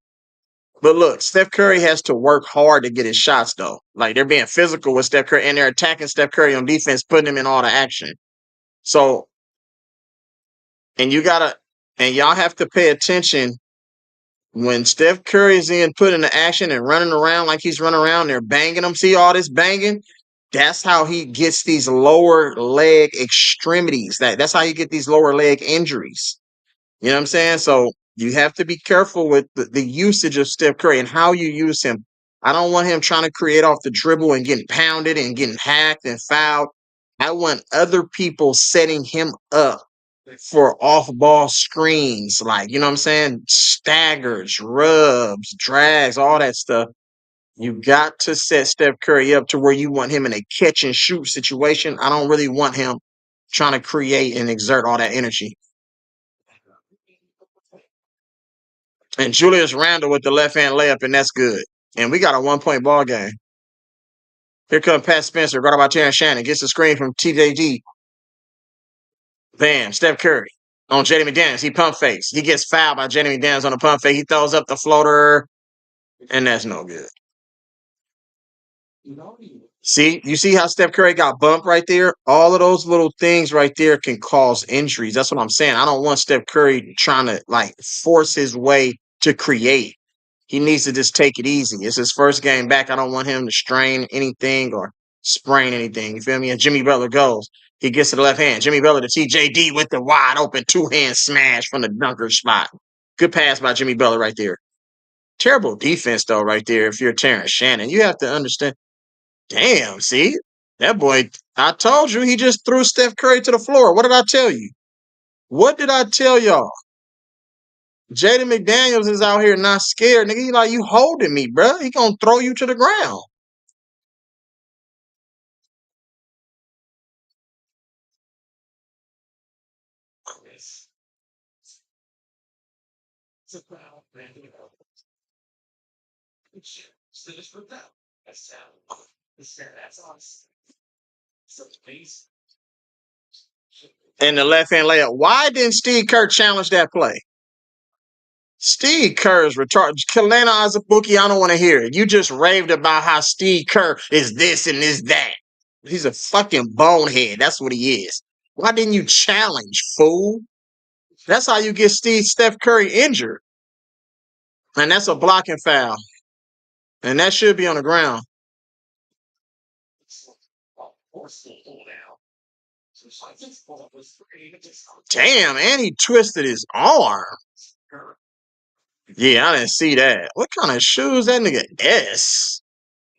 But look, Steph Curry has to work hard to get his shots, though. Like, they're being physical with Steph Curry, and they're attacking Steph Curry on defense, putting him in all the action. So, and y'all have to pay attention when Steph Curry is in put into action and running around like he's running around, they're banging him. See all this banging? That's how he gets these lower leg extremities. That's how you get these lower leg injuries. You know what I'm saying? So you have to be careful with the usage of Steph Curry and how you use him. I don't want him trying to create off the dribble and getting pounded and getting hacked and fouled. I want other people setting him up for off-ball screens, like, you know what I'm saying? Staggers, rubs, drags, all that stuff. You got to set Steph Curry up to where you want him in a catch and shoot situation. I don't really want him trying to create and exert all that energy. And Julius Randle with the left-hand layup, and that's good. And we got a 1 point ball game. Here comes Pat Spencer, guarded by Terrence Shannon, gets the screen from TJD. Bam, Steph Curry on Jaden McDaniels. He pump fakes. He gets fouled by Jaden McDaniels on the pump fake. He throws up the floater, and that's no good. See, you see how Steph Curry got bumped right there? All of those little things right there can cause injuries. That's what I'm saying. I don't want Steph Curry trying to like force his way to create. He needs to just take it easy. It's his first game back. I don't want him to strain anything or sprain anything. You feel me? And Jimmy Butler goes. He gets to the left hand. Jimmy Butler to TJD with the wide open two-hand smash from the dunker spot. Good pass by Jimmy Butler right there. Terrible defense, though, right there, if you're Terrence Shannon. You have to understand. Damn, see? That boy, I told you, he just threw Steph Curry to the floor. What did I tell you? What did I tell y'all? Jaden McDaniels is out here not scared. Nigga, he like, you holding me, bro. He gonna throw you to the ground. And the left-hand layup. Why didn't Steve Kerr challenge that play? Steve Kerr is retarded. Kalena Azabuki, I don't want to hear it. You just raved about how Steve Kerr is this and is that. He's a fucking bonehead. That's what he is. Why didn't you challenge, fool? That's how you get Steph Curry injured. And that's a blocking foul. And that should be on the ground. Damn, and he twisted his arm. Yeah, I didn't see that. What kind of shoes that nigga S?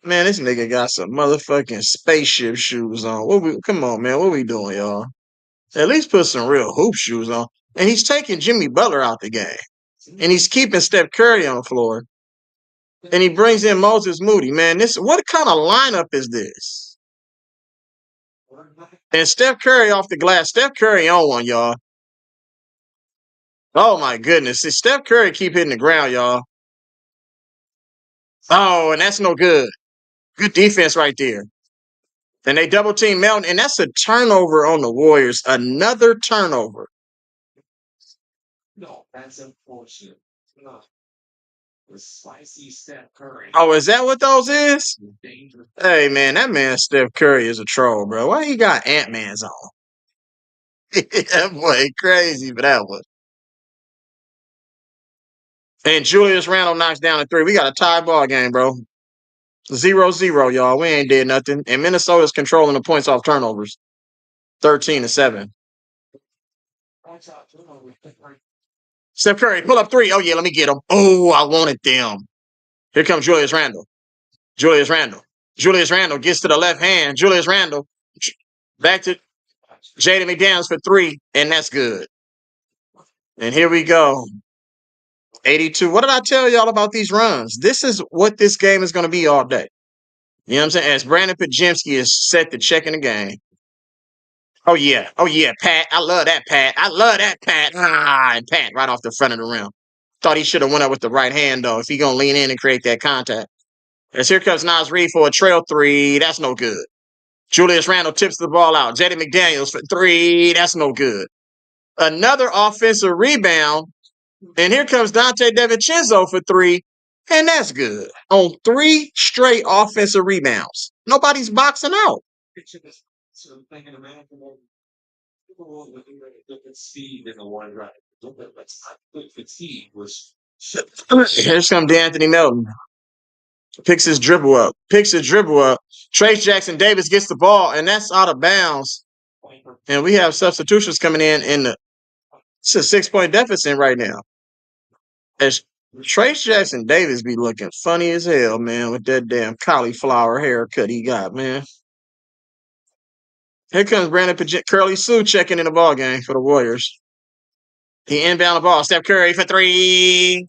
Man, this nigga got some motherfucking spaceship shoes on. Come on, man. What we doing, y'all? At least put some real hoop shoes on. And he's taking Jimmy Butler out the game. And he's keeping Steph Curry on the floor. And he brings in Moses Moody. Man, what kind of lineup is this? And Steph Curry off the glass. Steph Curry on one, y'all. Oh, my goodness. Steph Curry keep hitting the ground, y'all. Oh, and that's no good. Good defense right there. And they double team Melton, and that's a turnover on the Warriors. Another turnover. No, that's unfortunate. No. The spicy Steph Curry. Oh, is that what those is? Hey, man, that man Steph Curry is a troll, bro. Why he got Ant-Man's on? That boy crazy for that one. And Julius Randle knocks down a three. We got a tie ball game, bro. 0-0, y'all. We ain't did nothing. And Minnesota's controlling the points off turnovers. 13-7. Steph Curry, pull up three. Oh, yeah, let me get him. Oh, I wanted them. Here comes Julius Randle. Julius Randle gets to the left hand. Julius Randle back to Jaden McDaniels for three, and that's good. And here we go. 82. What did I tell y'all about these runs? This is what this game is going to be all day. You know what I'm saying? As Brandon Pajemski is set to check in the game. Oh, yeah, Pat. I love that, Pat. And Pat right off the front of the rim. Thought he should have went up with the right hand, though, if he going to lean in and create that contact. As here comes Nas Reed for a trail three. That's no good. Julius Randle tips the ball out. Jaden McDaniels for three. That's no good. Another offensive rebound. And here comes Dante DiVincenzo for three. And that's good. On three straight offensive rebounds. Nobody's boxing out. So thinking of man, people with different speed in the one right. That's not good fatigue was. Here's come D'Anthony Melton. Picks his dribble up. Trace Jackson Davis gets the ball, and that's out of bounds. And we have substitutions coming in it's a 6-point deficit right now. As Trace Jackson Davis be looking funny as hell, man, with that damn cauliflower haircut he got, man. Here comes Curly Sue checking in the ball game for the Warriors. He inbound the ball. Steph Curry for three.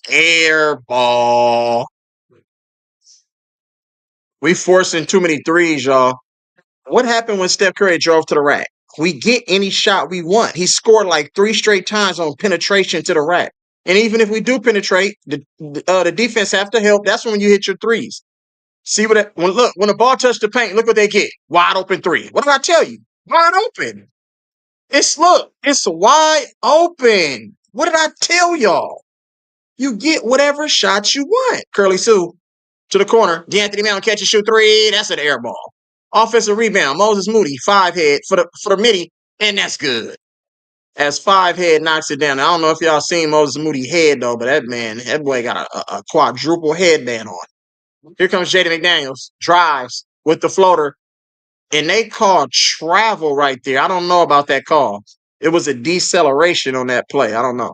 Air ball. We forcing too many threes, y'all. What happened when Steph Curry drove to the rack? We get any shot we want. He scored like 3 straight times on penetration to the rack. And even if we do penetrate, the defense have to help. That's when you hit your threes. See when the ball touched the paint, look what they get. Wide open three. What did I tell you? Wide open. It's wide open. What did I tell y'all? You get whatever shot you want. Curly Sue to the corner. D'Anthony Melton catch and shoot three. That's an air ball. Offensive rebound. Moses Moody, 5-head for the midi, and that's good. As 5-head knocks it down. I don't know if y'all seen Moses Moody head though, but that boy got a quadruple headband on. Here comes Jaden McDaniels. Drives with the floater. And they called travel right there. I don't know about that call. It was a deceleration on that play. I don't know.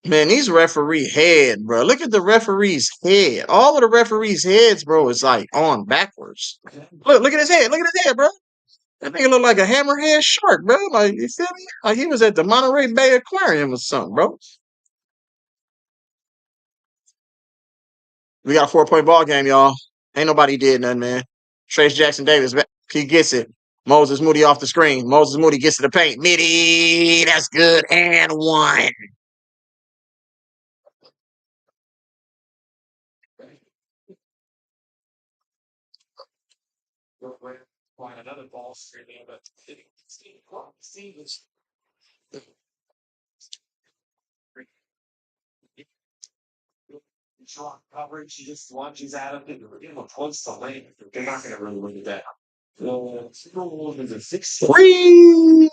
Man, these referee head, bro. Look at the referee's head. All of the referees' heads, bro, is like on backwards. Look at his head. Look at his head, bro. That nigga look like a hammerhead shark, bro. Like, you feel me? Like he was at the Monterey Bay Aquarium or something, bro. We got a 4-point ball game, y'all. Ain't nobody did nothing, man. Trace Jackson Davis, he gets it. Moses Moody off the screen. Moses Moody gets to the paint. Midi, that's good. And one. Find another ball screening, but drop coverage. He just lunges at him and give him close to lane. They're not going to really look at that. Timberwolves is a 6-3.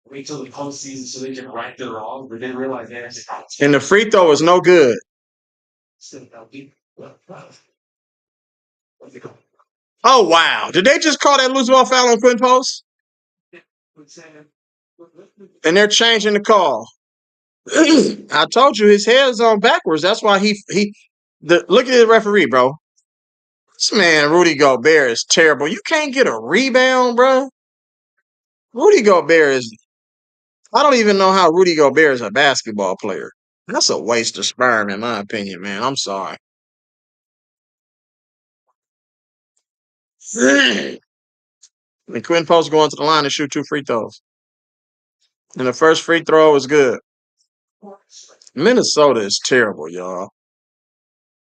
Wait till the postseason so they can right their wrong, but they realize they actually got. And the free throw is no good. Oh, wow. Did they just call that loose ball foul on Quinn Post? And they're changing the call. I told you his head is on backwards. That's why look at the referee, bro. This man, Rudy Gobert, is terrible. You can't get a rebound, bro. Rudy Gobert is. I don't even know how Rudy Gobert is a basketball player. That's a waste of sperm, in my opinion, man. I'm sorry. And Quinn Post going to the line to shoot 2 free throws. And the first free throw was good. Minnesota is terrible, y'all.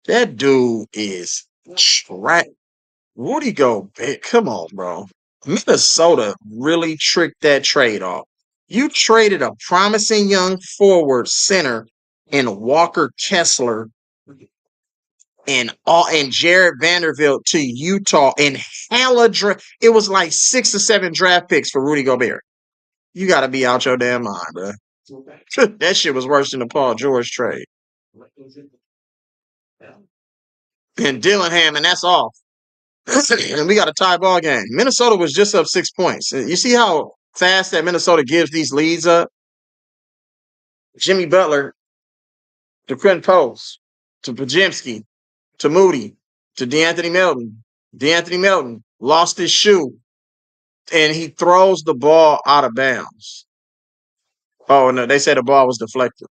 That dude is trash. Rudy Gobert, come on, bro. Minnesota really tricked that trade off. You traded a promising young forward center in Walker Kessler and Jared Vanderbilt to Utah and it was like 6 or 7 draft picks for Rudy Gobert. You got to be out your damn mind, bro. That shit was worse than the Paul George trade. And Dillingham, and that's off. And we got a tie ball game. Minnesota was just up 6 points. You see how fast that Minnesota gives these leads up? Jimmy Butler to Quinn Post to Pajemski to Moody to DeAnthony Melton. DeAnthony Melton lost his shoe and he throws the ball out of bounds. Oh, no, they said the ball was deflected.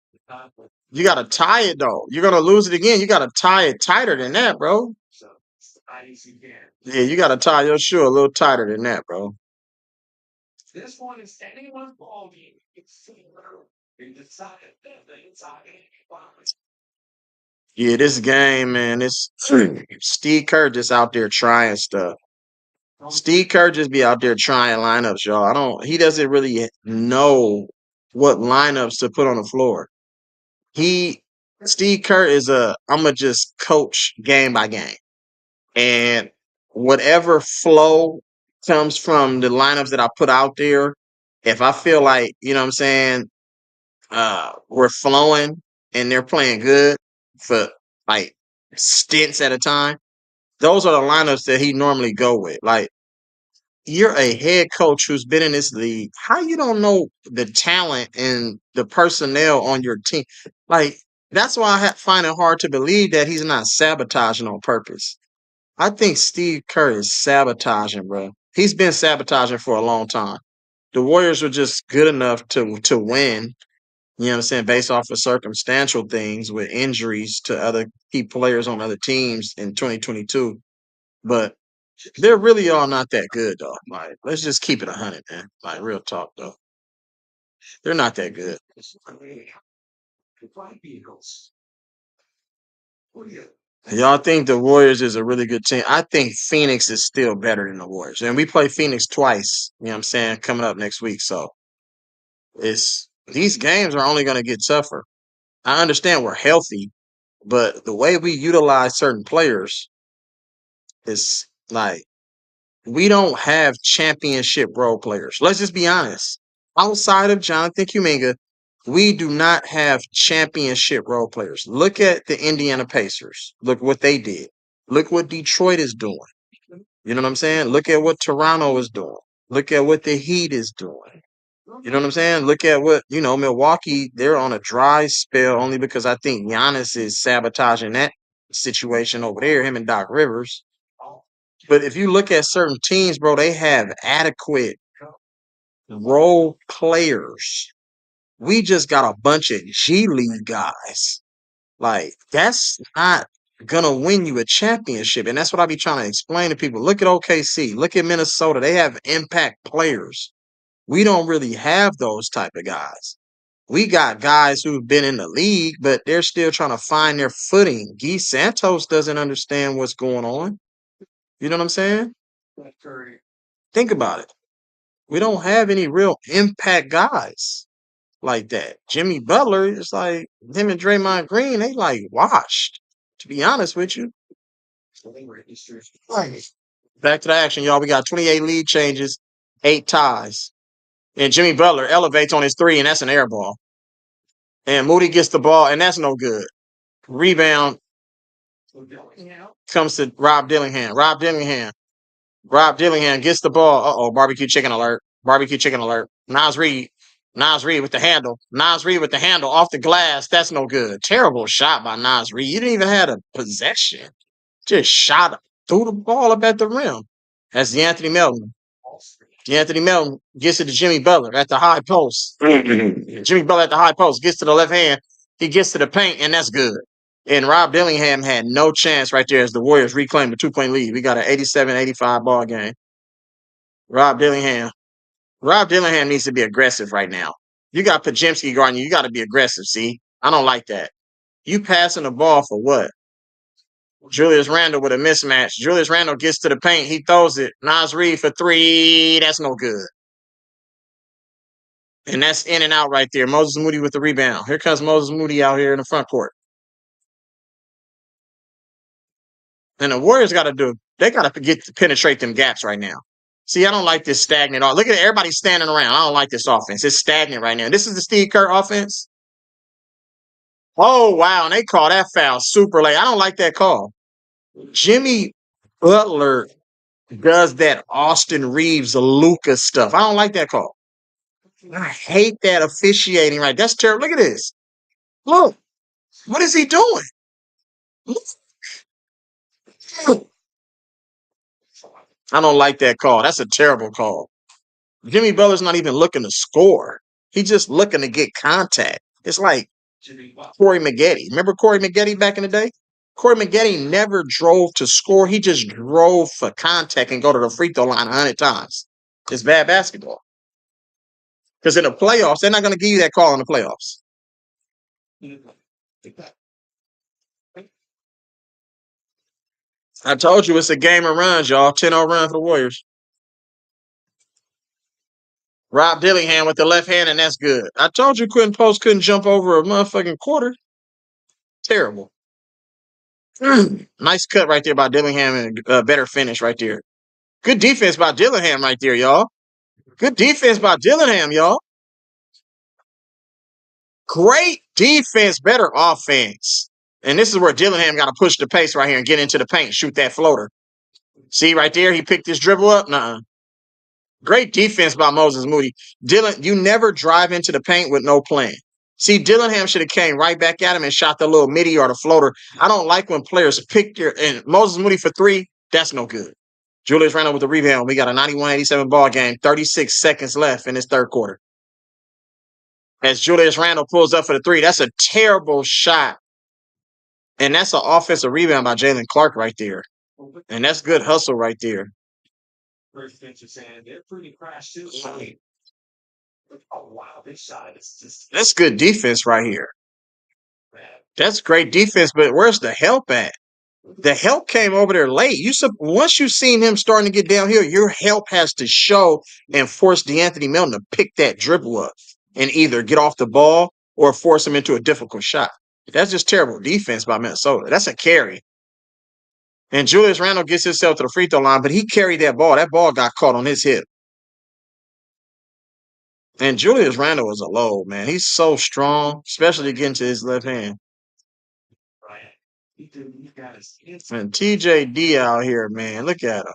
You got to tie it, though. You're going to lose it again. You got to tie it tighter than that, bro. Yeah, you got to tie your shoe a little tighter than that, bro. This one is anyone's ball game. Yeah, this game, man, it's Steve Kerr just out there trying stuff. Steve Kerr just be out there trying lineups, y'all. He doesn't really know what lineups to put on the floor. Steve Kerr is I'ma just coach game by game. And whatever flow comes from the lineups that I put out there, if I feel like, you know what I'm saying, we're flowing and they're playing good for like stints at a time, those are the lineups that he normally go with. Like, you're a head coach who's been in this league. How you don't know the talent and the personnel on your team? Like, that's why I find it hard to believe that he's not sabotaging on purpose. I think Steve Kerr is sabotaging, bro. He's been sabotaging for a long time. The Warriors were just good enough to win, you know what I'm saying, based off of circumstantial things with injuries to other key players on other teams in 2022. But they're really all not that good, though. Like, let's just keep it 100, man. Like, real talk, though. They're not that good. Y'all think the Warriors is a really good team? I think Phoenix is still better than the Warriors. And we play Phoenix twice, you know what I'm saying, coming up next week. So these games are only going to get tougher. I understand we're healthy, but the way we utilize certain players is like, we don't have championship role players. Let's just be honest. Outside of Jonathan Kuminga, we do not have championship role players. Look at the Indiana Pacers. Look what they did. Look what Detroit is doing. You know what I'm saying? Look at what Toronto is doing. Look at what the Heat is doing. You know what I'm saying? Look at what, Milwaukee, they're on a dry spell only because I think Giannis is sabotaging that situation over there, him and Doc Rivers. But if you look at certain teams, bro, they have adequate role players. We just got a bunch of G League guys. Like, that's not gonna win you a championship. And that's what I be trying to explain to people. Look at OKC. Look at Minnesota. They have impact players. We don't really have those type of guys. We got guys who've been in the league, but they're still trying to find their footing. Guy Santos doesn't understand what's going on. You know what I'm saying? Think about it. We don't have any real impact guys like that. Jimmy Butler is like, him and Draymond Green, they like washed, to be honest with you. Back to the action, y'all. We got 28 lead changes, 8 ties. And Jimmy Butler elevates on his 3, and that's an air ball. And Moody gets the ball, and that's no good. Rebound comes to Rob Dillingham. Rob Dillingham gets the ball. Uh-oh, barbecue chicken alert. Barbecue chicken alert. Nas Reed. Nas Reed with the handle. Nas Reed with the handle off the glass. That's no good. Terrible shot by Nas Reed. You didn't even have a possession. Just shot threw the ball up at the rim. That's DeAnthony Melton. DeAnthony Melton gets it to Jimmy Butler at the high post. Jimmy Butler at the high post gets to the left hand. He gets to the paint, and that's good. And Rob Dillingham had no chance right there as the Warriors reclaimed a 2-point lead. We got an 87-85 ball game. Rob Dillingham needs to be aggressive right now. You got Pajemski guarding you. You got to be aggressive, see? I don't like that. You passing the ball for what? Julius Randle with a mismatch. Julius Randle gets to the paint. He throws it. Nas Reed for three. That's no good. And that's in and out right there. Moses Moody with the rebound. Here comes Moses Moody out here in the front court. And the Warriors got to they got to get to penetrate them gaps right now. See, I don't like this stagnant. Look at everybody standing around. I don't like this offense. It's stagnant right now. This is the Steve Kerr offense. Oh, wow. And they call that foul super late. I don't like that call. Jimmy Butler does that Austin Reeves Luka stuff. I don't like that call. I hate that officiating right. That's terrible. Look at this. Look. What is he doing? Look. I don't like that call. That's a terrible call. Jimmy Butler's not even looking to score. He's just looking to get contact. It's like Corey Maggette. Remember Corey Maggette back in the day? Corey Maggette never drove to score. He just drove for contact and go to the free throw line 100 times. It's bad basketball. Because in the playoffs, they're not going to give you that call in the playoffs. I told you it's a game of runs, y'all. 10-0 run for the Warriors. Rob Dillingham with the left hand, and that's good. I told you couldn't jump over a motherfucking quarter. Terrible. Nice cut right there by Dillingham and a better finish right there. Good defense by Dillingham right there, y'all. Good defense by Dillingham, y'all. Great defense, better offense. And this is where Dillingham got to push the pace right here and get into the paint, shoot that floater. See right there, he picked his dribble up. Nuh-uh. Great defense by Moses Moody. You never drive into the paint with no plan. See, Dillingham should have came right back at him and shot the little midi or the floater. I don't like when players pick and Moses Moody for three. That's no good. Julius Randle with the rebound. We got a 91-87 ball game. 36 seconds left in this third quarter. As Julius Randle pulls up for the three, that's a terrible shot. And that's an offensive rebound by Jalen Clark right there. And that's good hustle right there. They're pretty crashed too. Oh wow, this side is just That's good defense right here. That's great defense, but where's the help at? The help came over there late. Once you've seen him starting to get downhill, your help has to show and force DeAnthony Melton to pick that dribble up and either get off the ball or force him into a difficult shot. That's just terrible defense by Minnesota. That's a carry. And Julius Randle gets himself to the free throw line, but he carried that ball. That ball got caught on his hip. And Julius Randle is a load, man. He's so strong, especially getting to his left hand. And TJD out here, man. Look at him.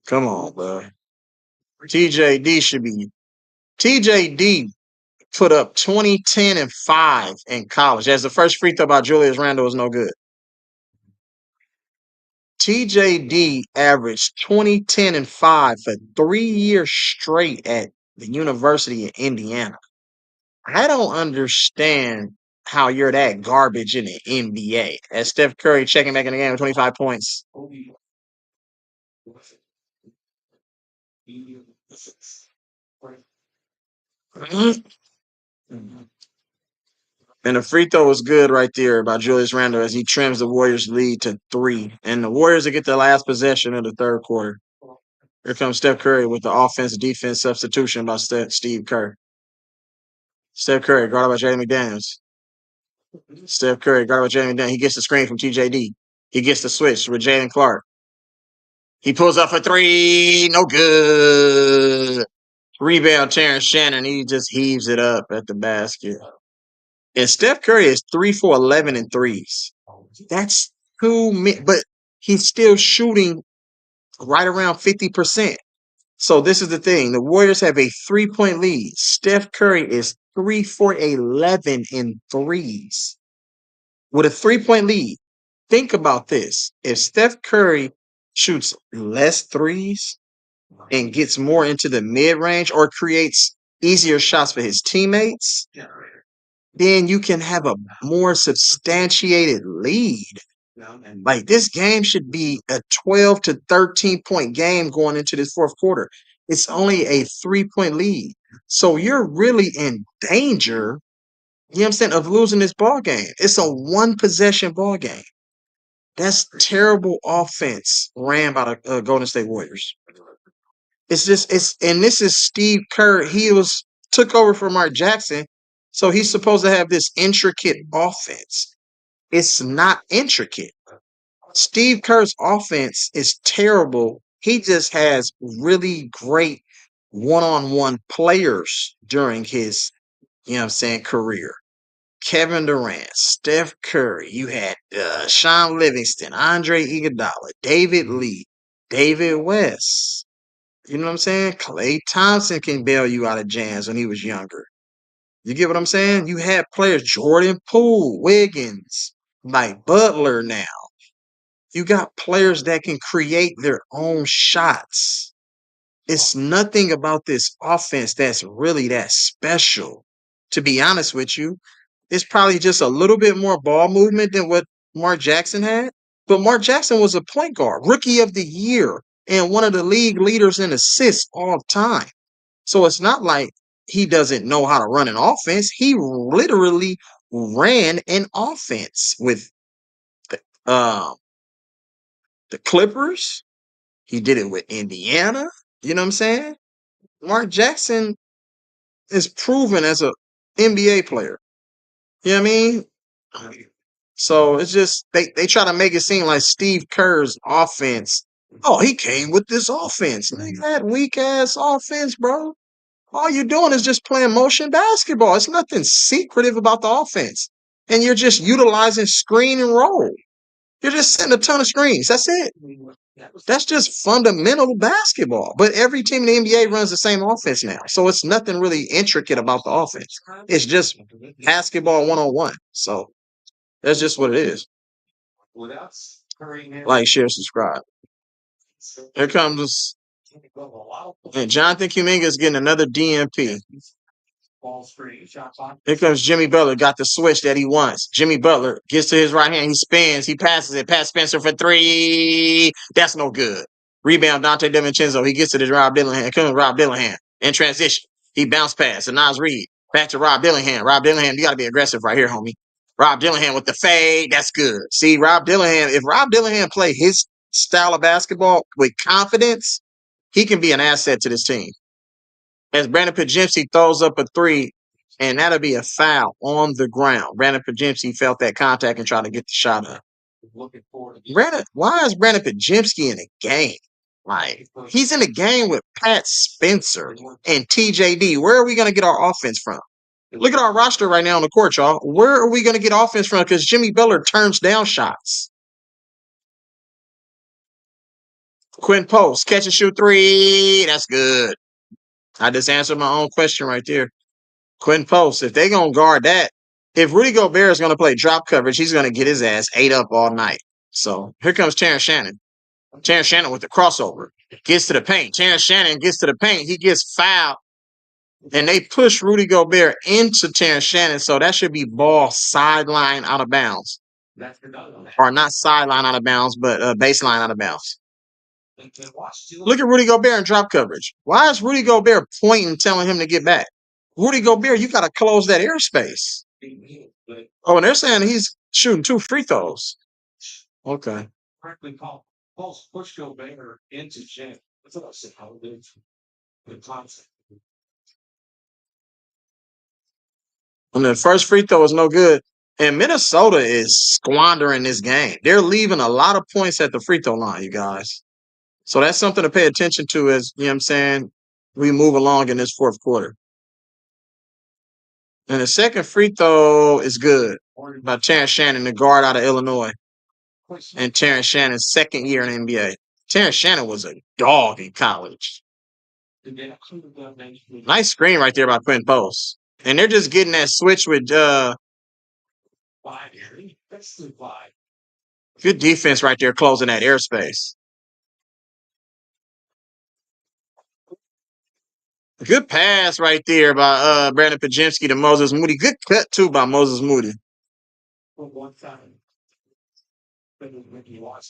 Come on, bro. TJD put up 20, 10, and 5 in college. As the first free throw by Julius Randle was no good. TJD averaged 20, 10, and 5 for 3 years straight at the University of Indiana. I don't understand how you're that garbage in the NBA. As Steph Curry checking back in the game with 25 points. And the free throw was good right there by Julius Randle as he trims the Warriors' lead to 3. And the Warriors will get the last possession of the third quarter. Here comes Steph Curry with the offense-defense substitution by Steve Kerr. Steph Curry, guarded by Jaden McDaniels. Steph Curry, guarded by Jaden McDaniels. He gets the screen from TJD. He gets the switch with Jalen Clark. He pulls up for 3. No good. Rebound, Terrence Shannon. He just heaves it up at the basket. And Steph Curry is 3 for 11 in threes. That's too many, but he's still shooting right around 50%. So this is the thing. The Warriors have a 3-point lead. Steph Curry is 3 for 11 in threes with a 3-point lead. Think about this. If Steph Curry shoots less threes and gets more into the mid-range or creates easier shots for his teammates, then you can have a more substantiated lead. Like this game should be a 12 to 13 point game going into this fourth quarter. It's only a 3-point lead. So you're really in danger, you know what I'm saying, of losing this ball game. It's a one possession ball game. That's terrible offense ran by the Golden State Warriors. And this is Steve Kerr. Took over from Mark Jackson. So he's supposed to have this intricate offense. It's not intricate. Steve Kerr's offense is terrible. He just has really great one-on-one players during his, career. Kevin Durant, Steph Curry. You had Sean Livingston, Andre Iguodala, David Lee, David West. You know what I'm saying? Klay Thompson can bail you out of jams when he was younger. You get what I'm saying? You had players, Jordan Poole, Wiggins, like Butler now. You got players that can create their own shots. It's nothing about this offense that's really that special. To be honest with you, it's probably just a little bit more ball movement than what Mark Jackson had. But Mark Jackson was a point guard, rookie of the year, and one of the league leaders in assists all time. So it's not like he doesn't know how to run an offense. He literally ran an offense with uh, the Clippers. He did it with Indiana. You know what I'm saying? Mark Jackson is proven as a NBA player. You know what I mean? So it's just they try to make it seem like Steve Kerr's offense. Oh, he came with this offense. Nigga, that weak ass offense, bro. All you're doing is just playing motion basketball. It's nothing secretive about the offense. And you're just utilizing screen and roll. You're just setting a ton of screens. That's it. That's just fundamental basketball. But every team in the NBA runs the same offense now. So it's nothing really intricate about the offense. It's just basketball 101. So that's just what it is. Like, share, subscribe. Here comes, and Jonathan Kuminga is getting another DMP. Here comes Jimmy Butler, got the switch that he wants. Jimmy Butler gets to his right hand, he spins, he passes it, Pat Spencer for three. That's no good. Rebound, Dante DiVincenzo. He gets to the Rob Dillingham. Here comes Rob Dillingham in transition. He bounced pass to Nas Reed. Back to Rob Dillingham. Rob Dillingham, you got to be aggressive right here, homie. Rob Dillingham with the fade. That's good. See, Rob Dillingham, if Rob Dillingham play his style of basketball with confidence, he can be an asset to this team. As Brandon Podziemski throws up a three, and that'll be a foul on the ground. Brandon Podziemski felt that contact and tried to get the shot up. Why is Brandon Podziemski in the game? Like, he's in the game with Pat Spencer and TJD. Where are we going to get our offense from? Look at our roster right now on the court, y'all. Where are we going to get offense from? Because Jimmy Butler turns down shots. Quinn Post, catch and shoot three. That's good. I just answered my own question right there. Quinn Post, if they're going to guard that, if Rudy Gobert is going to play drop coverage, he's going to get his ass ate up all night. So here comes Terrence Shannon. Terrence Shannon with the crossover. Gets to the paint. Terrence Shannon gets to the paint. He gets fouled. And they push Rudy Gobert into Terrence Shannon. So that should be ball sideline out of bounds. Or not sideline out of bounds, but baseline out of bounds. Look at Rudy Gobert in drop coverage. Why is Rudy Gobert pointing, telling him to get back? Rudy Gobert, you got to close that airspace. Oh, and they're saying he's shooting 2 free throws. Okay. Correctly called. Push Gobert into Jen. That's what I said. How it is. Good concept. And the first free throw is no good. And Minnesota is squandering this game. They're leaving a lot of points at the free throw line, you guys. So that's something to pay attention to as, you know what I'm saying, we move along in this fourth quarter. And the second free throw is good by Terrence Shannon, the guard out of Illinois. And Terrence Shannon's second year in the NBA. Terrence Shannon was a dog in college. Nice screen right there by Quinn Post. And they're just getting that switch with good defense right there, closing that airspace. Good pass right there by Brandon Pajemski to Moses Moody. Good cut too by Moses Moody.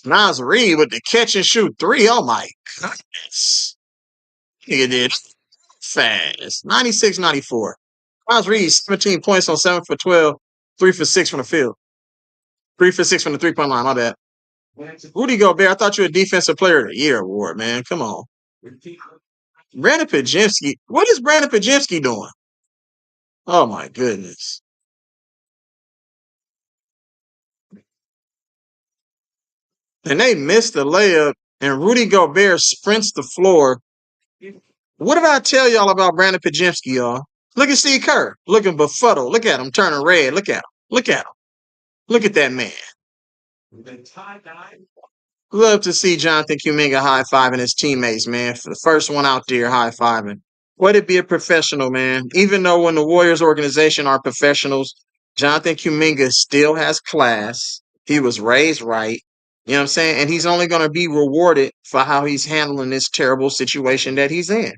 Nas Reed with the catch and shoot three. Oh my goodness. Nigga did fast. 96-94. Nas Reed, 17 points on 7 for 12, 3 for 6 from the field. 3 for 6 from the 3-point line, my bad. Rudy Gobert, I thought you were a defensive player of the year award, man. Come on. Brandon Pajemski. What is Brandon Pajemski doing? Oh my goodness. And they missed the layup, and Rudy Gobert sprints the floor. What did I tell y'all about Brandon Pajemski, y'all? Look at Steve Kerr looking befuddled. Look at him turning red. Look at him. Look at him. Look at that man. Love to see Jonathan Kuminga high-fiving his teammates, man. For the first one out there high-fiving. Way to be a professional, man. Even though when the Warriors organization are professionals, Jonathan Kuminga still has class. He was raised right. You know what I'm saying? And he's only going to be rewarded for how he's handling this terrible situation that he's in.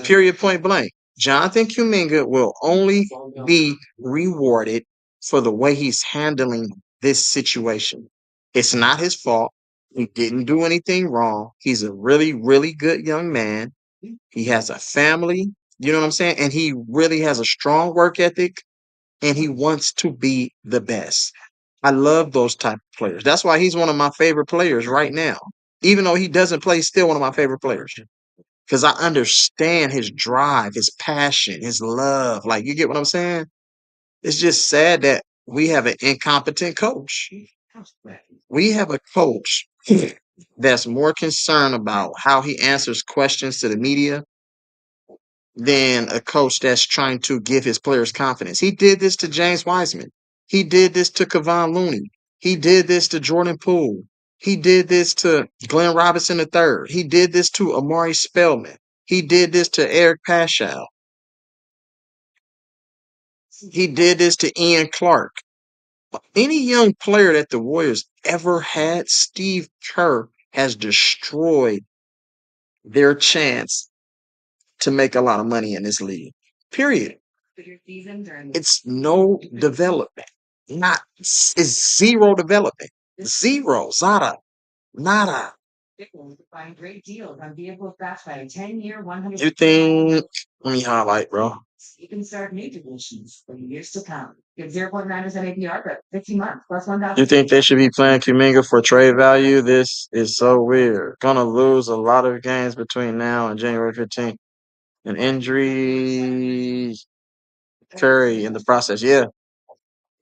Period, point blank. Jonathan Kuminga will only be rewarded for the way he's handling this situation. It's not his fault. He didn't do anything wrong. He's a really, really good young man. He has a family, you know what I'm saying? And he really has a strong work ethic, and he wants to be the best. I love those type of players. That's why he's one of my favorite players right now. Even though he doesn't play, still one of my favorite players. Because I understand his drive, his passion, his love. Like, you get what I'm saying? It's just sad that we have an incompetent coach. We have a coach that's more concerned about how he answers questions to the media than a coach that's trying to give his players confidence. He did this to James Wiseman. He did this to Kevon Looney. He did this to Jordan Poole. He did this to Glenn Robinson III. He did this to Amari Spellman. He did this to Eric Paschal. He did this to Ian Clark. Any young player that the Warriors ever had, Steve Kerr has destroyed their chance to make a lot of money in this league. Period. It's no development. It's zero development. Zero. Zada. Nada. You think? Let me highlight, bro. You can start new deductions for years to come. Get 0.9% APR for 15 months plus 1,000. You think they should be playing Kuminga for trade value? This is so weird. Gonna lose a lot of games between now and January 15th. An injury, Curry in the process. Yeah.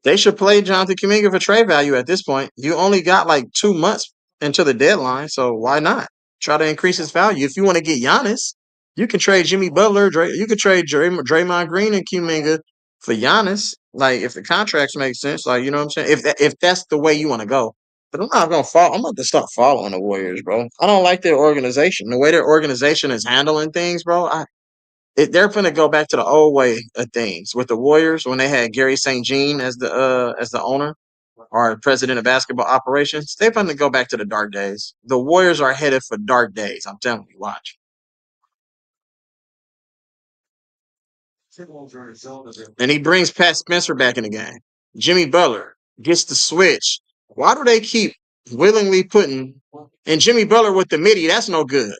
They should play Jonathan Kuminga for trade value at this point. You only got like 2 months until the deadline, so why not? Try to increase his value. If you want to get Giannis, you can trade Jimmy Butler. You could trade Draymond Green and Kuminga for Giannis. Like, if the contracts make sense, like, you know what I'm saying? If that's the way you want to go. But I'm not gonna follow. I'm about to start following the Warriors, bro. I don't like their organization. The way their organization is handling things, bro. They're going to go back to the old way of things with the Warriors when they had Gary St. Jean as the owner or president of basketball operations. They're going to go back to the dark days. The Warriors are headed for dark days. I'm telling you, watch. And he brings Pat Spencer back in the game. Jimmy Butler gets the switch. Why do they keep willingly putting and Jimmy Butler with the midi? That's no good.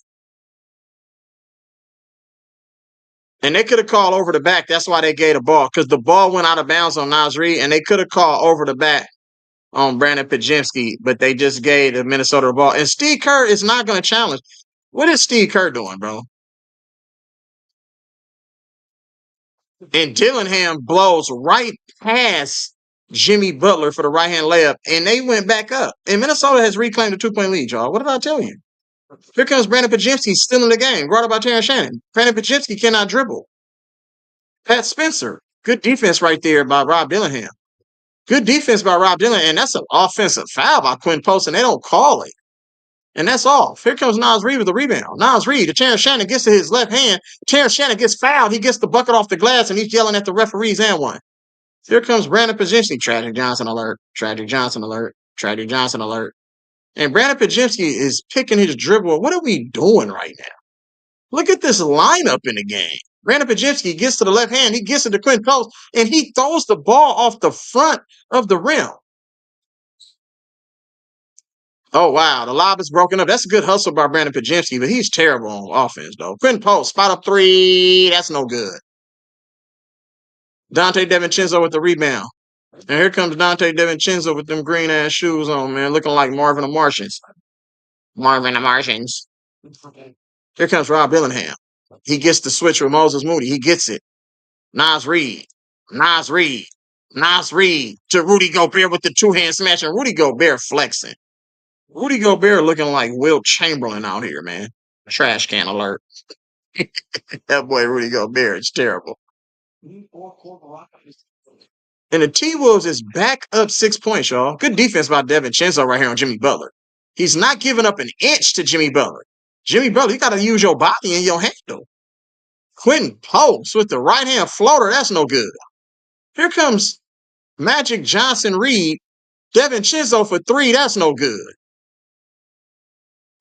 And they could have called over the back. That's why they gave the ball, because the ball went out of bounds on Nas Reed, and they could have called over the back on Brandon Pajemski, but they just gave the Minnesota the ball. And Steve Kerr is not going to challenge. What is Steve Kerr doing, bro? And Dillingham blows right past Jimmy Butler for the right-hand layup, and they went back up. And Minnesota has reclaimed the 2-point lead, y'all. What did I tell you? Here comes Brandon Pajemski still in the game, brought up by Terrence Shannon. Brandon Pajemski cannot dribble. Pat Spencer, good defense right there by Rob Dillingham. Good defense by Rob Dillingham, and that's an offensive foul by Quinn Post, and they don't call it. And that's off. Here comes Nas Reed with the rebound. Nas Reed, Terrence Shannon gets to his left hand. Terrence Shannon gets fouled. He gets the bucket off the glass, and he's yelling at the referees and one. Here comes Brandon Podziemski. Tragic Johnson alert. Tragic Johnson alert. Tragic Johnson alert. And Brandon Podziemski is picking his dribble. What are we doing right now? Look at this lineup in the game. Brandon Podziemski gets to the left hand. He gets to the Quinn Post, and he throws the ball off the front of the rim. Oh, wow. The lob is broken up. That's a good hustle by Brandon Podziemski, but he's terrible on offense, though. Quinn Post, spot up three. That's no good. Dante DiVincenzo with the rebound. And here comes Dante DiVincenzo with them green-ass shoes on, man, looking like Marvin the Martians. Marvin the Martians. Here comes Rob Billingham. He gets the switch with Moses Moody. He gets it. Nas Reed. Nas Reed. Nas Reed to Rudy Gobert with the two-hand smash, and Rudy Gobert flexing. Rudy Gobert looking like Wilt Chamberlain out here, man. Trash can alert. That boy Rudy Gobert is terrible. And the T-Wolves is back up 6 points, y'all. Good defense by DiVincenzo right here on Jimmy Butler. He's not giving up an inch to Jimmy Butler. Jimmy Butler, you got to use your body and your handle. Quentin Post with the right-hand floater. That's no good. Here comes Magic Johnson Reed. DiVincenzo for three. That's no good.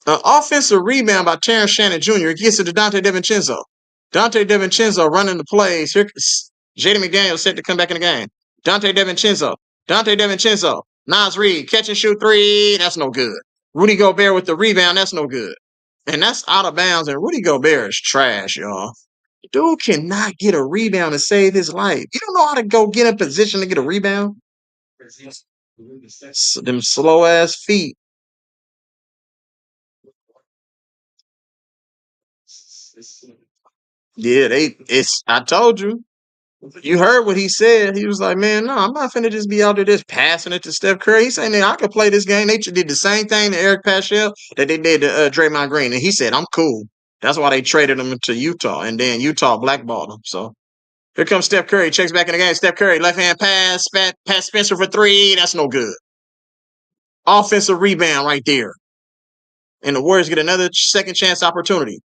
An offensive rebound by Terrence Shannon Jr. It gets it to Dante DiVincenzo. Dante DiVincenzo running the plays. Here, Jaden McDaniels set to come back in the game. Dante DiVincenzo. Dante DiVincenzo. Nas Reed. Catch and shoot three. That's no good. Rudy Gobert with the rebound. That's no good. And that's out of bounds. And Rudy Gobert is trash, y'all. Dude cannot get a rebound to save his life. You don't know how to go get in position to get a rebound? Them slow-ass feet. Yeah, I told you. You heard what he said. He was like, man, no, I'm not finna just be out there just passing it to Steph Curry. He's saying, I could play this game. They did the same thing to Eric Paschal that they did to Draymond Green. And he said, I'm cool. That's why they traded him to Utah. And then Utah blackballed him. So here comes Steph Curry. Checks back in the game. Steph Curry, left-hand pass. Pass Spencer for three. That's no good. Offensive rebound right there. And the Warriors get another second chance opportunity.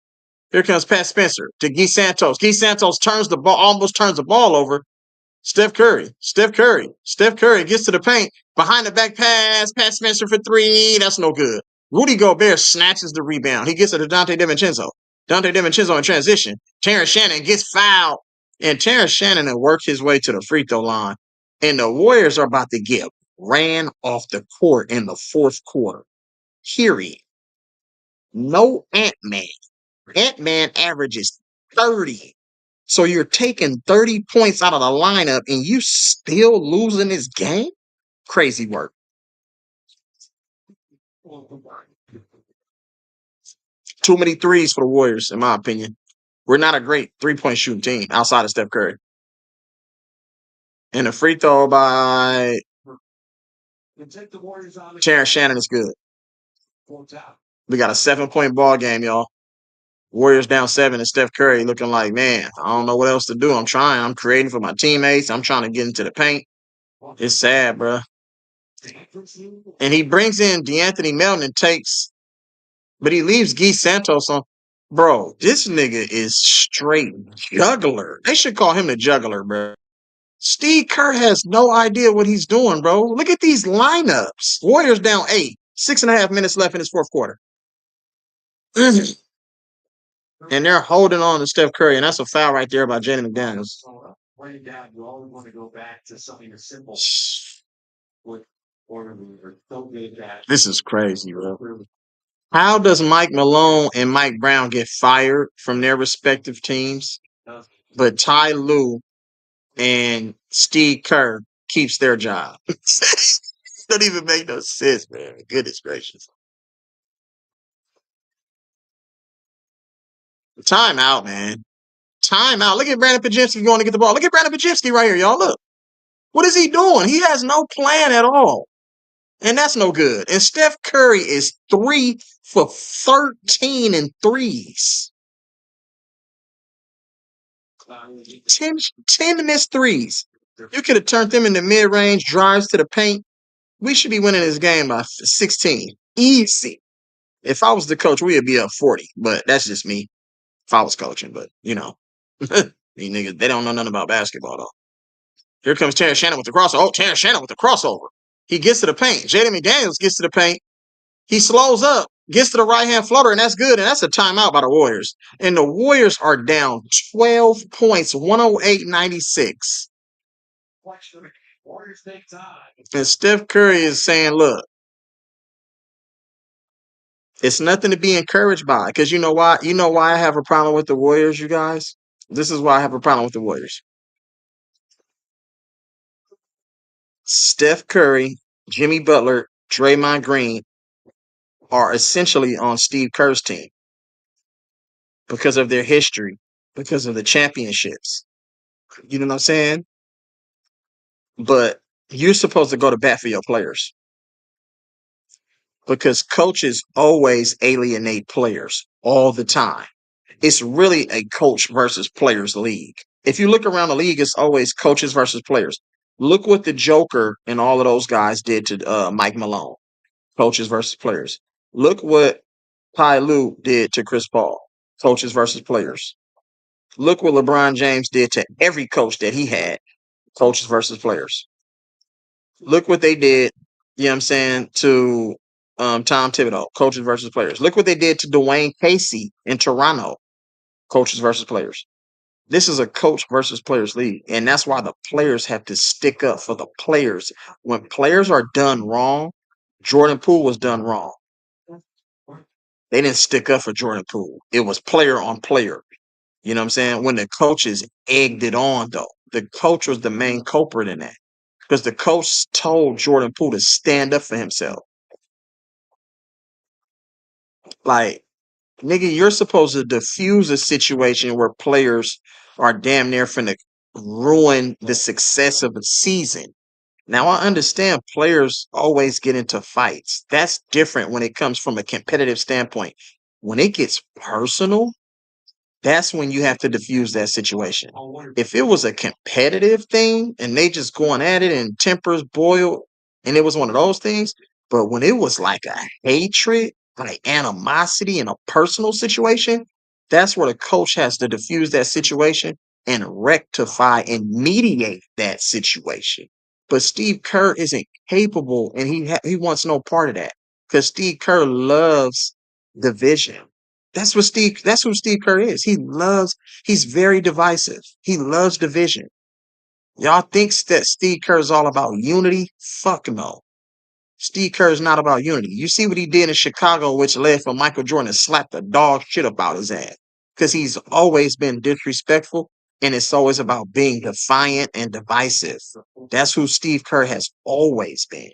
Here comes Pat Spencer to Guy Santos. Guy Santos almost turns the ball over. Steph Curry gets to the paint. Behind the back pass. Pat Spencer for three. That's no good. Rudy Gobert snatches the rebound. He gets it to Dante DiVincenzo. Dante DiVincenzo in transition. Terrence Shannon gets fouled. And Terrence Shannon had worked his way to the free throw line. And the Warriors are about to get ran off the court in the fourth quarter. Period. No Ant-Man. Ant-Man averages 30. So you're taking 30 points out of the lineup and you still losing this game? Crazy work. Too many threes for the Warriors, in my opinion. We're not a great three-point shooting team outside of Steph Curry. And the free throw by Terrence Shannon is good. We got a 7-point ball game, y'all. Warriors down 7 and Steph Curry looking like, man, I don't know what else to do. I'm trying. I'm creating for my teammates. I'm trying to get into the paint. It's sad, bro. And he brings in DeAnthony Melton and but he leaves Guy Santos on. Bro, this nigga is straight juggler. They should call him the juggler, bro. Steve Kerr has no idea what he's doing, bro. Look at these lineups. Warriors down 8. 6.5 minutes left in this fourth quarter. And they're holding on to Steph Curry, and that's a foul right there by Jaden McDaniels. You always want to go back to something as simple. This is crazy, bro. How does Mike Malone and Mike Brown get fired from their respective teams, but Ty Lue and Steve Kerr keeps their job? Don't even make no sense, man. Goodness gracious. Time out, man. Time out. Look at Brandon Podziemski going to get the ball. Look at Brandon Podziemski right here, y'all. Look. What is he doing? He has no plan at all. And that's no good. And Steph Curry is 3 for 13 in threes. 10 missed threes. You could have turned them into mid-range drives to the paint. We should be winning this game by 16. Easy. If I was the coach, we'd be up 40. But that's just me. If I was coaching, but these niggas, they don't know nothing about basketball though. Here comes Terrence Shannon with the crossover. Oh, Terrence Shannon with the crossover. He gets to the paint. Jaden McDaniels gets to the paint. He slows up, gets to the right-hand floater, and that's good. And that's a timeout by the Warriors. And the Warriors are down 12 points, 108-96. And Steph Curry is saying, look, it's nothing to be encouraged by. Because you know why? You know why I have a problem with the Warriors, you guys? This is why I have a problem with the Warriors. Steph Curry, Jimmy Butler, Draymond Green are essentially on Steve Kerr's team because of their history, because of the championships. You know what I'm saying? But you're supposed to go to bat for your players because coaches always alienate players all the time. It's really a coach versus players league. If you look around the league, it's always coaches versus players. Look what the Joker and all of those guys did to Mike Malone. Coaches versus players. Look what Ty Lue did to Chris Paul. Coaches versus players. Look what LeBron James did to every coach that he had. Coaches versus players. Look what they did, you know what I'm saying, to Tom Thibodeau. Coaches versus players. Look what they did to Dwayne Casey in Toronto. Coaches versus players. This is a coach versus players league. And that's why the players have to stick up for the players. When players are done wrong, Jordan Poole was done wrong. They didn't stick up for Jordan Poole. It was player on player. You know what I'm saying? When the coaches egged it on, though, the coach was the main culprit in that because the coach told Jordan Poole to stand up for himself. Like, nigga, you're supposed to diffuse a situation where players are damn near finna ruin the success of a season. Now, I understand players always get into fights. That's different when it comes from a competitive standpoint. When it gets personal, that's when you have to diffuse that situation. If it was a competitive thing and they just going at it and tempers boil and it was one of those things, but when it was like a hatred, like animosity in a personal situation, that's where the coach has to diffuse that situation and rectify and mediate that situation. But Steve Kerr isn't capable and he wants no part of that because Steve Kerr loves division. That's who Steve Kerr is. He's very divisive. He loves division. Y'all thinks that Steve Kerr is all about unity? Fuck no. Steve Kerr is not about unity. You see what he did in Chicago, which led for Michael Jordan to slap the dog shit about his ass. Because he's always been disrespectful and it's always about being defiant and divisive. That's who Steve Kerr has always been.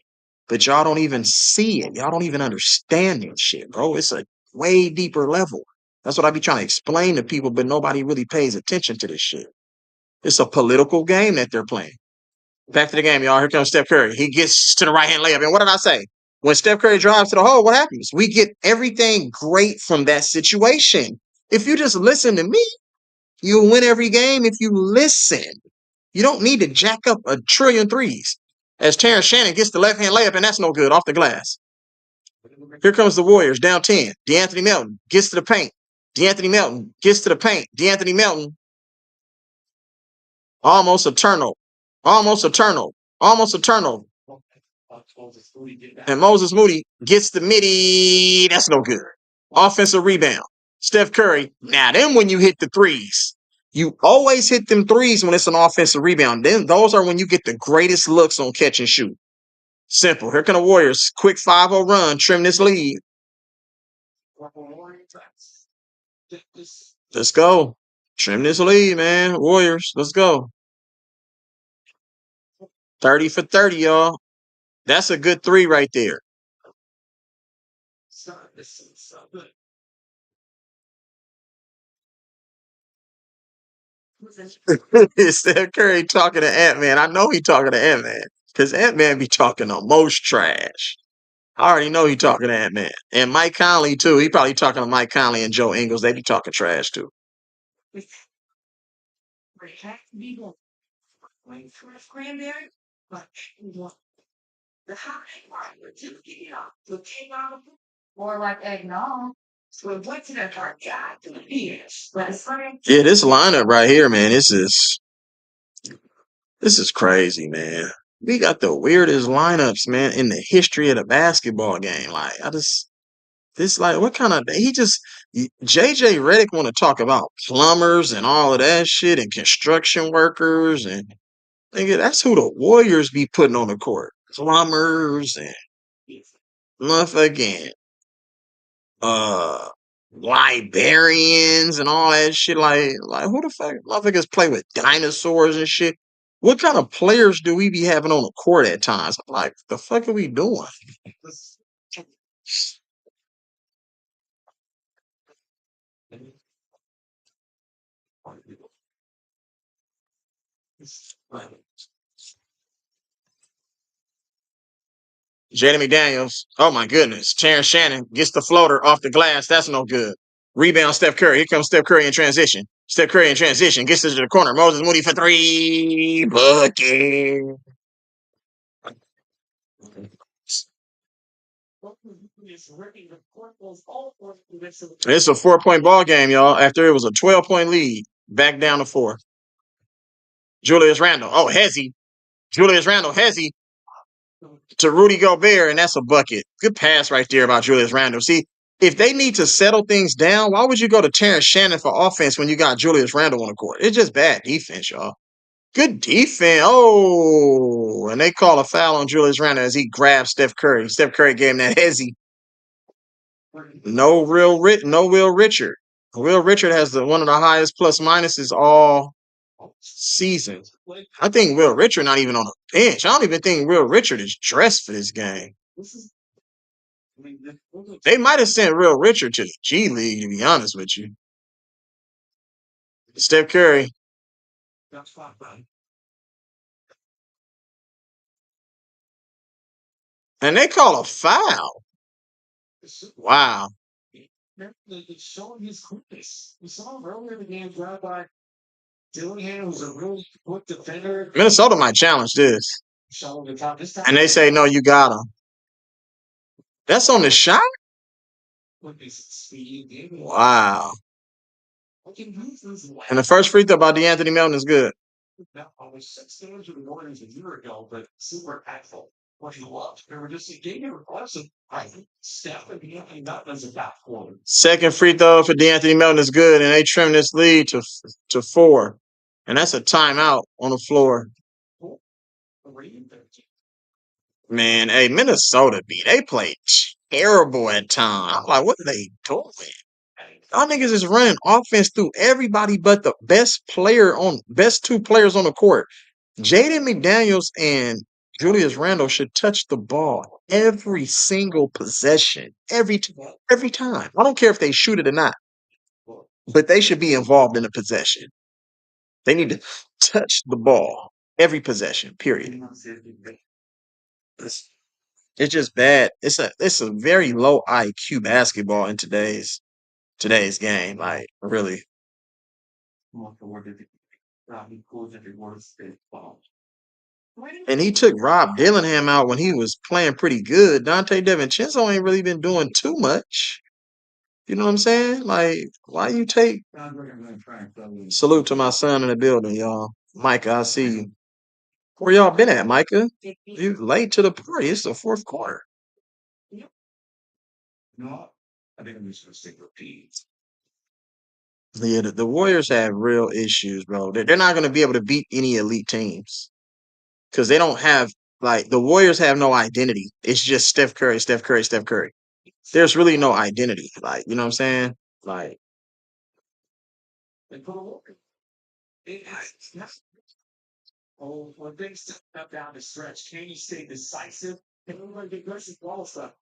But y'all don't even see it. Y'all don't even understand that shit, bro. It's a way deeper level. That's what I be trying to explain to people, but nobody really pays attention to this shit. It's a political game that they're playing. Back to the game, y'all. Here comes Steph Curry. He gets to the right hand layup. And what did I say? When Steph Curry drives to the hole, what happens? We get everything great from that situation. If you just listen to me, you'll win every game if you listen. You don't need to jack up a trillion threes. As Terrence Shannon gets the left hand layup, and that's no good off the glass. Here comes the Warriors down 10. DeAnthony Melton gets to the paint. DeAnthony Melton gets to the paint. DeAnthony Melton, almost a turnover. Almost a turnover. Almost a turnover. And Moses Moody gets the midi. That's no good. Offensive rebound. Steph Curry. Now, then when you hit the threes, you always hit them threes when it's an offensive rebound. Then those are when you get the greatest looks on catch and shoot. Simple. Here come the Warriors. Quick 5-0 run. Trim this lead. Let's go. Trim this lead, man. Warriors. Let's go. 30 for 30, y'all. That's a good three right there. Steph Curry talking to Ant-Man. I know he talking to Ant-Man because Ant-Man be talking the most trash. I already know he talking to Ant-Man. And Mike Conley, too. He probably talking to Mike Conley and Joe Ingles. They be talking trash, too. Or like eggnog. So what's in a hard job to be? Yeah, this lineup right here, man, this is crazy, man. We got the weirdest lineups, man, in the history of the basketball game. Like, what kind of JJ Redick want to talk about plumbers and all of that shit and construction workers and nigga, that's who the Warriors be putting on the court. Plumbers and motherfucking librarians and all that shit. Like who the fuck motherfuckers play with dinosaurs and shit? What kind of players do we be having on the court at times? I'm like, the fuck are we doing? Jaden McDaniels. Oh my goodness. Terrence Shannon gets the floater off the glass. That's no good. Rebound Steph Curry. Here comes Steph Curry in transition. Steph Curry in transition. Gets to the corner. Moses Moody for three. Bucket. It's a 4-point ball game, y'all. After it was a 12-point lead. Back down to 4. Julius Randle. Oh, Hezzy. Julius Randle. Hezzy to Rudy Gobert, and that's a bucket. Good pass right there about Julius Randle. See, if they need to settle things down, why would you go to Terrence Shannon for offense when you got Julius Randle on the court? It's just bad defense, y'all. Good defense. Oh, and they call a foul on Julius Randle as he grabs Steph Curry. Steph Curry gave him that hezzy. No Will Richard. Will Richard has one of the highest plus minuses all season. I think Will Richard not even on the bench. I don't even think Will Richard is dressed for this game. They might have sent Will Richard to the G League, to be honest with you. Steph Curry. And they call a foul. Wow. Showing his quickness. We saw him earlier in the game drive by Dillingham, who's a really quick defender. Minnesota might challenge this. And they say, no, you got him. That's on the shot? Wow. And the first free throw by DeAnthony Melton is good. Now, only 6 games with the Warriors a year ago, but super impactful. What he loved. They were just a game aggressive. I think Steph and Anthony Melton is about 4. Second free throw for DeAnthony Melton is good, and they trim this lead to 4. And that's a timeout on the floor. Man, hey, Minnesota they played terrible at times. I'm like, what are they doing? Y'all niggas is running offense through everybody but the best 2 players on the court. Jaden McDaniels and Julius Randle should touch the ball every single possession, every time. I don't care if they shoot it or not, but they should be involved in the possession. They need to touch the ball every possession, period. It's just bad. It's a very low IQ basketball in today's game. Like, really. And he took Rob Dillingham out when he was playing pretty good. Dante DiVincenzo ain't really been doing too much. You know what I'm saying? Like, why you take... Salute to my son in the building, y'all. Micah, I see you. Where y'all been at, Micah? You late to the party. It's the 4th quarter. No, I think I'm just going to stick with P. Yeah, the Warriors have real issues, bro. They're not going to be able to beat any elite teams because they don't have, like, the Warriors have no identity. It's just Steph Curry, Steph Curry, Steph Curry. There's really no identity. Like, you know what I'm saying? Like, when things step down the stretch, can you stay decisive? Can everybody get aggressive ball stuff?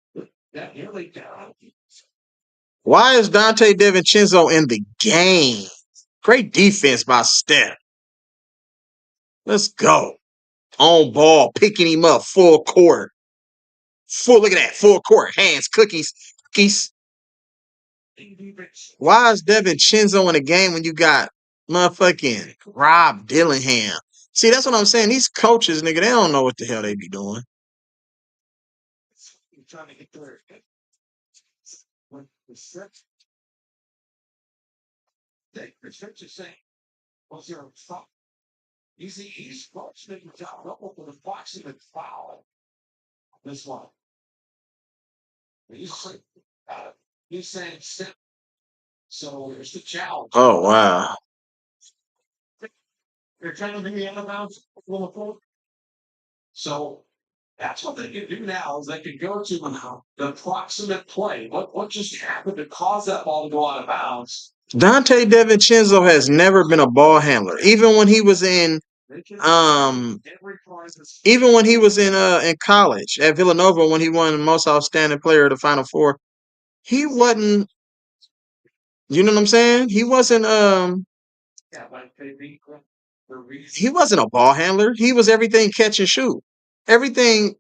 That nearly down. why is Dante DiVincenzo in the game? Great defense by Steph. Let's go. On ball, picking him up, full court. Look at that, full court. Hands, cookies. Why is DiVincenzo in the game when you got motherfucking Rob Dillingham? See, that's what I'm saying. These coaches, nigga, they don't know what the hell they be doing. Just saying, was there a foul? He's making the job up with the boxing and foul. This one. He's saying step. So there's the challenge. Oh wow. They're trying to be out of bounds. So that's what they can do now is they can go to the approximate play. What just happened to cause that ball to go out of bounds? Dante DiVincenzo has never been a ball handler. Even when he was in college at Villanova when he won most outstanding player of the Final Four, he wasn't, you know what I'm saying? He wasn't a ball handler. He was everything catch and shoot. Everything,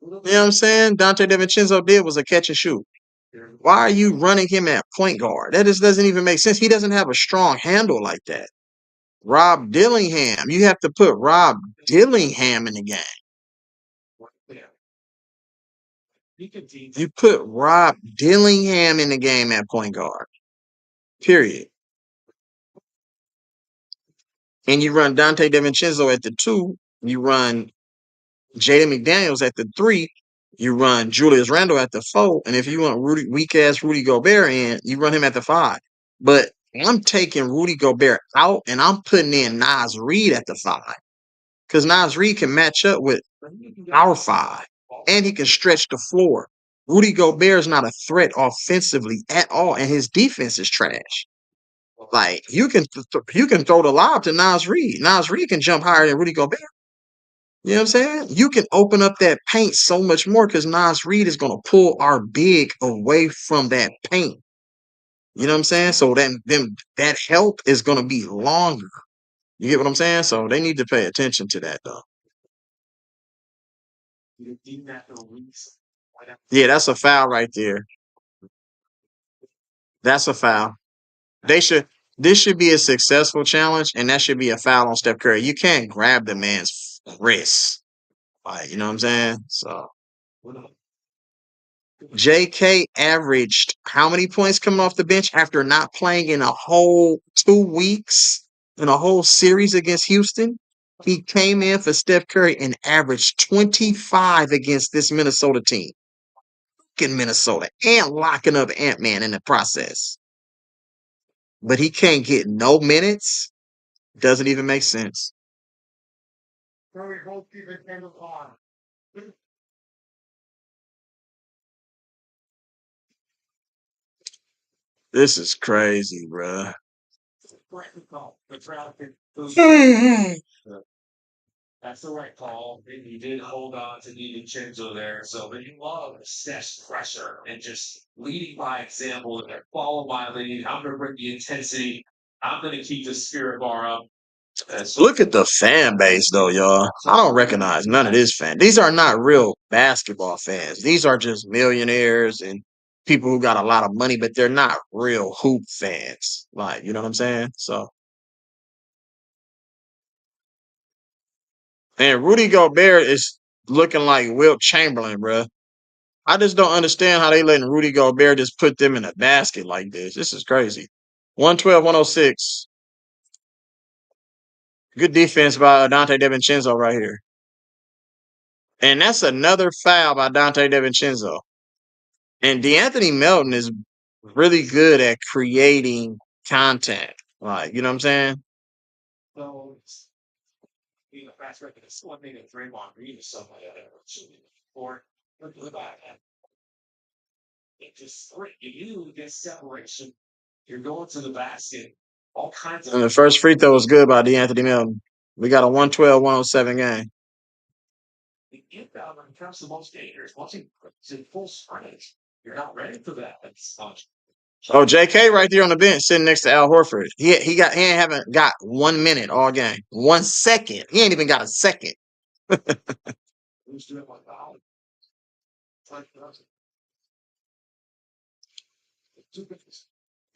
you know what I'm saying? Dante DiVincenzo did was a catch and shoot. Why are you running him at point guard? That just doesn't even make sense. He doesn't have a strong handle like that. Rob Dillingham. You have to put Rob Dillingham in the game. You put Rob Dillingham in the game at point guard. Period. And you run Dante DiVincenzo at the 2. You run Jaden McDaniels at the 3. You run Julius Randle at the 4. And if you want weak-ass Rudy Gobert in, you run him at the 5. But I'm taking Rudy Gobert out, and I'm putting in Naz Reid at the 5. Because Naz Reid can match up with our 5. And he can stretch the floor. Rudy Gobert is not a threat offensively at all, and his defense is trash. Like, you can throw the lob to Naz Reid. Naz Reid can jump higher than Rudy Gobert. You know what I'm saying? You can open up that paint so much more because Naz Reid is going to pull our big away from that paint. You know what I'm saying? So that help is going to be longer. You get what I'm saying? So they need to pay attention to that, though. Yeah, that's a foul right there. That's a foul. This should be a successful challenge, and that should be a foul on Steph Curry. You can't grab the man's wrist. Like, you know what I'm saying? So JK averaged how many points coming off the bench after not playing in a whole 2 weeks in a whole series against Houston? He came in for Steph Curry and averaged 25 against this Minnesota team. In Minnesota and locking up Ant-Man in the process. But he can't get no minutes. Doesn't even make sense. This is crazy, bruh. That's the right call. And he did hold on to DiVincenzo there. So, but you love Steph's pressure and just leading by example. And follow my lead. I'm going to bring the intensity. I'm going to keep the spirit bar up. Look at the fan base, though, y'all. I don't recognize none of this fan. These are not real basketball fans. These are just millionaires and people who got a lot of money, but they're not real hoop fans. Like, you know what I'm saying? So, and Rudy Gobert is looking like Wilt Chamberlain, bruh. I just don't understand how they letting Rudy Gobert just put them in a basket like this. This is crazy. 112, 106. Good defense by Dante DiVincenzo right here. And that's another foul by Dante DiVincenzo. And DeAnthony Melton is really good at creating contact. Like, you know what I'm saying? So, being a fast record, it's one thing that Draymond Green is somebody or to the back end. It just you get separation. You're going to the basket. All kinds of. And the first free throw was good by DeAnthony Melton. We got a 112, 107 game. The inbound becomes the most dangerous. Once it's in full sprint, you're not ready for that. Oh, JK right there on the bench sitting next to Al Horford. He haven't got 1 minute all game. 1 second. He ain't even got a second. Who's doing like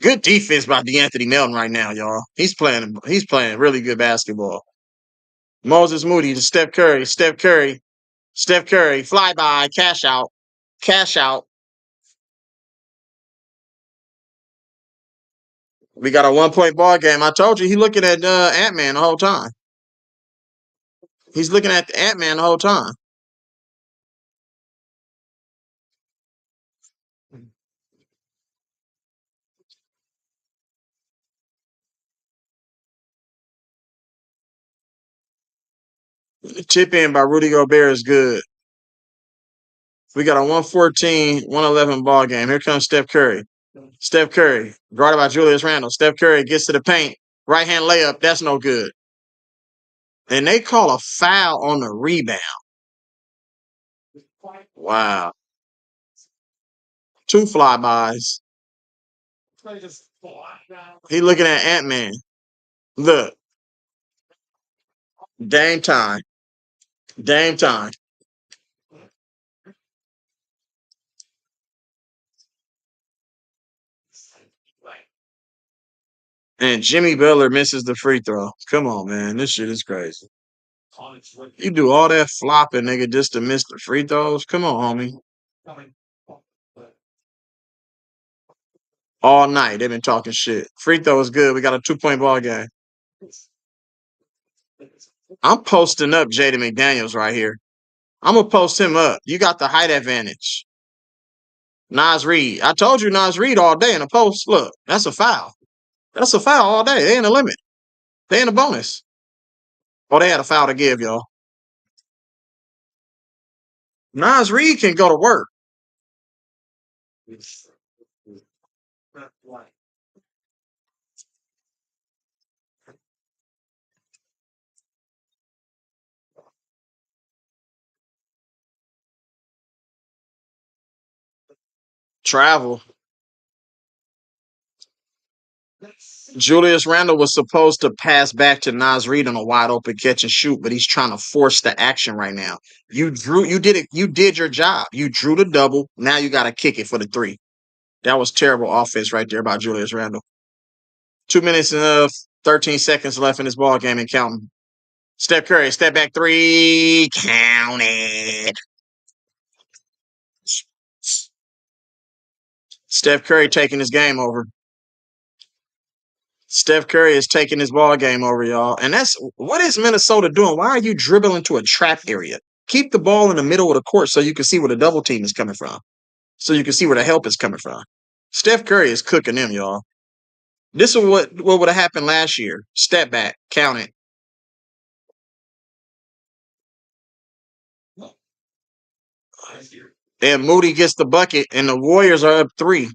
Good defense by DeAnthony Melton right now, y'all. He's playing really good basketball. Moses Moody to Steph Curry. Steph Curry, fly by, cash out. We got a 1-point ball game. I told you he looking at Ant-Man the whole time. He's looking at the Ant-Man the whole time. The tip in by Rudy Gobert is good. We got a 114, 111 ball game. Here comes Steph Curry. Steph Curry, guarded by Julius Randle. Steph Curry gets to the paint. Right hand layup. That's no good. And they call a foul on the rebound. Wow. 2 flybys. He looking at Ant-Man. Look. Dame time. Dame time. And Jimmy Butler misses the free throw. Come on, man. This shit is crazy. You do all that flopping, nigga, just to miss the free throws? Come on, homie. All night, they've been talking shit. Free throw is good. We got a 2-point ball game. I'm posting up Jaden McDaniels right here. I'm going to post him up. You got the height advantage. Nas Reed. I told you Nas Reed all day in the post. Look, that's a foul. That's a foul all day. They in the limit. They in the bonus. Oh, they had a foul to give, y'all. Nas Reed can go to work. Travel. Julius Randle was supposed to pass back to Nas Reed on a wide open catch and shoot, but he's trying to force the action right now. You did it. You did your job. You drew the double. Now you got to kick it for the 3. That was terrible offense right there by Julius Randle. 2 minutes and 13 seconds left in this ball game and counting. Steph Curry, step back 3, count it. Steph Curry taking this game over. Steph Curry is taking this ball game over, y'all. And that's what is Minnesota doing? Why are you dribbling to a trap area? Keep the ball in the middle of the court so you can see where the double team is coming from. So you can see where the help is coming from. Steph Curry is cooking them, y'all. This is what would have happened last year. Step back, count it. And Moody gets the bucket, and the Warriors are up 3.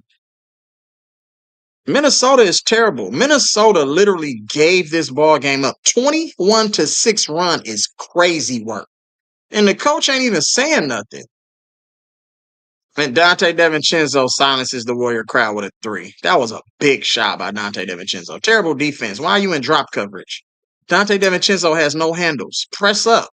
Minnesota is terrible. Minnesota literally gave this ball game up. 21-6 run is crazy work. And the coach ain't even saying nothing. And Dante DiVincenzo silences the Warrior crowd with a 3. That was a big shot by Dante DiVincenzo. Terrible defense. Why are you in drop coverage? Dante DiVincenzo has no handles. Press up.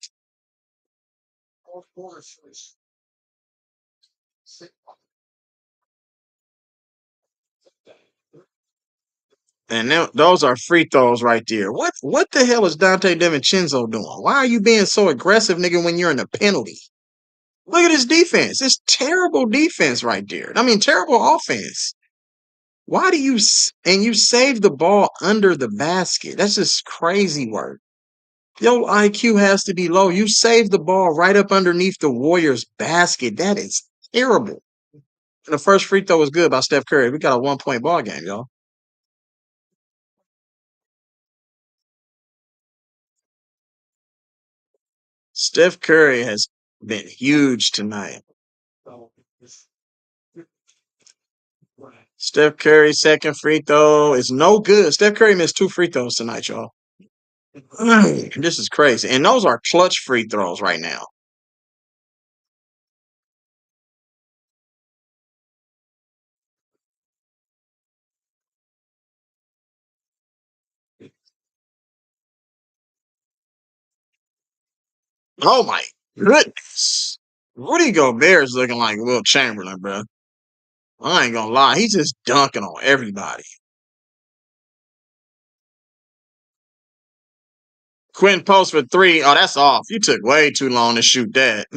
And those are free throws right there. What the hell is Dante DiVincenzo doing? Why are you being so aggressive, nigga, when you're in a penalty? Look at his defense. It's terrible defense right there. I mean, terrible offense. Why do you – and you save the ball under the basket. That's just crazy work. Your IQ has to be low. You save the ball right up underneath the Warriors' basket. That is terrible. And the first free throw was good by Steph Curry. We got a 1-point ball game, y'all. Steph Curry has been huge tonight. Steph Curry's second free throw is no good. Steph Curry missed 2 free throws tonight, y'all. This is crazy. And those are clutch free throws right now. Oh, my goodness. Rudy Gobert is looking like Will Chamberlain, bro. I ain't gonna lie. He's just dunking on everybody. Quinn post for 3. Oh, that's off. You took way too long to shoot that.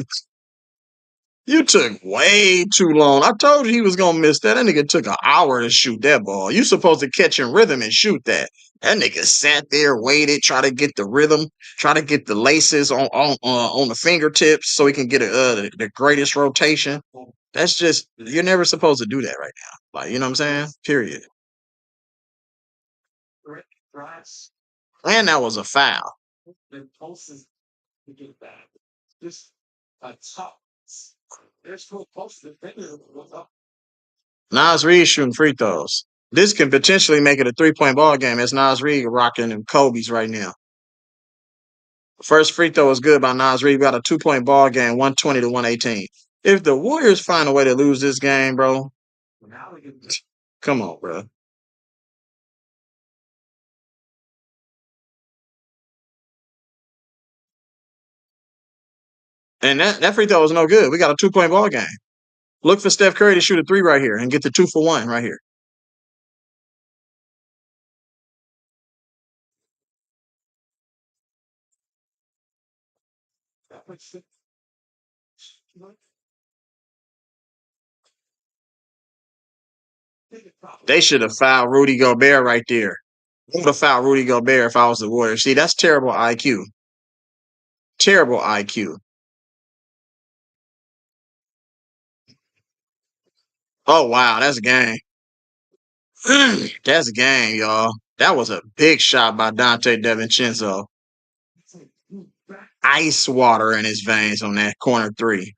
You took way too long. I told you he was gonna miss that. That nigga took an hour to shoot that ball. You supposed to catch in rhythm and shoot that. That nigga sat there, waited, try to get the rhythm, try to get the laces on the fingertips so he can get the greatest rotation. That's just you're never supposed to do that right now. Like you know what I'm saying? Period. And that was a foul. Nas Reed shooting free throws. This can potentially make it a 3-point ball game as Nas Reed rocking them Kobe's right now. First free throw was good by Nas Reed. Got a 2-point ball game, 120 to 118. If the Warriors find a way to lose this game, bro, come on, bro. And that free throw was no good. We got a 2-point ball game. Look for Steph Curry to shoot a 3 right here and get the 2-for-1 right here. They should have fouled Rudy Gobert right there. I would have fouled Rudy Gobert if I was the Warriors. See, that's terrible IQ. Terrible IQ. Oh, wow. That's a game. That's a game, y'all. That was a big shot by Dante DiVincenzo. Ice water in his veins on that corner 3.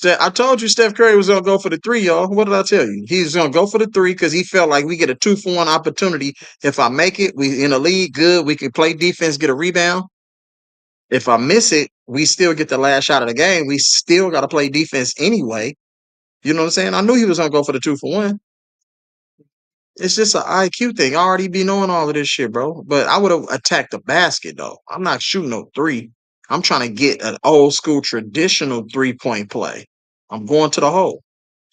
I told you Steph Curry was going to go for the 3, y'all. What did I tell you? He's going to go for the 3 because he felt like we get a 2-for-1 opportunity. If I make it, we in the league, good. We can play defense, get a rebound. If I miss it, we still get the last shot of the game. We still got to play defense anyway. You know what I'm saying? I knew he was going to go for the 2-for-1. It's just an IQ thing. I already be knowing all of this shit, bro. But I would have attacked the basket, though. I'm not shooting no 3. I'm trying to get an old school traditional 3-point play. I'm going to the hole.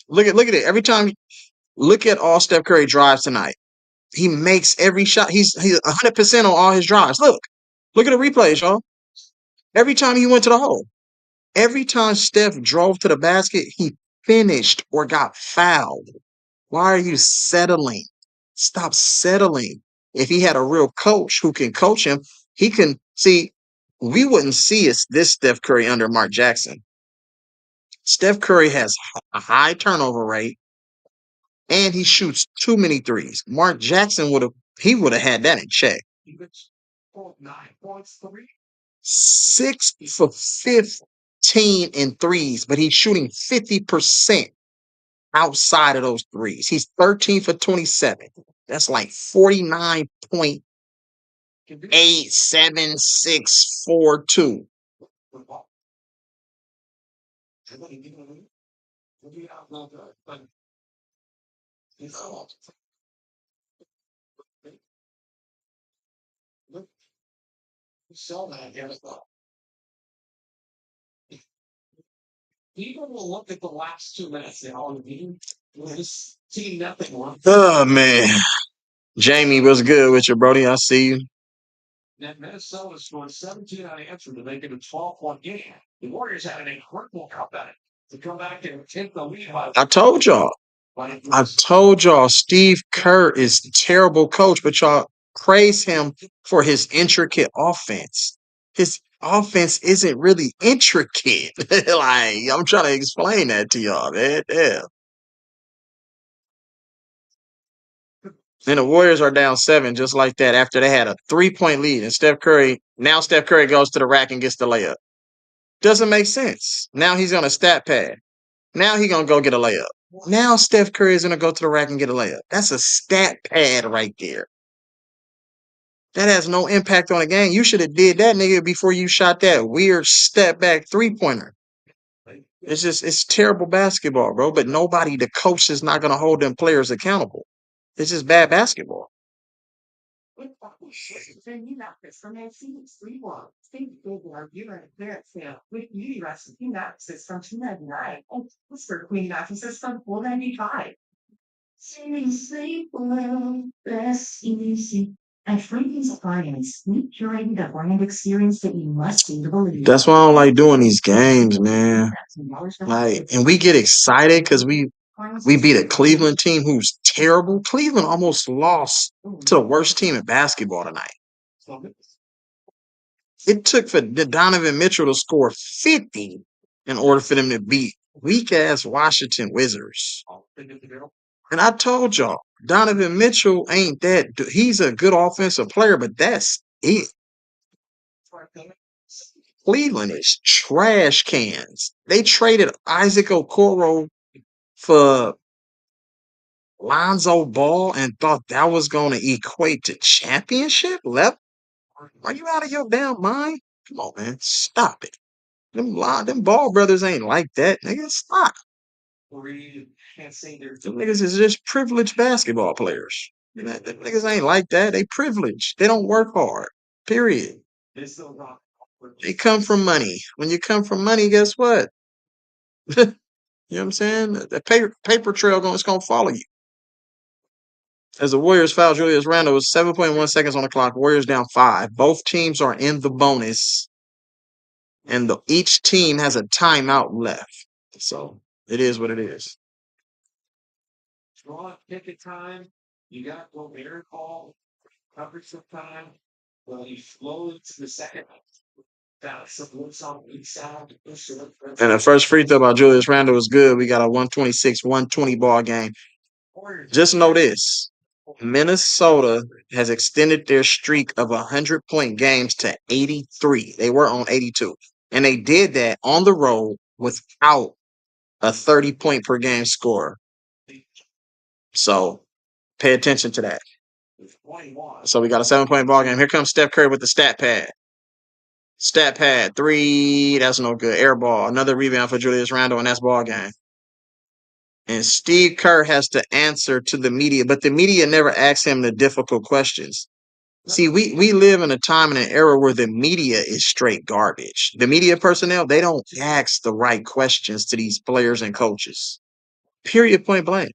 Look at it. Every time, look at all Steph Curry drives tonight. He makes every shot. He's 100% on all his drives. Look at the replays, y'all. Every time he went to the hole. Every time Steph drove to the basket, he finished or got fouled. Why are you settling? Stop settling. If he had a real coach who can coach him, he can see. We wouldn't see this Steph Curry under Mark Jackson. Steph Curry has a high turnover rate, and he shoots too many threes. Mark Jackson would have had that in check. 6 for 15 in threes, but he's shooting 50% outside of those threes. He's 13 for 27. That's like 49.87642. People will look at the last 2 minutes. They all mean this team nothing. Oh man. Jamie, what's good with you, Brody? I see you. Minnesota scored 17 unanswered to make it a 12-point game. The Warriors had an incredible comeback to come back and take the lead. I told y'all. Steve Kerr is a terrible coach, but y'all praise him for his intricate offense. His offense isn't really intricate. Like, I'm trying to explain that to y'all, man. Yeah. And the Warriors are down 7 just like that after they had a 3-point lead. And Steph Curry goes to the rack and gets the layup. Doesn't make sense. Now he's on a stat pad. Now he's going to go get a layup. Now Steph Curry is going to go to the rack and get a layup. That's a stat pad right there. That has no impact on the game. You should have did that, nigga, before you shot that weird step back 3-pointer. It's terrible basketball, bro. But the coach is not going to hold them players accountable. It's just bad basketball. Then you got this from NBC 3-1. Steve Bigler, you're a clearance sale with beauty recipe mattresses from $299 and Whisper Queen mattresses from $495. Sleep well, rest easy. At Franklin's Appliance, we curated a brand experience that you must see to believe. That's why I don't like doing these games, man. Like, and we get excited because we beat a Cleveland team who's terrible. Cleveland almost lost to the worst team in basketball tonight. It took for Donovan Mitchell to score 50 in order for them to beat weak-ass Washington Wizards. And I told y'all, Donovan Mitchell ain't that. He's a good offensive player, but that's it. Cleveland is trash cans. They traded Isaac Okoro for Lonzo Ball and thought that was going to equate to championship level. Are you out of your damn mind? Come on, man. Stop it. Them Ball brothers ain't like that, nigga. Stop. Them niggas is just privileged basketball players. Them niggas ain't like that. They privileged. They don't work hard. Period. They come from money. When you come from money, guess what? You know what I'm saying? The paper trail is going to follow you. As the Warriors foul Julius Randle with 7.1 seconds on the clock. Warriors down 5. Both teams are in the bonus. And each team has a timeout left. So it is what it is. Draw ticket time. You got Gobert call. Coverage of time. Well, he flowed to the second. And the first free throw by Julius Randle was good. We got a 126-120 ball game. Just know this. Minnesota has extended their streak of 100-point games to 83. They were on 82. And they did that on the road without a 30-point per game score. So pay attention to that. So we got a 7-point ball game. Here comes Steph Curry with the stat pad. Stat pad, 3. That's no good. Air ball. Another rebound for Julius Randle, and that's ball game. And Steve Kerr has to answer to the media, but the media never asks him the difficult questions. See, we live in a time and an era where the media is straight garbage. The media personnel, they don't ask the right questions to these players and coaches. Period, point blank.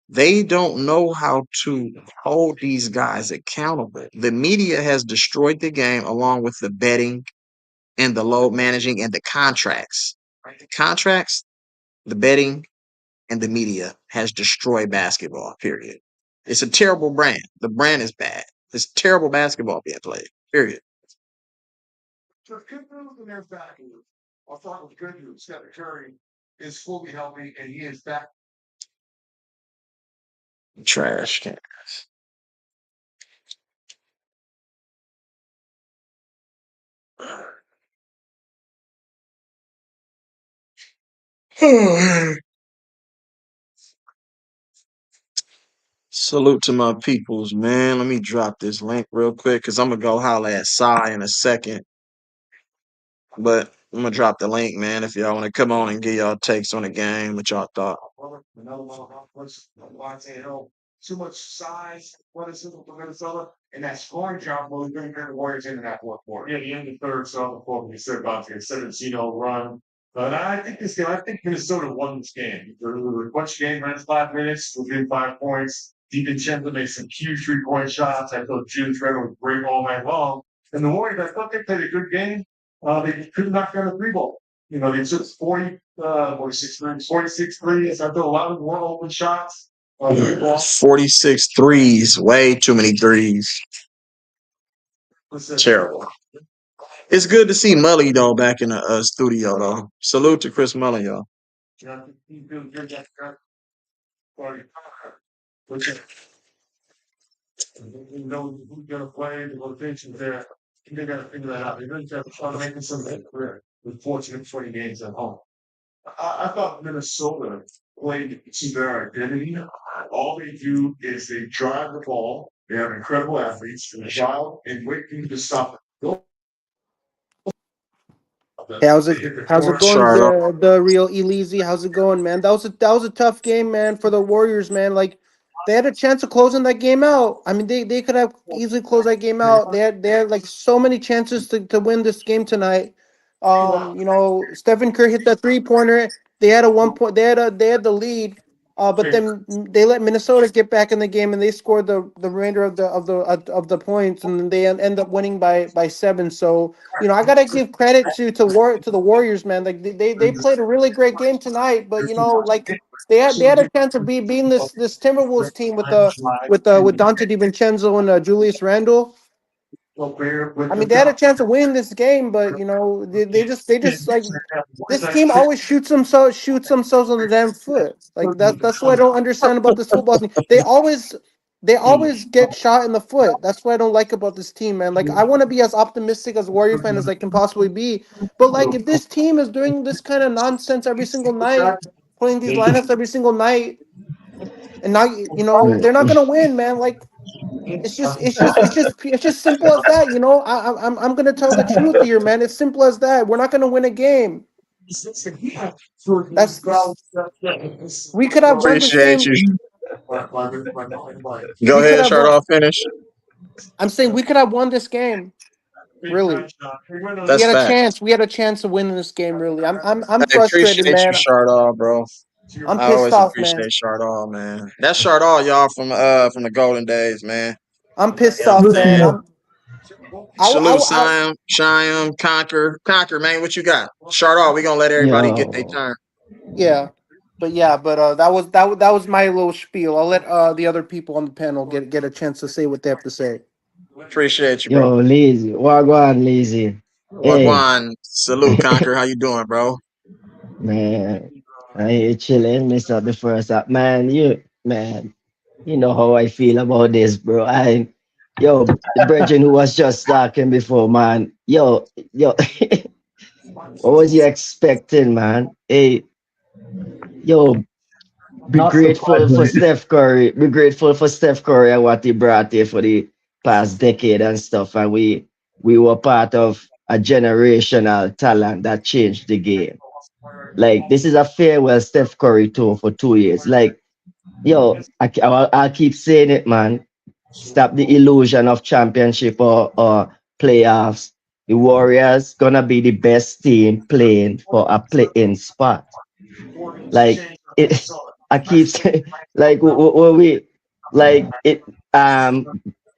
They don't know how to hold these guys accountable. The media has destroyed the game along with the betting and the load managing and the contracts. The contracts, the betting, and the media has destroyed basketball, period. It's a terrible brand. The brand is bad. It's terrible basketball being played, period. So good news in their back. I'll talk with good news. Steph Curry is fully healthy and he is back. Trash can. Salute to my peoples, man. Let me drop this link real quick because I'm going to go holler at Cy in a second. But I'm going to drop the link, man, if y'all want to come on and get y'all takes on the game, what y'all thought. Another one, too much size, athleticism for Minnesota, and that scoring job will bring the Warriors into that fourth quarter. Yeah, the end of third, so before we said about the 17-0 run. But I think Minnesota won this game. It was a bunch of game runs, 5 minutes, within 5 points. DiVincenzo made some huge 3-point shots. I thought Julius Randle was great all night long. And the Warriors, I thought they played a good game. They couldn't knock down a 3-ball. You know, they took 46 threes. I thought a lot of them were open shots. 46 threes, way too many threes. Terrible. It's good to see Mully, though, back in the studio, though. Salute to Chris Mully, y'all. You know who's going to play, the rotations there. They got to figure that out. They really got to start making some of that career with 20 games at home. I thought Minnesota played to their identity. All they do is they drive the ball. They have incredible athletes, and they drive and wait for you to stop it. Hey, how's it going, the real E-Leezy? How's it going, man? That was a tough game, man, for the Warriors, man. Like they had a chance of closing that game out. I mean, they could have easily closed that game out. They had like so many chances to win this game tonight. You know, Stephen Curry hit that 3-pointer. They had a 1 point. They had the lead. But then they let Minnesota get back in the game, and they scored the remainder of the points, and they end up winning by 7. So I gotta give credit to the Warriors, man. Like they played a really great game tonight, but like they had a chance of beating this Timberwolves team with Dante DiVincenzo and Julius Randle. I mean, they had a chance of winning this game, but they just like this team always shoots themselves on the damn foot. Like that's what I don't understand about this football team. They always get shot in the foot. That's what I don't like about this team, man. Like I want to be as optimistic as a Warrior fan as I can possibly be, but like if this team is doing this kind of nonsense every single night, playing these lineups every single night, and now Right. they're not gonna win, man. Like it's just simple as that. I'm gonna tell the truth here, man. It's simple as that. We're not gonna win a game. That's we could have won this Appreciate game. you. Go We could ahead, have start won. off, finish. I'm saying we could have won this game. Really, we That's had a facts. chance. We had a chance of winning this game. Really, I'm I frustrated, appreciate you, man. Shardall, bro. I'm I pissed always off, man. appreciate Shardall, man. That's Shardall, y'all, from the Golden Days, man. I'm pissed off, Salute to man. you. Salute I Shyam, Conquer, man. What you got? Shardall, we gonna let everybody get their Yo, turn. yeah, but that was my little spiel. I'll let the other people on the panel get a chance to say what they have to say. Appreciate you, bro. yo, lazy. Wagwan, lazy. Hey, Wagwan, salute, Conquer. How you doing, bro? man. I ain't chilling, miss up the first up. Man, you know how I feel about this, bro. Yo, the Virgin who was just talking before, man. Yo, what was you expecting, man? Hey, yo, be Not grateful for surprisingly. Steph Curry. Be grateful for Steph Curry and what he brought here for the past decade and stuff. And we were part of a generational talent that changed the game. Like this is a farewell Steph Curry tour for 2 years. Like, yo, I'll keep saying it, man. Stop the illusion of championship or playoffs. The Warriors gonna be the best team playing for a play-in spot. Like it, I keep saying, like when we like it.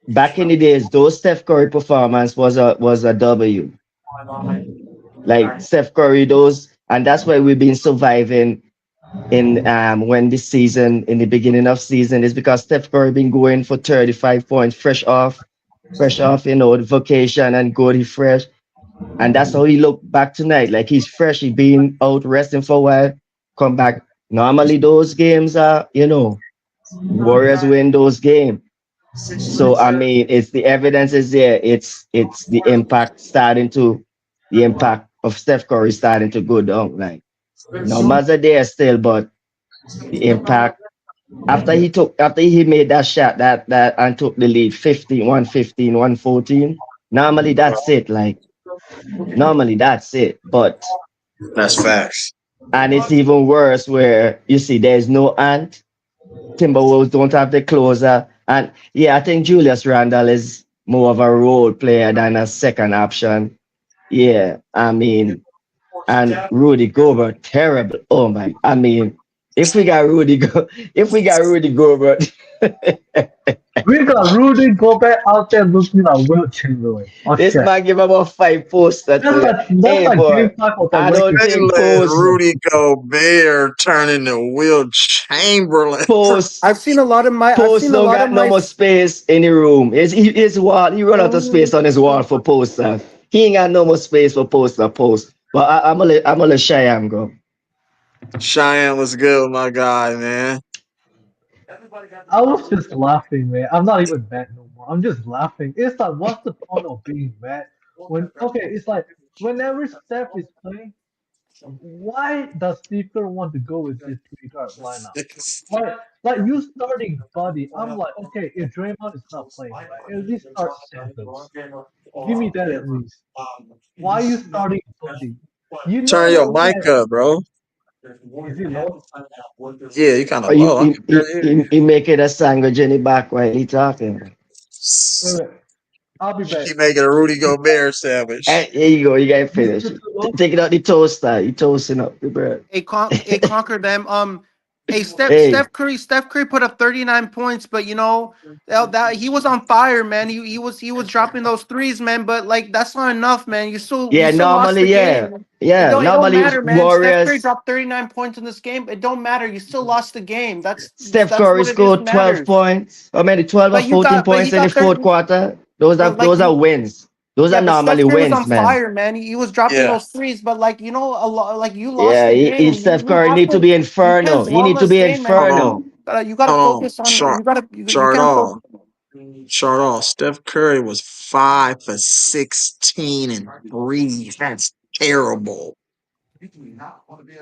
Back in the days, those Steph Curry performance was a W. Like Steph Curry, those, and that's why we've been surviving in when this season in the beginning of season is because Steph Curry been going for 35 points fresh off, the vacation and good, he fresh. And that's how he looked back tonight. Like he's fresh, he been out resting for a while, come back. Normally those games are, Warriors win those games. So I mean it's the evidence is there. It's the impact of Steph Curry starting to go down. Like numbers are there still, but the impact after he made that shot that and took the lead 114. Normally that's it. Like normally that's it. But That's facts. and it's even worse where you see there's no ant. Timberwolves don't have the closer. And yeah, I think Julius Randle is more of a role player than a second option. Yeah, I mean, and Rudy Gobert, terrible. Oh my, I mean, if we got Rudy Gobert, We got Rudy Gobert out there looking like Will Chamberlain. Oh this shit. man give him a 5 poster That's to like hey boy. game time of the I don't Lakers. They think let Rudy Gobert turn into Will Chamberlain. post I've Post seen a don't lot of got no my. more space in the room. His wall, he run out of space on his wall for poster. He ain't got no more space for post. But I'm gonna let Cheyenne go. Cheyenne was good, my guy, man. I was just laughing, man. I'm not even mad no more. I'm just laughing. It's like, what's the point of being mad when? Okay, it's like whenever Steph is playing, why does Steve Kerr want to go with this three guard lineup? Like you starting Buddy, I'm like, okay, if Draymond is not playing, right, at least start Santos. Give me that at least. Why you starting Buddy? You Turn your know mic that up, bro. is he low? Yeah, you kind of Or he, low. I he, can he, barely hear he, you. he making a sandwich in the back while he talking. Wait, wait. I'll be back. He making a Rudy Gobert sandwich. Hey, here you go. You got to You finish. still too low? Take it out the toaster. You toasting up the bread. Conquer them. Hey, Hey, Steph Curry put up 39 points, but that he was on fire, man. He was dropping those threes, man. But like that's not enough, man. You yeah, still lost normally, the yeah, game. It yeah, don't normally matter, man. Steph Curry Warriors. dropped 39 points in this game. It don't matter. You still lost the game. Steph That's Curry what it is scored 12 matters. points. How many? 12 or But 14 he points in the got fourth 30. quarter. Those are But like those are wins. Those yeah, are but normally Steph Curry was wins, on man. fire, man. He was dropping Yeah. those threes, but like a lot, like you lost Yeah, the he game. Steph You Curry have need to to. be You can't inferno. He dwell on need to this be game, man. Hold inferno. on. You gotta Hold on. focus on. You Chart can't focus. off. Chart off. Steph Curry was 5 for 16 and threes. That's terrible.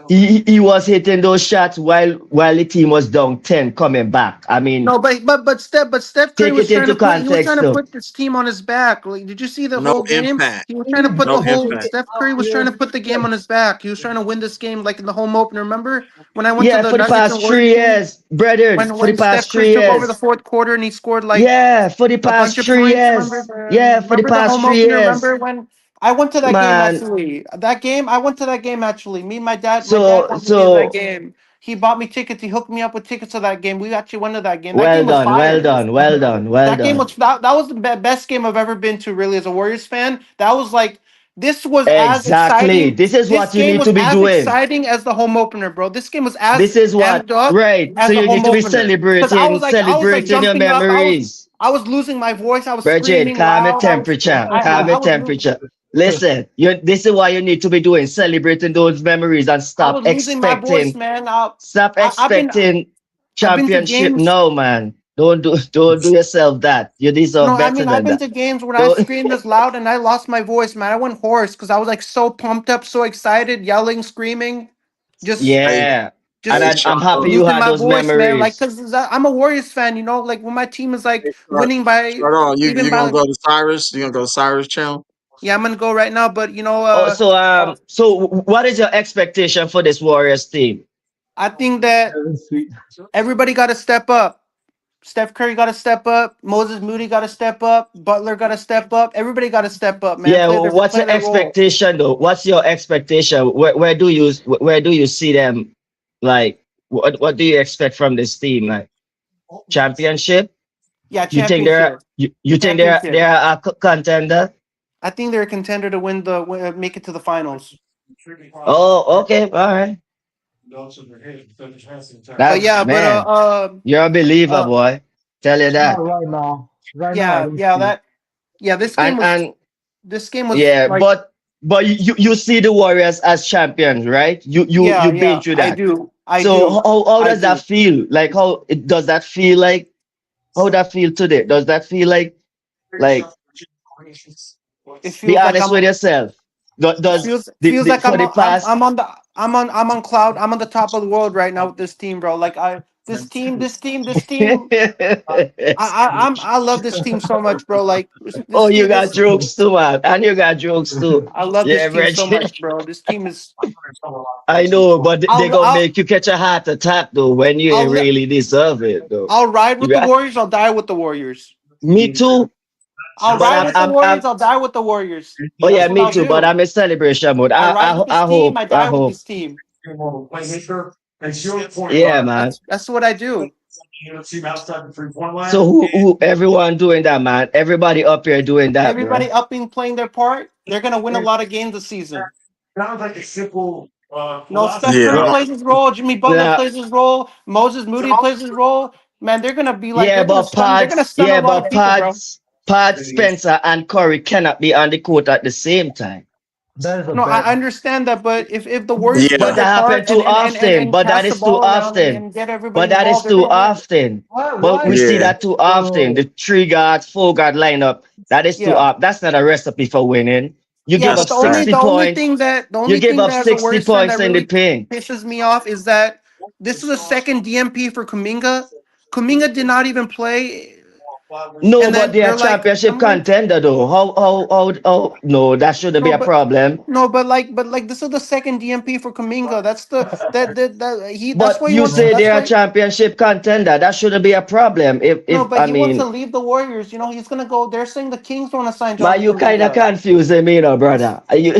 He was hitting those shots while the team was down 10 coming back. I mean, No, but Steph Curry take was it trying into to put context though. this team on his back. Like, did you see the No whole game? impact. He was trying to put No the whole impact. Steph Curry was trying to put the game on his back. He was trying to win this game like in the home opener. Remember when I went to Yeah, the for the Nuggets and past Warriors three game? years, brethren, for the When Steph past Curry three took over the years. fourth quarter and he scored like Yeah, for the a bunch past of three points. years. Yeah, for the Remember the past home 3 opener? years. Remember when I went to that game Man, actually? I went to that game actually. Me and my dad so bought me that so game. He bought me tickets. He hooked me up with tickets to that game. We actually went to that game. That well game was done, well fire. done, well done, well That game done. was that was the best game I've ever been to. Really, as a Warriors fan, that was like this was as Exactly. exciting. This is This what you game need was to be as doing. exciting as the home opener, bro. This game was as This is what amped up right. So as the you need home to be opener. Because I was like celebrating your jumping up. memories. I was losing my voice. I was Bridget, screaming calm your loud. temperature. Calm I your was temperature. Listen, this is what you need to be doing, celebrating those memories and I was losing my voice, man. stop I've been expecting I've been to championship. games. No, man. Don't do yourself that. You deserve No, I better mean I've than been that. to games when I Don't screamed this loud and I lost my voice, man. I went hoarse because I was like so pumped up, so excited, yelling, screaming, just Hey, yeah. And hey, just I'm chart happy off. you losing had my those voice, man. Like, memories. cause I'm a Warriors fan, like when my team is Hey, like winning by chart off. even You by gonna like, go to Cyrus? You gonna go to Cyrus channel? yeah, I'm gonna go right now, but Oh, uh, so what is your expectation for this Warriors team? I think that Sweet. everybody got to step up. Steph Curry got to step up. Moses Moody got to step up. Butler got to step up. Everybody got to step up, man. Yeah, what's Play your their role. expectation though? What's your expectation? Where do you see them? Like, what do you expect from this team? Like championship? Yeah, You think they're championship, you think championship. they're a contender? I think they're a contender to make it to the finals. Oh, okay, all right. But That yeah, man, you're a believer, uh, boy. Tell you Not that. right now. Right now, I yeah, don't yeah, see it. this game And was and yeah, like, but you see the Warriors as champions, right? You've been yeah, through I that. do, So how I does that do. feel? Like does that feel like how that feel today? Does that feel like It be feels like honest with yourself? Does feels like for the past I'm on the top of the world right now with this team, bro. Like this team. I love this team so much, bro. Like oh, this you team, got jokes too, man, and you got jokes too. I love this Yeah, team so Reggie. much, bro. This team is. I know, but they gonna I'll make you catch a heart attack though when you ain't I'll really deserve it though. I'll ride You with the got Warriors. I'll die with the Warriors. me too, I'll but ride with the I'm Warriors. I'll die with the Warriors. oh yeah, That's what me I'll too. But do. I'm in celebration mode. I ride with this I team. hope, I I die with hope. this team. Yeah, man. That's what I do. So who everyone doing that, man? Everybody up here doing that, bro. Everybody up and playing their part. They're gonna win a lot of games this season. No, Steph Yeah. Curry Bro, plays his role. Jimmy Butler nah, plays his role. Moses Moody plays his role. Man, they're gonna be like yeah, they're gonna stun a lot of but people, bro. Pods, Spencer, and Curry cannot be on the court at the same time. That is a No, bad. I understand that, but if the Warriors play But Yeah. their that happened part too often. and But that pass the is too ball around often. and get But everybody that is involved, they're too gonna win. often. But we Why see Yeah. that too often. The three guard, four guard lineup. That is too Yeah, often. That's not a recipe for winning. You yeah, give but up That's the only fact. 60 points. the You only give thing up that as a 60 Warriors fan points that in the really paint. pisses me off is that this is a second DMP for Kuminga. Kuminga did not even play. No, And but then they are they're like, championship I'm going. contender though. How no, that shouldn't be No, a but problem. no, but like this is the second DMP for Kaminga. That's the that he. That's But why he you wants to. say That's they're a why. championship contender. That shouldn't be a problem. No, If but I he wants to mean, leave the Warriors. You know, he's gonna go. They're saying the Kings want to sign but Jonathan you kind of Kaminga. confusing me, now, brother. Are you?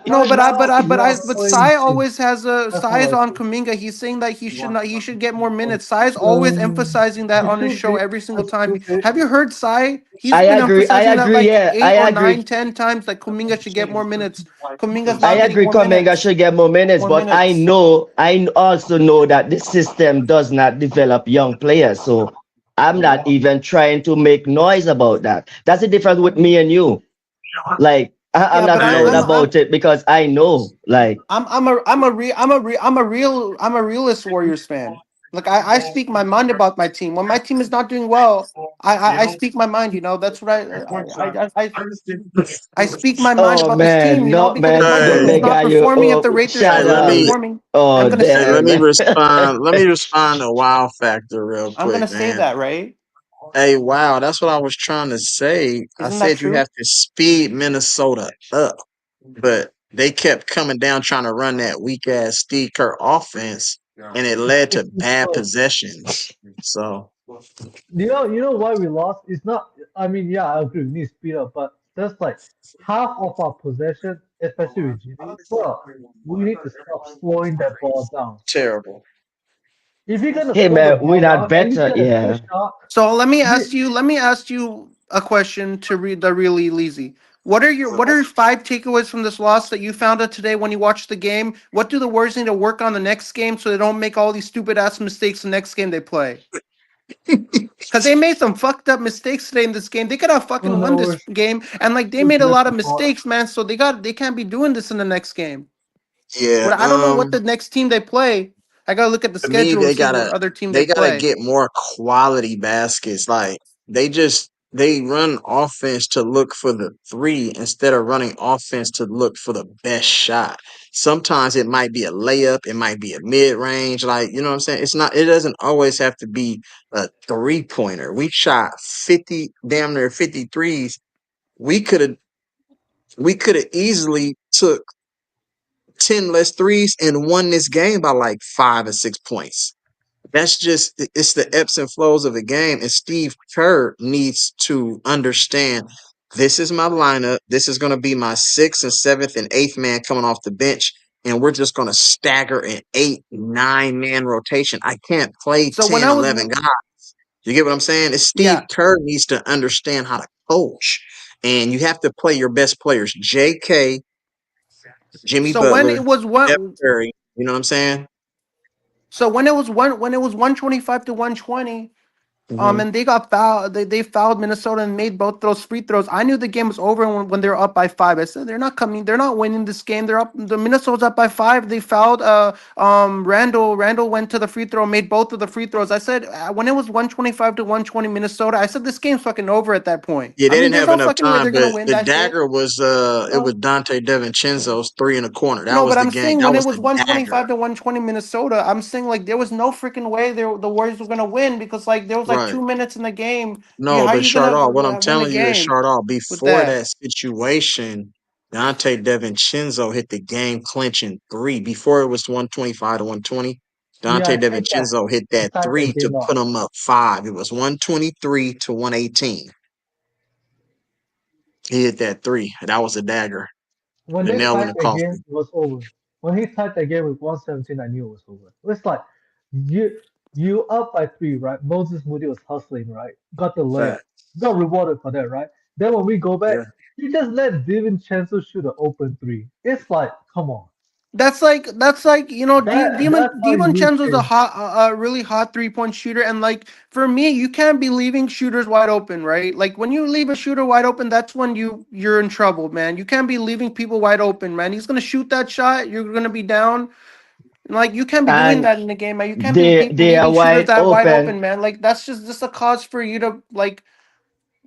No, Right now, we are but playing Sai team. always has a That's all Sai's I on say. Kaminga. He's saying that he should not. He should get more minutes. Sai's always Um, emphasizing that the on his truth show is, every single the time. truth is, Have you heard Sai? He's I been agree. I emphasizing that agree. like Yeah, I eight or agree. nine, 10 times. Like Kaminga should get more minutes. Kaminga's I not getting agree. more Kaminga minutes. should get more minutes, More but minutes. I also know that the system does not develop young players. So I'm not even trying to make noise about that. That's the difference with me and you. Like I'm Yeah, not but Hey, loud about it because I know. Like I'm a realist Warriors fan. Like I speak my mind about my team. When my team is not doing well, I speak my mind. You know, that's what I speak my mind oh about this team. man, You know, no because if man, my no team hey, is not nigga, you performing, if the Raptors hey, shut are not let up. me performing, Oh I'm gonna hey, say let damn. me respond. Let me respond to Wow Factor real I'm quick, gonna say man. that, right? Hey, wow, that's what I was trying to say. I Isn't that said you true? have to speed Minnesota up, but they kept coming down trying to run that weak ass Steve Kerr offense, and it led to it's too bad slow. possessions. So You know why we lost? It's not. I mean, yeah, I agree. We need speed up, but just like half of our possession, especially with Jimmy, bro, we need to stop slowing that ball down. terrible. If you're gonna Hey slow the man, we're ball not down, at least better. get a good Yeah. shot. So We, let me ask you a question to read the really lazy. What are your five takeaways from this loss that you found out today when you watched the game? What do the Warriors need to work on the next game so they don't make all these stupid ass mistakes the next game they play? Because they made some fucked up mistakes today in this game. They could have oh fucking won no, this game, and like they we're made a good lot of support. mistakes, man. So they can't be doing this in the next game. Yeah, But I don't know what the next team they play. I gotta look at the to me, schedule and see what other team they they gotta play. get more quality baskets. Like they run offense to look for the three instead of running offense to look for the best shot. Sometimes it might be a layup, it might be a mid range. Like you know what I'm saying. It's not. It doesn't always have to be a 3 pointer. We shot 50, damn near 53s. We could have we could have easily took 10 less threes and won this game by like 5 or 6 points. That's just it's the ebbs and flows of the game. And Steve Kerr needs to understand this is my lineup. This is going to be my sixth and seventh and eighth man coming off the bench. And we're just going to stagger an 8, 9 man rotation. I can't play So when 10, I was 11 guys. You get what I'm saying? It's Steve yeah, Kerr needs to understand how to coach. And you have to play your best players. JK, Jimmy so when Butler, it was Steph one Curry. You know what I'm saying? so when it was 125 to 120. Hmm. And they got fouled. They fouled Minnesota and made both those free throws. I knew the game was over when they were up by five. I said they're not coming. They're not winning this game. They're up. The Minnesota's up by five. They fouled. Randall. Randall went to the free throw, made both of the free throws. I said when it was 125 to 120 Minnesota. I said this game's fucking over at that point. Yeah, I they mean, didn't there's have no enough fucking way time, they're gonna but win the that shit. dagger was it was No, Dante DiVincenzo's three in the corner. That no, was but the I'm game. saying That when it was was the dagger. 125 to 120 Minnesota, I'm saying like there was no freaking way the Warriors were gonna win because like there was like Right. 2 minutes in the game. No, How are but you gonna Shardall, what I'm win a telling you is game Shardall, with before that? that situation, Dante DiVincenzo hit the game clinching three. Before it was 125 to 120, Yeah, Dante DiVincenzo hit I that tied that three to game up. put them up five. It was 123 to 118. He hit that three. That was a dagger. When The they nail in tied the the game, coffin. it was over. When he tied the game with 117, I knew it was over. It's like you you up by three, right? Moses Moody was hustling, right? Got the layup. Fact. Got rewarded for that, right? Then when we go back, Yeah. you just let DiVincenzo shoot an open three. It's like, come on. That's like That's how you lose DiVincenzo's games. a really hot 3 point shooter, and like for me, you can't be leaving shooters wide open, right? Like when you leave a shooter wide open, that's when you're in trouble, man. You can't be leaving people wide open, man. He's gonna shoot that shot, you're gonna be down. Like you can't be doing And that in the game, man. You can't be they are leaving shooters wide that wide open. open, man. Like that's just a cause for you to like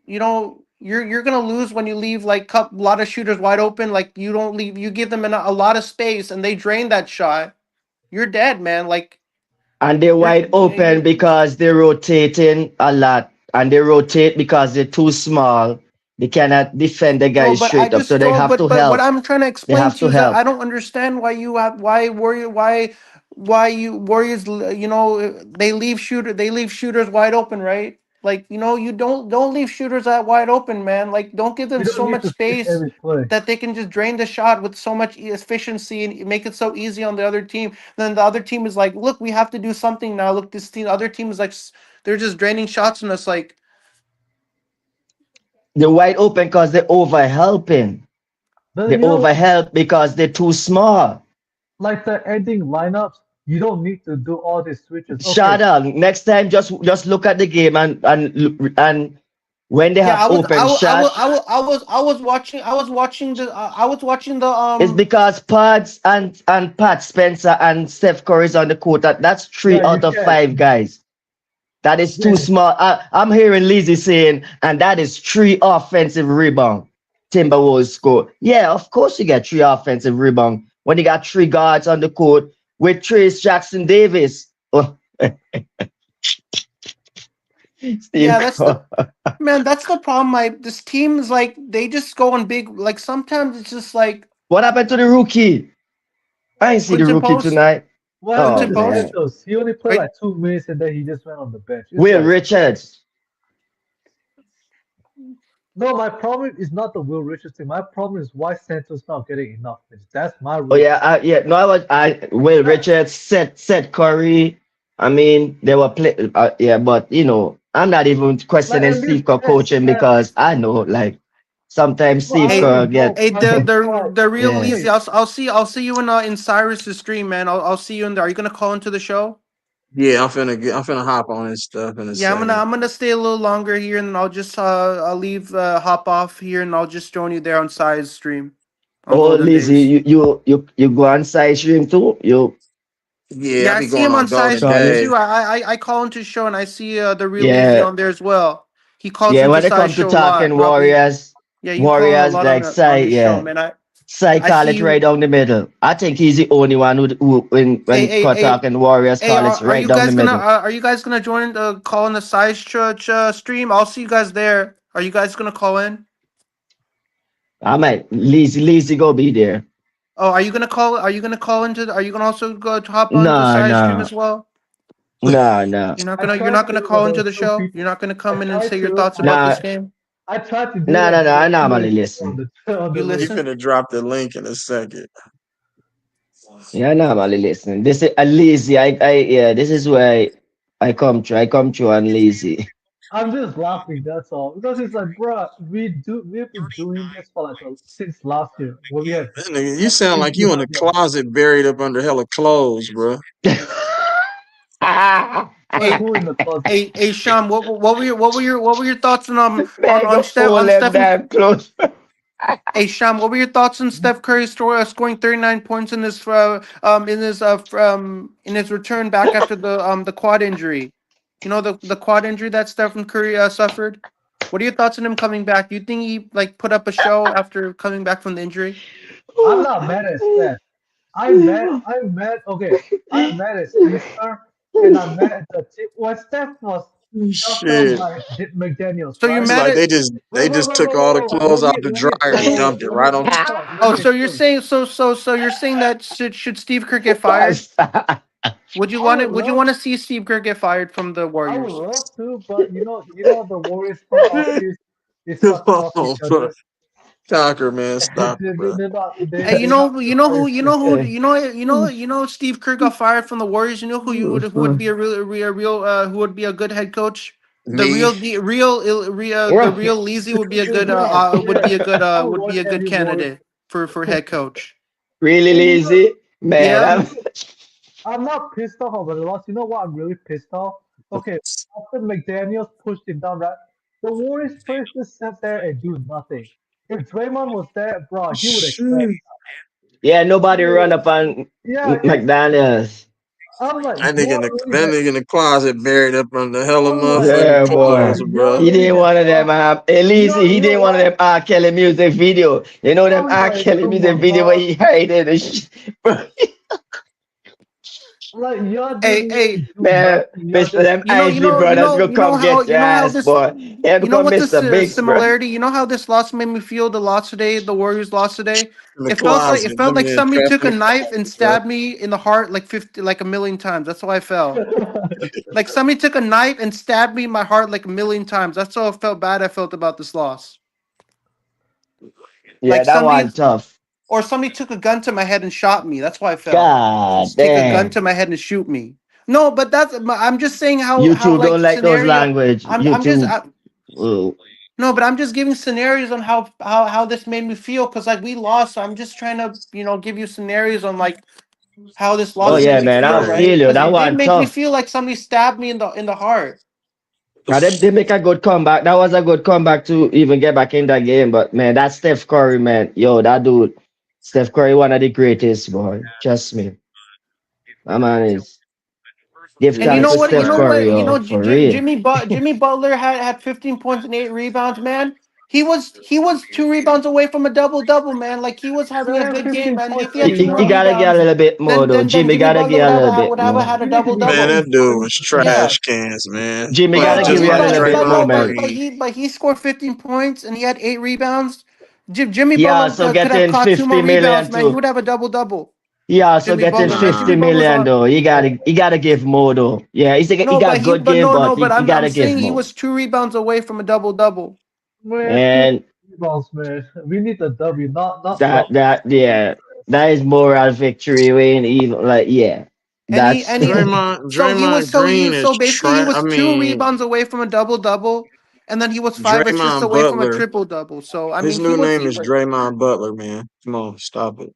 you're gonna lose when you leave like a lot of shooters wide open. Like you don't leave, you give them a lot of space and they drain that shot. You're dead, man. Like And they're you're, wide open you're because they're rotating a lot. and they rotate because they're too small. They cannot defend the Bro, guys straight up, so they have to but what help. I'm trying to They explain have to to you is that help. I don't understand why you have why you Warriors they leave shooters wide open, right? Like, you don't leave shooters that wide open, man. Like, don't give them You don't so need much to finish space every play. that they can just drain the shot with so much efficiency and make it so easy on the other team. Then the other team is like, look, we have to do something now. Look, this team, other team is like, they're just draining shots on us. Like, They're wide open because they're overhelping. They Then you know what? overhelp because they're too small. Like the ending lineups, you don't need to do all these switches. Okay, Shut up. Next time, just look at the game and when they yeah, have open shot, I was watching the it's because Pads and Pat Spencer and Steph Curry is on the court. That's three yeah, you out of can. five guys. That is too Yeah, small. I'm hearing Lizzie saying, and that is three offensive rebound. Timberwolves score. Yeah, of course you get three offensive rebound when you got three guards on the court with Trace Jackson Davis. Oh, Steve yeah, that's the Kerr. man. That's the problem. This team is like they just go on big. Like sometimes it's just like What happened to the rookie? I ain't see the Quinton rookie Post, tonight. what Oh happened Quinton to Post, man. Santos? He only played right? like 2 minutes and then he just went on the bench. It's Will like, Richards. no, my problem is not the Will Richards thing. My problem is why Santos not getting enough minutes. That's my Oh real yeah, problem. yeah. No, I Will Richards, Seth Curry. I mean, they were play. Yeah, but I'm not even Like, questioning and this, Steve Kerr coaching because I know, like, sometimes well, I Steve don't Hey, Kerr even get. know, hey, but it's like, the real Yeah. easy. okay, I'll see you in Cyrus's stream, man. I'll see you in there. Are you gonna call into the show? Yeah, I'm finna hop on this stuff in a Yeah, second. I'm gonna stay a little longer here, and I'll just I'll leave hop off here, and I'll just join you there on Cy's stream on Oh, Golden Lizzie, Days. you go on side stream too. You Yeah, I Yeah, I be see going him on on Golden Cy's stream Charlie? Day. too. I call into his show, and I see the real easy Yeah, on there as well. He calls yeah. into When it Cy's come to show a lot. talking Probably, Warriors, yeah, you call him a Warriors lot like on Sai, his show, yeah. man. Sai I call see it right you. down the middle. I think he's the only one who Hey, when hey, hey, talking Warriors hey, call it are right you down the guys gonna middle. join call in the size church stream? I'll see you guys there. Are you guys gonna call in? I might lazy go be there. Oh, are you gonna call into are you gonna also go to hop onto Nah, size stream nah, as well? nah, nah, I You're tried not to, gonna but call there into was the some show? You're people. not gonna I come in and tried say your to, thoughts about nah, this game? I tried to do nah, that, nah, but nah. there I was too many normally people on listen. the You He link. listen? finna drop the link in a second. Yeah, I normally listen. This is a lazy. Yeah. This is where I come through. I come through and lazy. I'm just laughing. That's all. Because it's like, bruh, we've been doing this for like since last year, where we have That nigga, you one sound game like you in a 200. closet buried up under hella clothes, bro. Wait, Hey, who in the closet? hey, Sham, what were your thoughts on Man, go fold them Stephen? damn clothes. Hey Sham, what were your thoughts on Steph Curry scoring 39 points in his return back after the quad injury? You know the quad injury that Stephen Curry suffered. What are your thoughts on him coming back? Do you think he like put up a show after coming back from the injury? I'm not mad at Steph. I'm mad. Okay, I'm mad at Steve Kerr, and I'm mad at the team. When Steph was shoved down Shit. by McDaniels, So you're right? It's mad like at they just took all the clothes out the dryer and dumped it right on Let me top. talk. Let oh me so you're explain. saying so you're saying that should Steve Kerr get fired? I would Would you love want to see Steve Kerr get fired from the I would Warriors? love to, but the Warriors front office is Come sucking off on, each bro. other. Conquer, man. Stop it, bro. They're not Hey, they're not playing fair. Steve Kerr got fired from the Warriors. You know who would be who would be a good head coach? Me? The real Leezy would be a good Yeah, I would want every Warriors. candidate for head coach. Really And lazy? Man, Yeah. I'm not pissed off about the loss. You know what? I'm really pissed off. Okay, after McDaniels pushed him down, right? The Warriors players just sat there and do nothing. If Draymond was there, bro, he would expect. Shit. yeah, nobody run up on Yeah, McDaniels. I'm like, That y'all really that had. nigga in the closet buried up under hella I'm like, motherfucking Yeah, I'm boy. clothes, like, bro. y'all He really didn't had one of them. fun. At least he You know didn't one of what? them R. Kelly music video. You know them I'm R. like, Kelly come music on, video where bro. he hiding and shit. Bro, Like y'all Hey, didn't hey, even do Man, nothing. Y'all Mr. just Them Isley brothers go come get your you know how ass, this, boy. Here you know become what this Mr. Biggs, bro. similarity. You know how this loss made me feel. The loss today, the Warriors lost today. In the closet. It felt Them like men somebody trapped took in a the knife and closet, bro. stabbed me in the heart like 50, like a million times. That's how I felt. Like somebody took a knife and stabbed me in my heart like a million times. That's how I felt bad. I felt about this loss. Yeah, Like that one somebody tough. or somebody took a gun to my head and shot me. That's why I felt. God Just take a gun damn. to my head and shoot me. No, but I'm just saying You how two like don't like those scenario. language. You I'm just two. Oh, no, but I'm just giving scenarios on how this made me feel because like we lost. So I'm just trying to give you scenarios on like how this oh loss made yeah, me man. feel, I right? feel you. Because That it did one make me tough. feel like somebody stabbed me in the heart. Now they make a good comeback. That was a good comeback to even get back in that game. But man, that Steph Curry, man. Yo, that dude. Steph Curry, one of the greatest, boy. Trust me. My man is give And you thanks know to what? You Steph know Trash. Curry, what? yo, for real. Jimmy Butler had 15 points and 8 rebounds. Man, he was 2 rebounds away from a double double. Man, like he was having a man, good game. 15 Man, if points he and had two more You rebounds. gotta get a rebounds, little bit more though. then Jimmy Jimmy gotta Butler get a little bit would have more. had a You need to double give Man, him double. that dude was 20 points. Yeah. trash cans, man. Jimmy Playing gotta No, give just you a like little bit more, Draymond man. Green. but he scored 15 points and he had 8 rebounds. Jimmy He Butler also could have getting caught two more 50 rebounds, million man. He too. would have a double double. He also Jimmy getting Butler, man. 50 Jimmy Nah. Butler's million on. though. You gotta give more though. Yeah, he No, got good but game, no, but no, but you I'm gotta give saying he more. was 2 rebounds away from a double double. Man, 50 And rebounds, man. We need a W, not that something. that yeah, that is moral victory win. Even like yeah, And he that's and he Draymond Green is so basically he trash. I was two mean, rebounds away from a double double, and then he was 5 assists Draymond away from a Butler. triple double. So I His mean new name is Draymond Butler, man. Come on, stop it.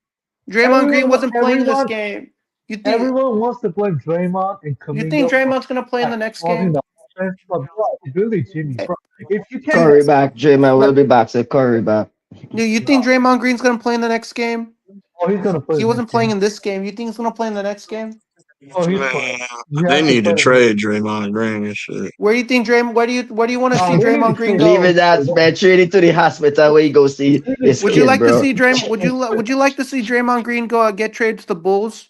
Draymond Green Everyone, wasn't playing this everyone, game. You think everyone wants to blame Draymond and you think Kaminga for Draymond's gonna play in like the next causing game? the offense, but bro, it's really Jimmy, Eh, bro. If you can't, Curry back. Draymond will Let, be back. So Curry back. do you think no, Draymond Green's gonna play in the next game? oh, he's gonna play He the next wasn't playing game. in this game. You think he's gonna play in the next game? Oh, he's playing. Man, He they has to need to play the next. trade Draymond Green and shit. Where do you think Draymond? Where do you want to see No, they need to Draymond Green trade Leave go? it him. that man. Trade it to the hospital where you go see his Would you kid, like to bro. see Would you like to see Draymond Green go get traded to the Bulls?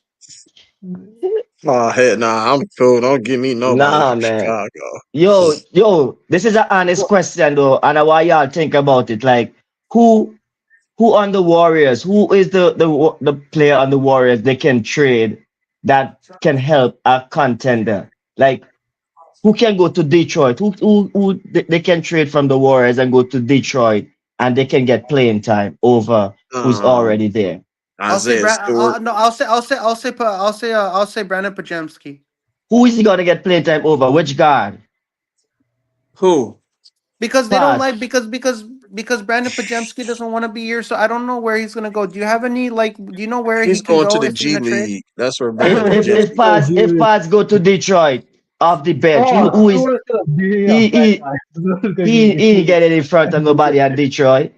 Oh, heck nah, I'm cool. Don't give me nobody Nah, from man. Chicago. Yo, this is an honest question though, and I want y'all think about it. Like, who who on the Warriors? Who is the player on the Warriors they can trade that can help a contender? Like, who can go to Detroit? Who they can trade from the Warriors and go to Detroit and they can get playing time over who's Um, already there? Isaiah Stewart. No, I'll say Brandon Pajemski Who is he gonna get playing time over? Which guard? Who? because they don't like Pass. because Brandon Pajemski doesn't want to be here. So I don't know where he's gonna go. Do you have any like? Do you know where he He's can going to go the if he's in G a trade? League. That's where Brandon If He's if Pajemski gonna goes. Paz if do it. Paz go to Detroit off the bench, Oh, who is Stewart's gonna be a he franchise. Stewart's gonna he ain't be getting in front of nobody at Detroit.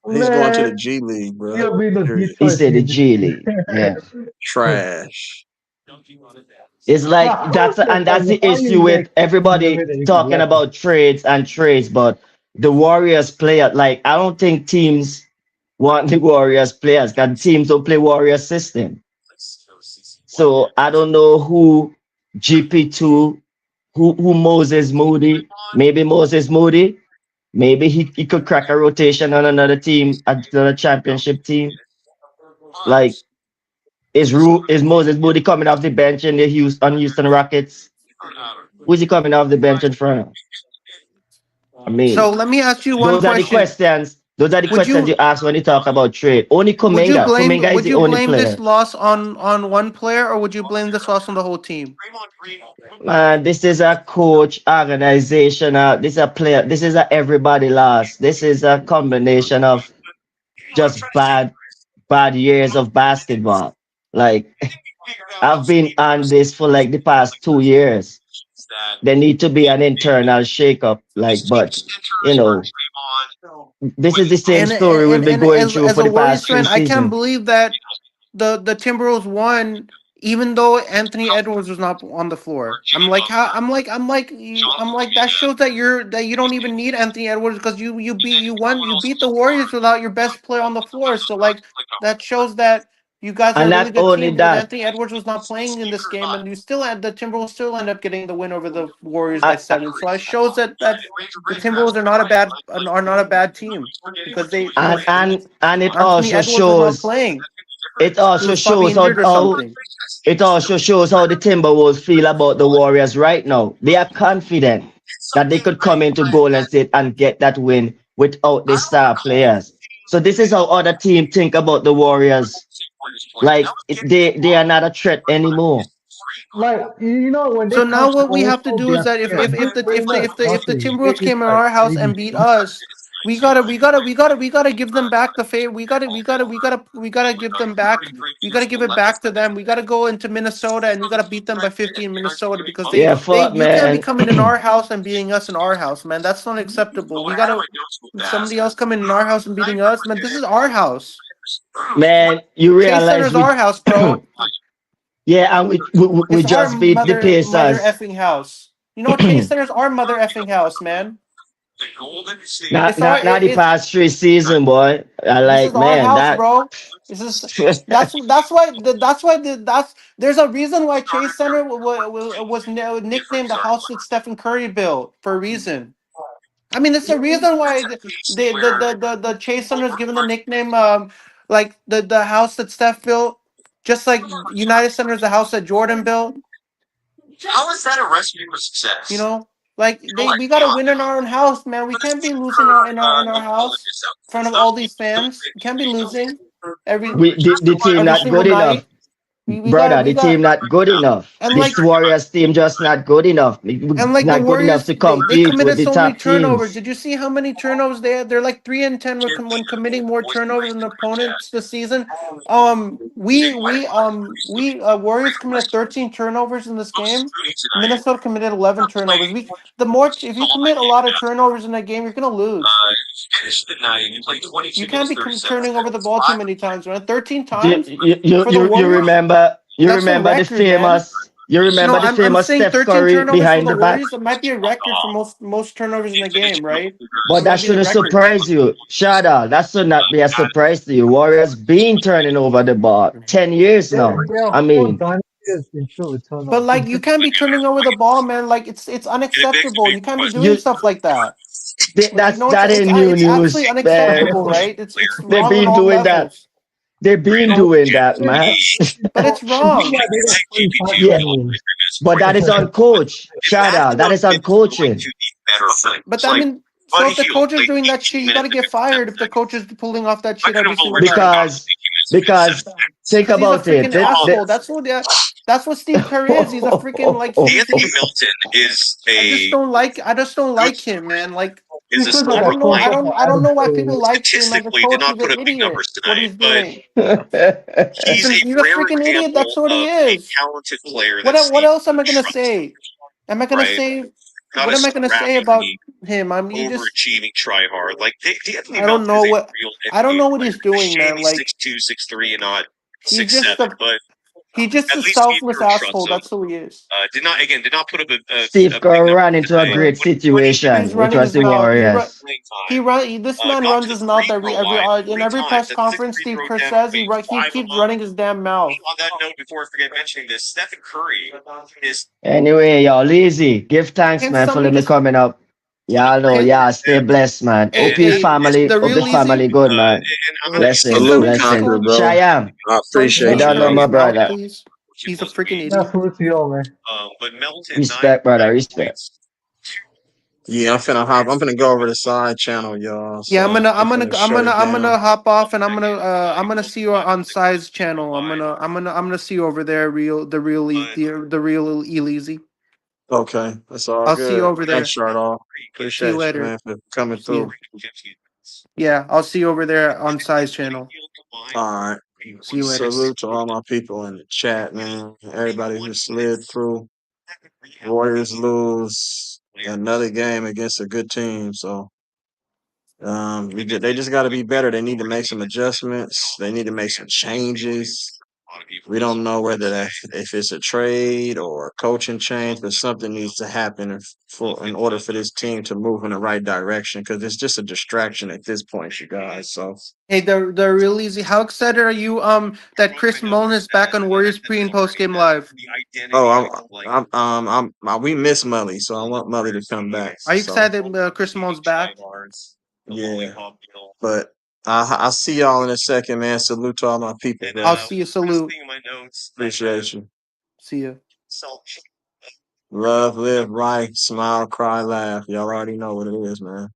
He's going to the man. G League, He's bro. gonna be in the Period. He Detroit said the team G this League. Yeah. year. Trash. It's Nah, like how and can that's the how issue you with give everybody it even talking less? about trades and trades, but the Warriors player, like I don't think teams want the Warriors players because teams don't play Warriors system. So I don't know who GP2, who Moses Moody, maybe Moses Moody, maybe he could crack a rotation on another team, another championship team. Like is Moses Moody coming off the bench in the Houston Rockets? Who's he coming off the bench in front of? I So mean, let me ask you one those are the question. questions. Those are the Would questions you you ask when you talk about trade. Only Kuminga. Kuminga is would the you only blame this player. loss on one player or would you blame this loss on the whole team? Man, this is a coach organization. This is a player. This is a everybody loss. This is a combination of just bad years of basketball. Like I've been on this for like the past 2 years. There need to be an internal shakeup. Like, but you know, this is the same story we've been And going through as for a the Warriors past few fan, I can't seasons. believe that the Timberwolves won, even though Anthony Edwards was not on the floor. I'm like how I'm like that shows that you don't even need Anthony Edwards because you beat the Warriors without your best player on the floor. So like that shows that You guys are And a really not good only team because that, Anthony Edwards was not playing in this game, and you still had the Timberwolves still end up getting the win over the Warriors by I, 7. So it shows that the Timberwolves are not a bad team because and it Anthony also Edwards was not shows playing. it He also was probably shows injured or how something. it also shows how the Timberwolves feel about the Warriors right now. They are confident that they could come into Golden State and get that win without the star players. So this is how other teams think about the Warriors. Like they are not a threat anymore. Like when they So come now to what we have to also do is their that fans, they're pretty much if the happy. Timberwolves It's came in like our house and beat 80. us, we gotta give them back the favor. We gotta give them back. We gotta give it back to them. We gotta go into Minnesota and we gotta beat them by 50 in Minnesota because Yeah, they fuck you can't be man. coming in our house and beating us in our house, man. That's not acceptable. We gotta somebody else coming in our house and beating us, man. This is our house. Man, you Chase realize Center's our house, bro. yeah, and we It's our just beat the mother Pacers. effing house. You know, Chase Center's our mother effing house, man. Not It's our not not the it's past 3 season, boy. I this is like our man house, that. bro. This is that's there's a reason why Chase Center was nicknamed the house that Stephen Curry built for a reason. I mean, it's a reason why the Chase Center is given the nickname like the house that Steph built, just like United Center is the house that Jordan built. How is that a recipe for You success? know, like we gotta win in our own house, man. We can't be losing in our house in front of all these fans. We can't be losing The team every not single good enough, night. We gotta brother. we The got team not good enough. and This like Warriors team just not good enough. the Not good enough Warriors, to they compete with committed the so many top turnovers. teams. Did you see how many turnovers they had? They're like 3-10 when committing more turnovers than opponents this season. We Warriors committed 13 turnovers in this game. Minnesota committed 11 turnovers. If you commit a lot of turnovers in a game, you're gonna lose. Finished the night. You played You 22 can't minutes, be 37 turning over the seconds. ball too many times, man. 13 You, times you, you, for the you you Warriors. remember That's a record, man. No, I'm famous saying Steph 13 Curry turnovers for behind the the back? Warriors. It might be a record for most turnovers in the game, right? But It that might be the shouldn't record. surprise you. Shada, that should not be a surprise to you. Warriors been turning over the ball 10 years now. Their I whole mean, dynasty has been filled with But turnovers. like you can't be turning over the ball, man. Like it's unacceptable. You can't be doing you stuff like that. It's that ain't new it's actually news, man. unacceptable, right? It's They've wrong on been all doing that. levels. They've been doing that, man. But it's It's not wrong. like they got 25 Yeah, turnovers. but that is on coach. Shada, that is on coaching. But I mean, so if the coach is doing that shit, you got to get fired. If the coach is pulling off that shit every single night, Because think because he's a about it. freaking asshole. That's what Steve Kerr is. He's a freaking like he's. I just don't like him, man. Like He plays like I a don't know. clone of I don't Adam know why people Silver. like him as a coach. He's an idiot. What he's doing. He's a freaking idiot. That's what he is. What else am I gonna say? Am I gonna say what am I gonna say about him? I mean, he just I don't know what he's doing, man. Like he's just a selfless asshole. That's who he is. Steve Kerr ran into a great He's situation, which running was his the mouth. Warriors. This man runs his mouth in every press conference. Steve Kerr says he keeps running his damn mouth. Anyway, y'all lazy. Give thanks, Can't man, for somebody letting me just coming up. Y'all know, hey yeah, stay blessed, man. hey Hope his hey family, the hope real the family easy? good, man. Can Blessings, somebody just Conquer, blessings. tell bro. Cheyenne, I I appreciate you, don't know, shut man. my his mouth, brother. please? He's a freaking Yeah, idiot. salute to y'all, man. Respect, brother, respect. Yeah, I'm finna go over the side channel, y'all. Yeah, So I'm finna shut it I'm down. gonna hop off and I'm gonna see you on Size channel. I'm gonna see you over there, the real E-Leezy. Okay, that's all I'll see you good. over Thanks, there. Shardall. See you Appreciate you, later. man, for coming See through. you. Yeah, I'll see you over there on Size channel. All right. See you later. Salute to all my people in the chat, man. Everybody who slid through. Warriors lose another game against a good team, so they just got to be better. They need to make some adjustments. They need to make some changes. We don't know whether if it's a trade or a coaching change, but something needs to happen in order for this team to move in the right direction. Because it's just a distraction at this point, you guys. So, Hey, they're real easy. How excited are you that Chris Mullen is back on Warriors pre and post game live? we miss Mully, so I want Mully to come back. Are you So, excited Chris Mullen's back? yeah, but I'll see y'all in a second, man. Salute to all my people, bro. I'll see you. Salute. Appreciate you. See you. Love, live, right, smile, cry, laugh. Y'all already know what it is, man.